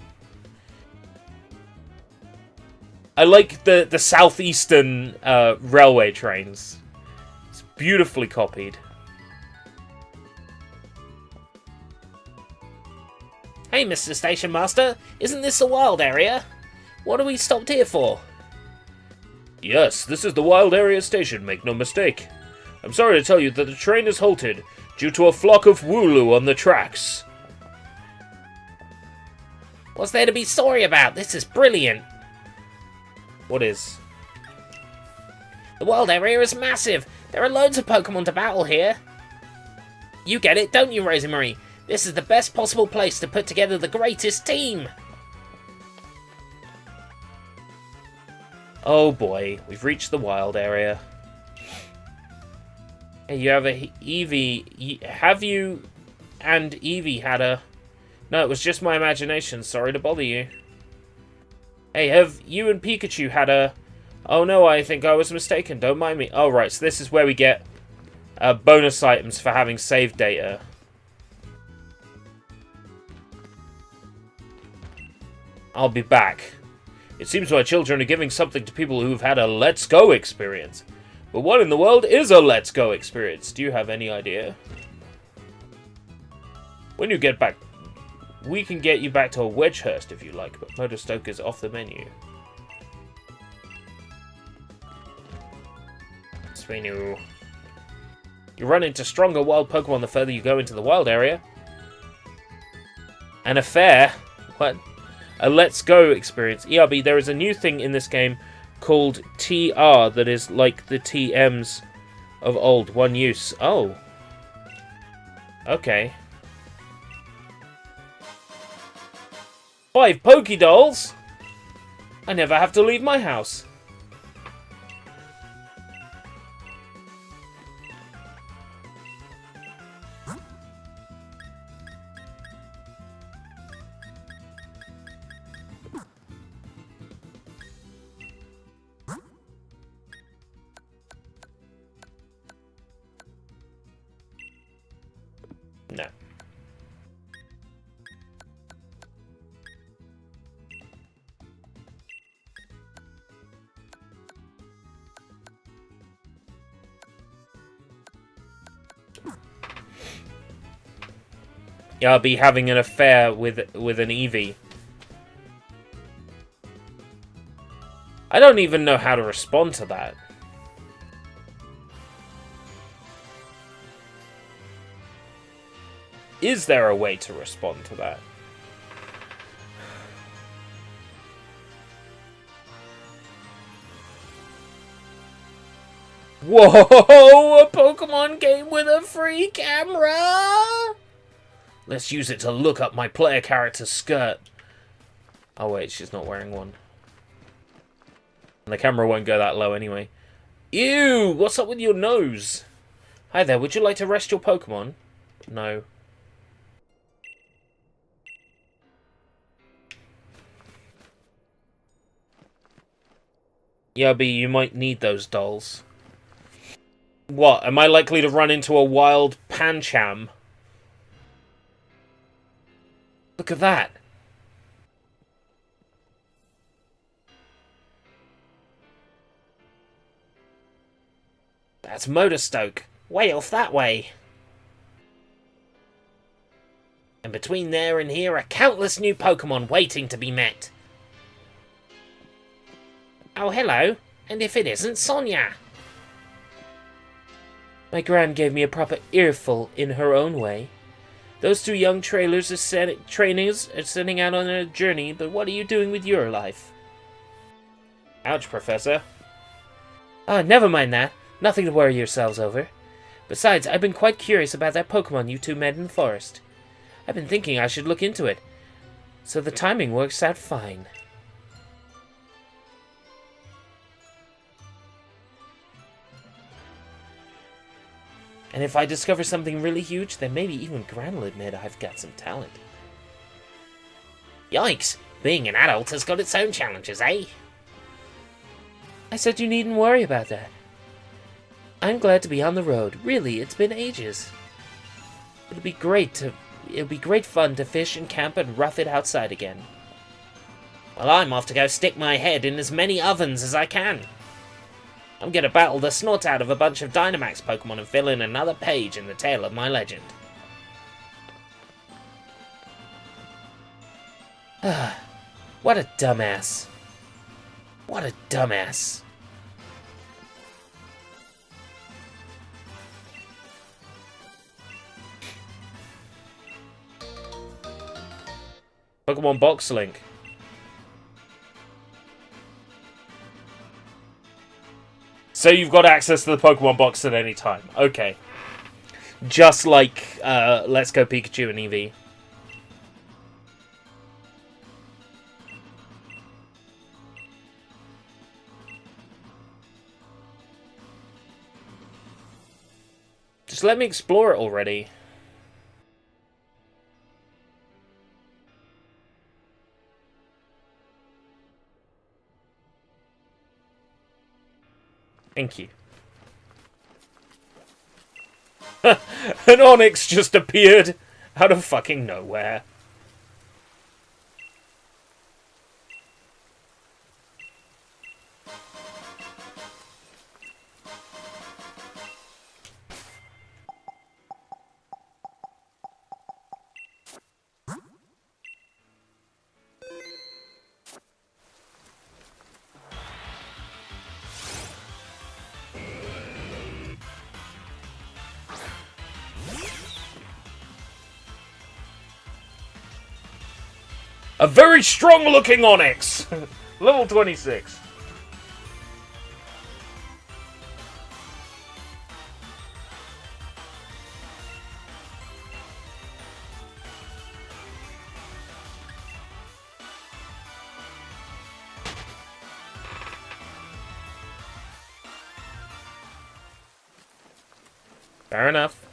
I like the southeastern railway trains. It's beautifully copied. Hey, Mr. Station Master, isn't this a wild area? What are we stopped here for? Yes, this is the Wild Area Station, make no mistake. I'm sorry to tell you that the train is halted due to a flock of Wooloo on the tracks. What's there to be sorry about? This is brilliant. What is? The wild area is massive. There are loads of Pokemon to battle here. You get it, don't you, Rosie Marie? This is the best possible place to put together the greatest team. Oh boy, we've reached the wild area. Hey, you have a Eevee. Have you and Eevee had a... No, it was just my imagination. Sorry to bother you. Hey, have you and Pikachu had a... Oh no, I think I was mistaken. Don't mind me. Oh right, so this is where we get bonus items for having save data. I'll be back. It seems my children are giving something to people who've had a Let's Go experience. But what in the world is a Let's Go experience? Do you have any idea? When you get back, we can get you back to Wedgehurst if you like, but Motorstoke is off the menu. Swinu. You run into stronger wild Pokemon the further you go into the wild area. An affair? What? A Let's Go experience. ERB, there is a new thing in this game called TR that is like the TMs of old. One use. Oh. Okay. 5 Pokédolls? I never have to leave my house. No. Yeah, I'll be having an affair with an Eevee. I don't even know how to respond to that. Is there a way to respond to that? Whoa! A Pokemon game with a free camera! Let's use it to look up my player character's skirt. Oh wait, she's not wearing one. And the camera won't go that low anyway. Ew! What's up with your nose? Hi there, would you like to rest your Pokemon? No. Yeah, B, you might need those dolls. What? Am I likely to run into a wild Pancham? Look at that. That's Motorstoke. Way off that way. And between there and here are countless new Pokemon waiting to be met. Oh, hello. And if it isn't Sonia? My gran gave me a proper earful in her own way. Those 2 young trainers are setting out on a journey, but what are you doing with your life? Ouch, Professor. Ah, never mind that. Nothing to worry yourselves over. Besides, I've been quite curious about that Pokemon you 2 met in the forest. I've been thinking I should look into it. So the timing works out fine. And if I discover something really huge, then maybe even Gran will admit I've got some talent. Yikes! Being an adult has got its own challenges, eh? I said you needn't worry about that. I'm glad to be on the road. Really, it's been ages. It'll be great fun to fish and camp and rough it outside again. Well, I'm off to go stick my head in as many ovens as I can. I'm gonna battle the snot out of a bunch of Dynamax Pokemon and fill in another page in the tale of my legend. What a dumbass. What a dumbass. Pokemon Box Link. So you've got access to the Pokemon box at any time. Okay. Just like Let's Go Pikachu and Eevee. Just let me explore it already. Thank you. An Onyx just appeared out of fucking nowhere. A very strong-looking Onyx! Level 26. Fair enough.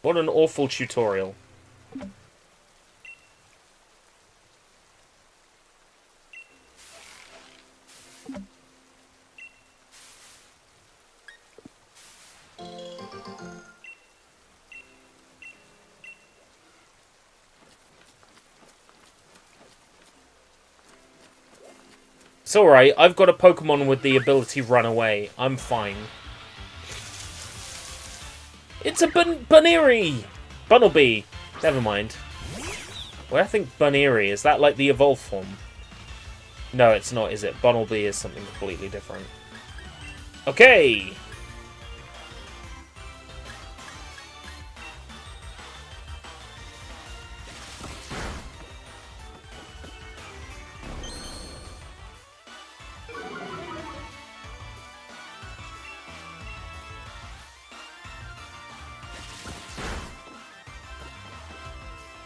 What an awful tutorial. It's alright, I've got a Pokemon with the ability Run Away. I'm fine. It's a Buneary! Bunnelby! Never mind. Well, I think Buneary, is that like the evolved form? No, it's not, is it? Bunnelby is something completely different. Okay!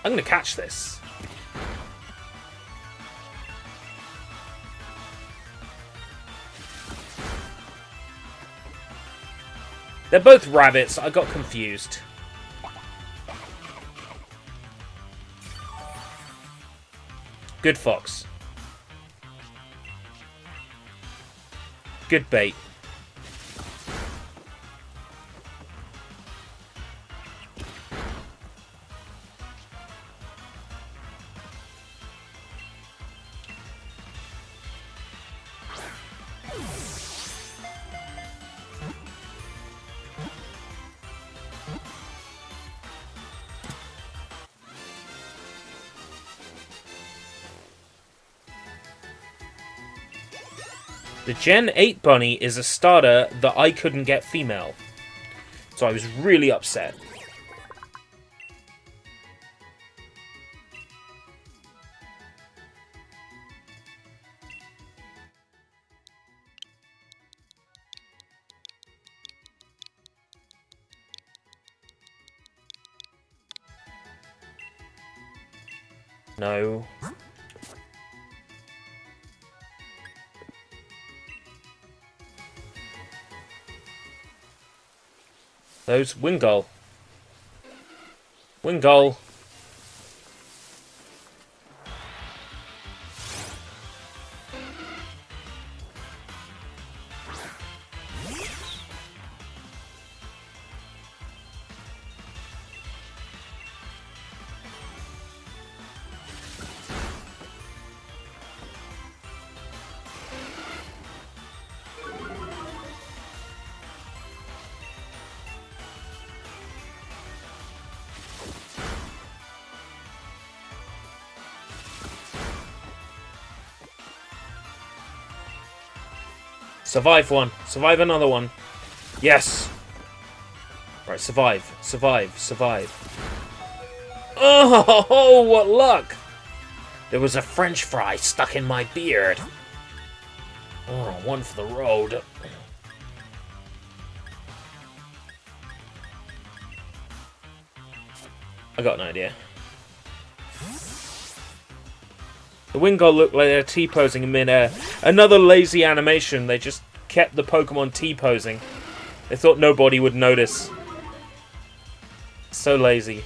I'm gonna catch this. They're both rabbits. I got confused. Good fox. Good bait. The Gen 8 bunny is a starter that I couldn't get female. So I was really upset. No. Those Wingull. Wingull. Survive one. Survive another one. Yes. Right, survive. Survive. Survive. Oh, what luck! There was a French fry stuck in my beard. Oh, one for the road. I got an idea. The Wingull looked like they're T-posing in mid-air. Another lazy animation. They just kept the Pokemon T-posing. They thought nobody would notice. So lazy.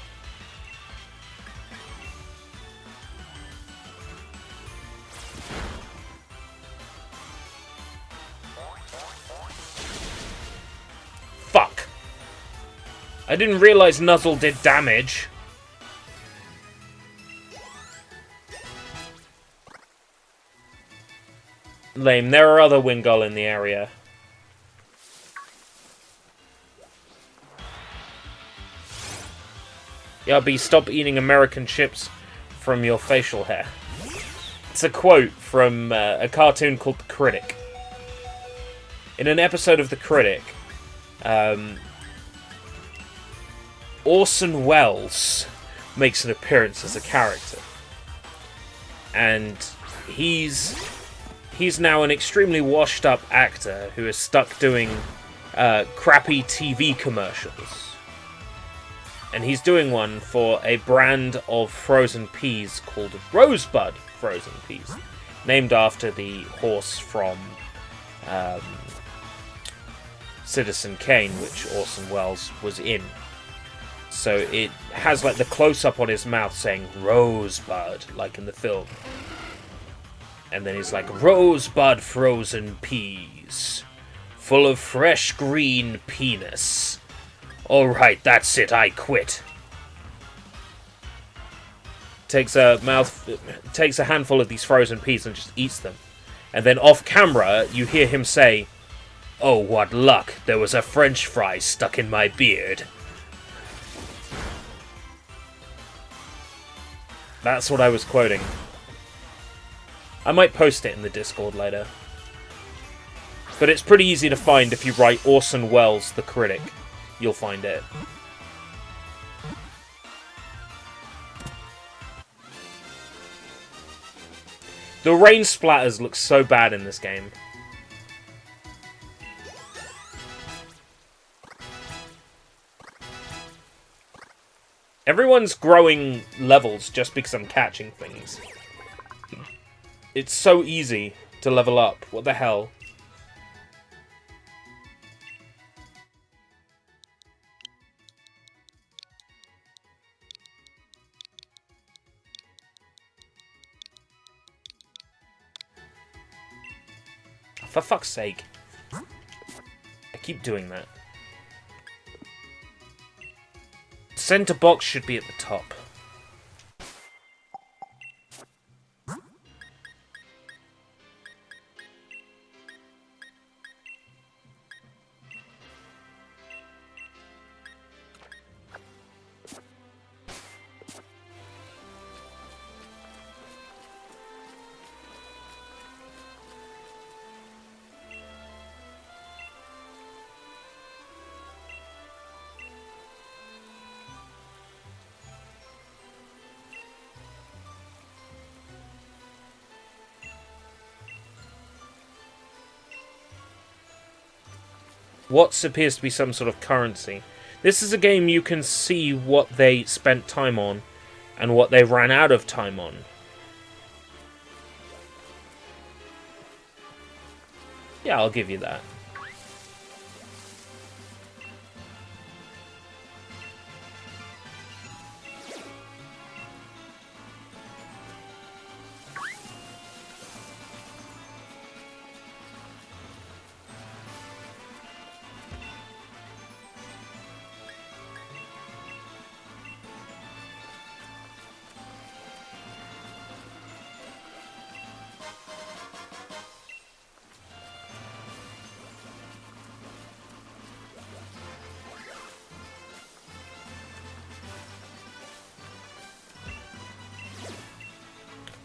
Fuck. I didn't realize Nuzzle did damage. Lame. There are other Wingull in the area. Yubby, stop eating American chips from your facial hair. It's a quote from a cartoon called The Critic. In an episode of The Critic, Orson Welles makes an appearance as a character. And he's now an extremely washed up actor who is stuck doing crappy TV commercials. And he's doing one for a brand of frozen peas called Rosebud Frozen Peas, named after the horse from Citizen Kane, which Orson Welles was in. So it has like the close-up on his mouth saying Rosebud, like in the film. And then he's like, Rosebud frozen peas, full of fresh green penis. Alright, that's it, I quit. Takes a handful of these frozen peas and just eats them. And then off camera, you hear him say, "Oh, what luck, there was a French fry stuck in my beard." That's what I was quoting. I might post it in the Discord later. But it's pretty easy to find if you write Orson Welles, The Critic. You'll find it. The rain splatters look so bad in this game. Everyone's growing levels just because I'm catching things. It's so easy to level up. What the hell? For fuck's sake. I keep doing that. Center box should be at the top. Watts appears to be some sort of currency. This is a game you can see what they spent time on and what they ran out of time on. Yeah, I'll give you that.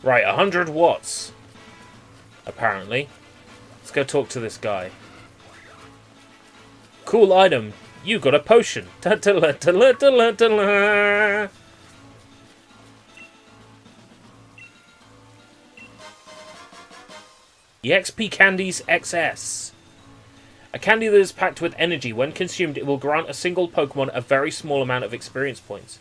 Right, 100 watts. Apparently. Let's go talk to this guy. Cool item. You got a potion. Ta-ta-la-ta-la-ta-la-ta-la. EXP Candies XS. A candy that is packed with energy. When consumed, it will grant a single Pokemon a very small amount of experience points.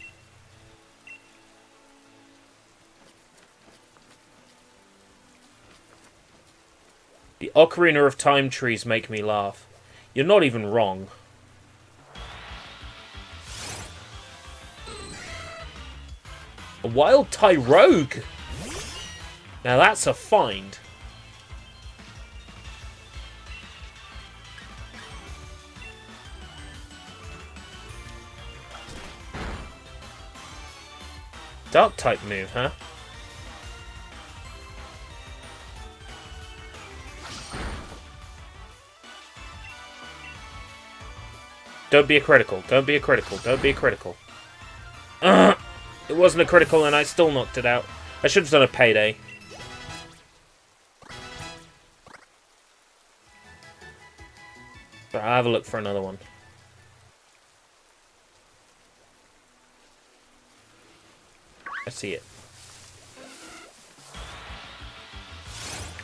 The Ocarina of Time trees make me laugh. You're not even wrong. A wild Tyrogue! Now that's a find. Dark type move, huh? Don't be a critical. Don't be a critical. Don't be a critical. It wasn't a critical and I still knocked it out. I should have done a payday. So I'll have a look for another one. I see it.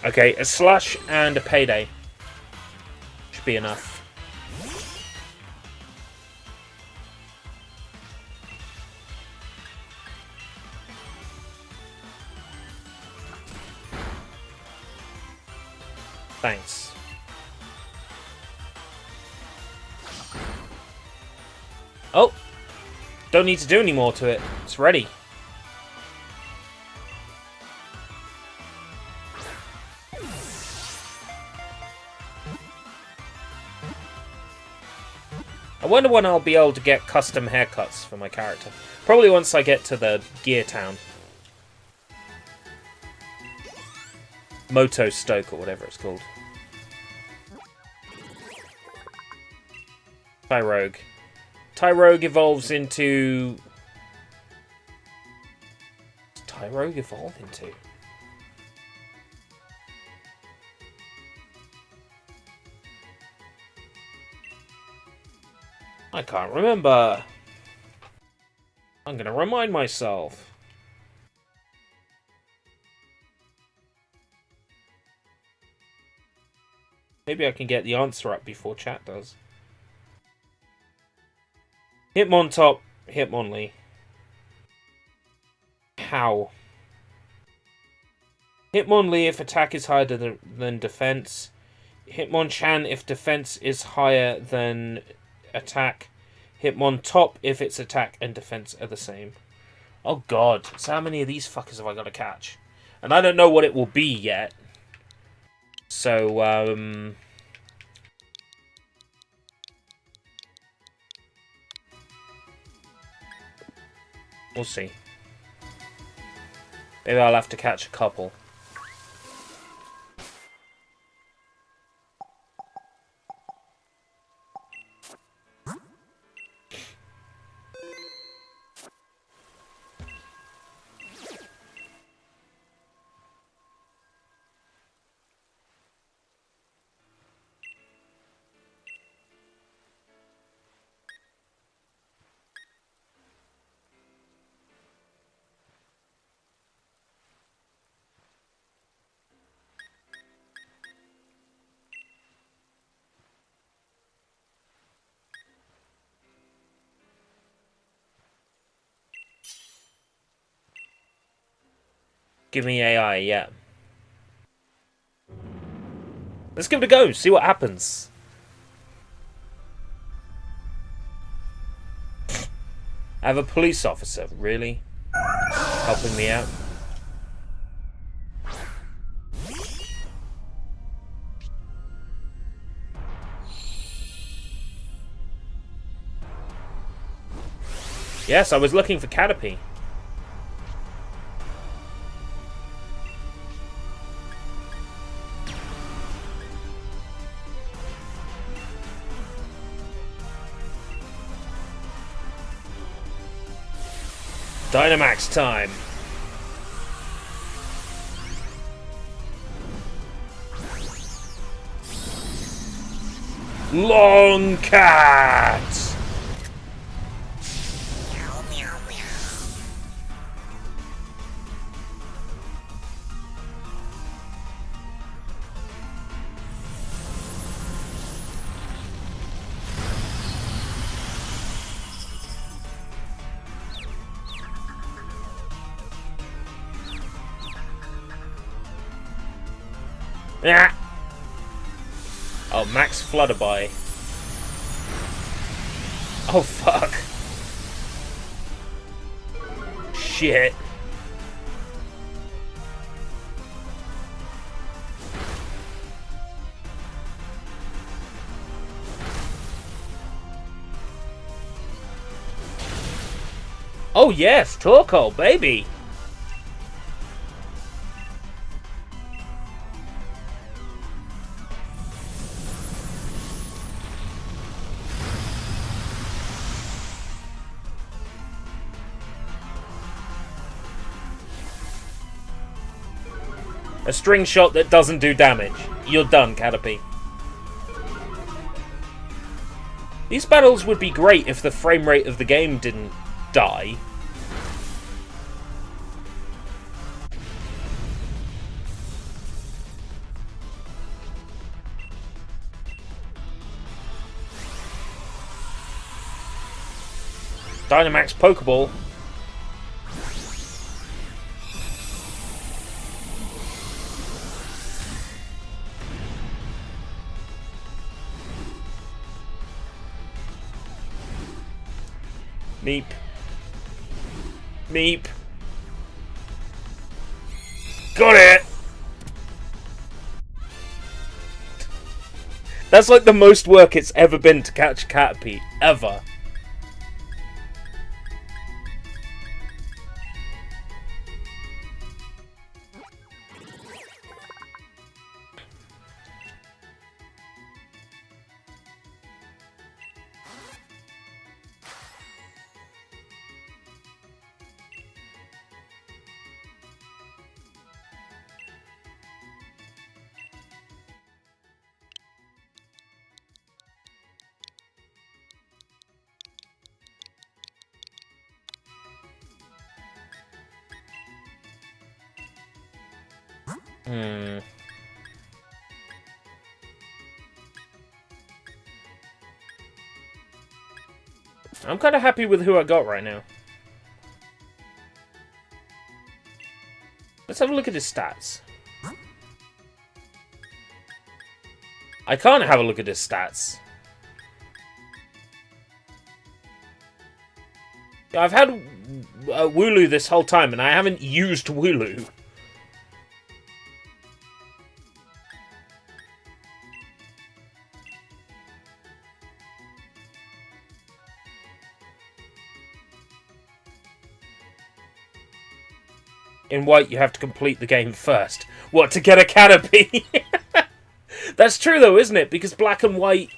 Okay, a slush and a payday. Should be enough. Thanks. Oh! Don't need to do any more to it. It's ready. I wonder when I'll be able to get custom haircuts for my character. Probably once I get to the Gear Town. Moto Stoke or whatever it's called. Tyrogue. Tyrogue evolves into... What's Tyrogue evolve into? I can't remember. I'm gonna remind myself. Maybe I can get the answer up before chat does. Hitmontop, Hitmonlee. How? Hitmonlee if attack is higher than defense. Hitmonchan if defense is higher than attack. Hitmontop if its attack and defense are the same. Oh god, so how many of these fuckers have I got to catch? And I don't know what it will be yet. So, we'll see. Maybe I'll have to catch a couple. Give me AI, yeah. Let's give it a go, see what happens. I have a police officer, really? Helping me out? Yes, I was looking for Caterpie. Dynamax time. Long cat. Yeah. Oh, Max Flutterby. Oh, fuck. Shit. Oh, yes, Torkoal, baby. A string shot that doesn't do damage. You're done, Caterpie. These battles would be great if the frame rate of the game didn't die. Dynamax Pokeball. Meep. Meep. Got it! That's like the most work it's ever been to catch a Caterpie. Ever. I'm kind of happy with who I got right now. Let's have a look at his stats. I can't have a look at his stats. I've had Wooloo this whole time, and I haven't used Wooloo. In white, you have to complete the game first. What, to get a Caterpie? That's true, though, isn't it? Because black and white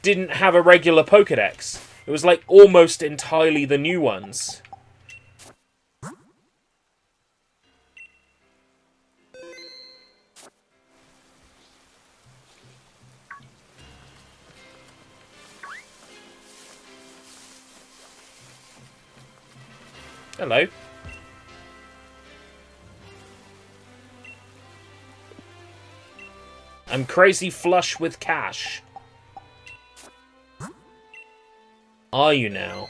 didn't have a regular Pokédex. It was, like, almost entirely the new ones. Hello. I'm crazy flush with cash. Are you now?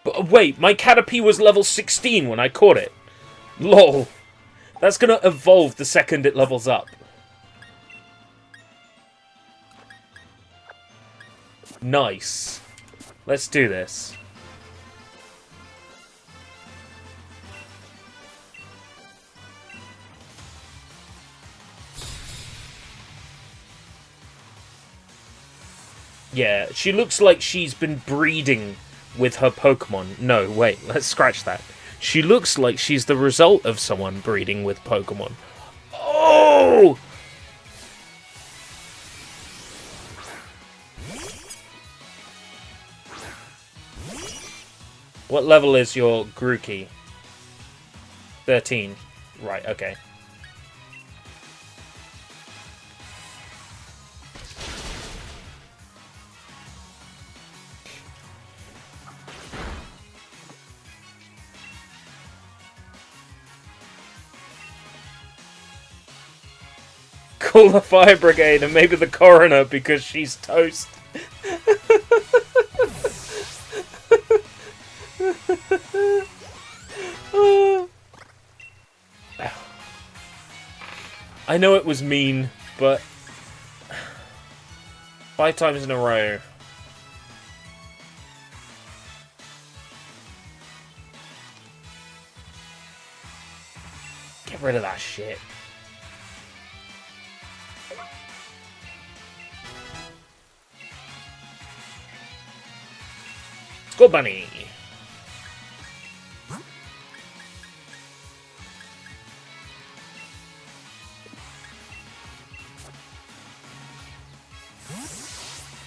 But wait, my Caterpie was level 16 when I caught it. Lol. That's gonna evolve the second it levels up. Nice. Let's do this. Yeah, she looks like she's been breeding with her Pokemon. No, wait, let's scratch that. She looks like she's the result of someone breeding with Pokemon. Oh! What level is your Grookey? 13. Right, okay. Call the fire brigade and maybe the coroner because she's toast. I know it was mean, but 5 times in a row. Get rid of that shit. Score bunny.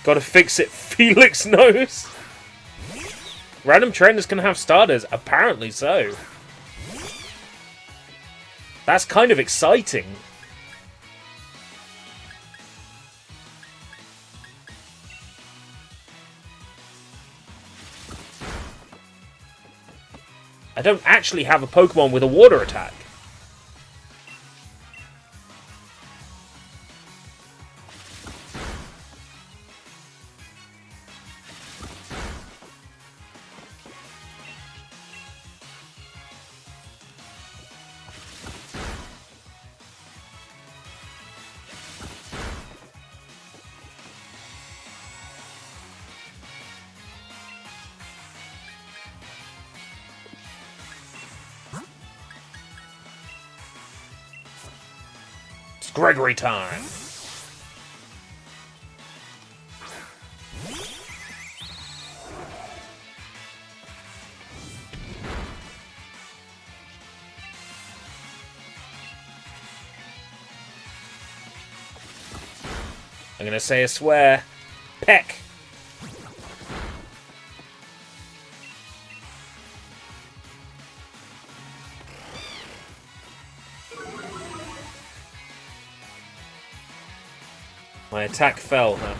Gotta fix it, Felix knows. Random trainers can have starters, apparently so. That's kind of exciting. I don't actually have a Pokemon with a water attack. Gregory time. I'm gonna say a swear. Peck. My attack fell, huh?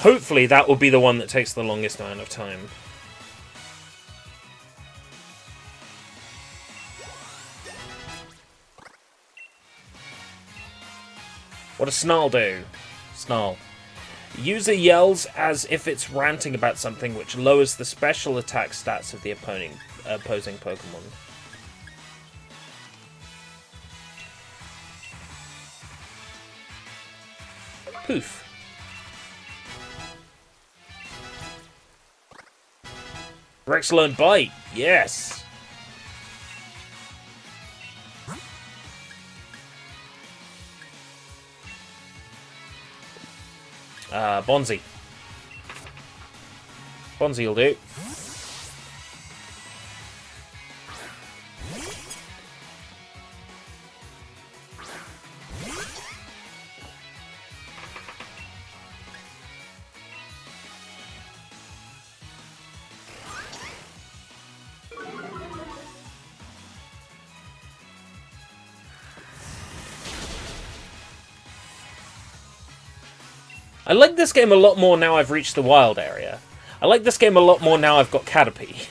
Hopefully that will be the one that takes the longest amount of time. What does Snarl do? Snarl. User yells as if it's ranting about something, which lowers the special attack stats of the opposing Pokemon. Poof. Rex learned Bite. Yes. Bonzi. Bonzi will do. I like this game a lot more now I've reached the wild area. I like this game a lot more now I've got Caterpie.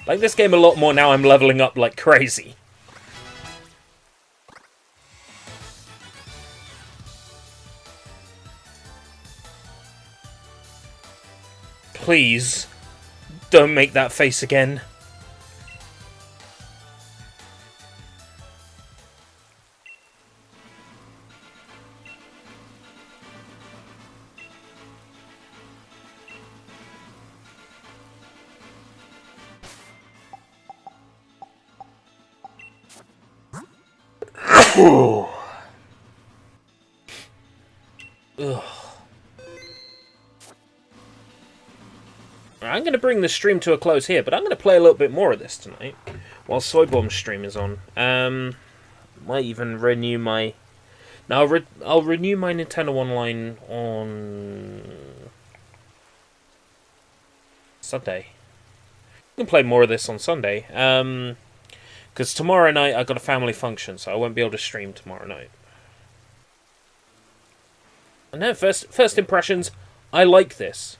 Like this game a lot more now I'm leveling up like crazy. Please, don't make that face again. Ugh. I'm going to bring the stream to a close here, but I'm going to play a little bit more of this tonight while Soybomb's stream is on. Might even renew my... No, I'll renew my Nintendo Online on Sunday. We can play more of this on Sunday. Because tomorrow night I got a family function, so I won't be able to stream tomorrow night. And then first impressions, I like this.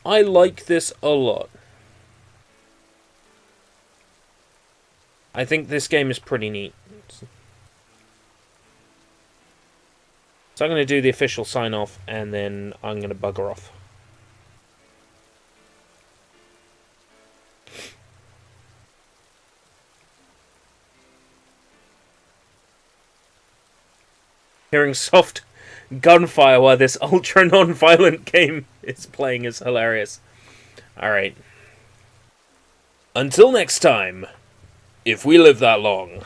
I like this a lot. I think this game is pretty neat. So I'm going to do the official sign-off, and then I'm going to bugger off. Hearing soft gunfire while this ultra non-violent game is playing is hilarious. Alright. Until next time, if we live that long.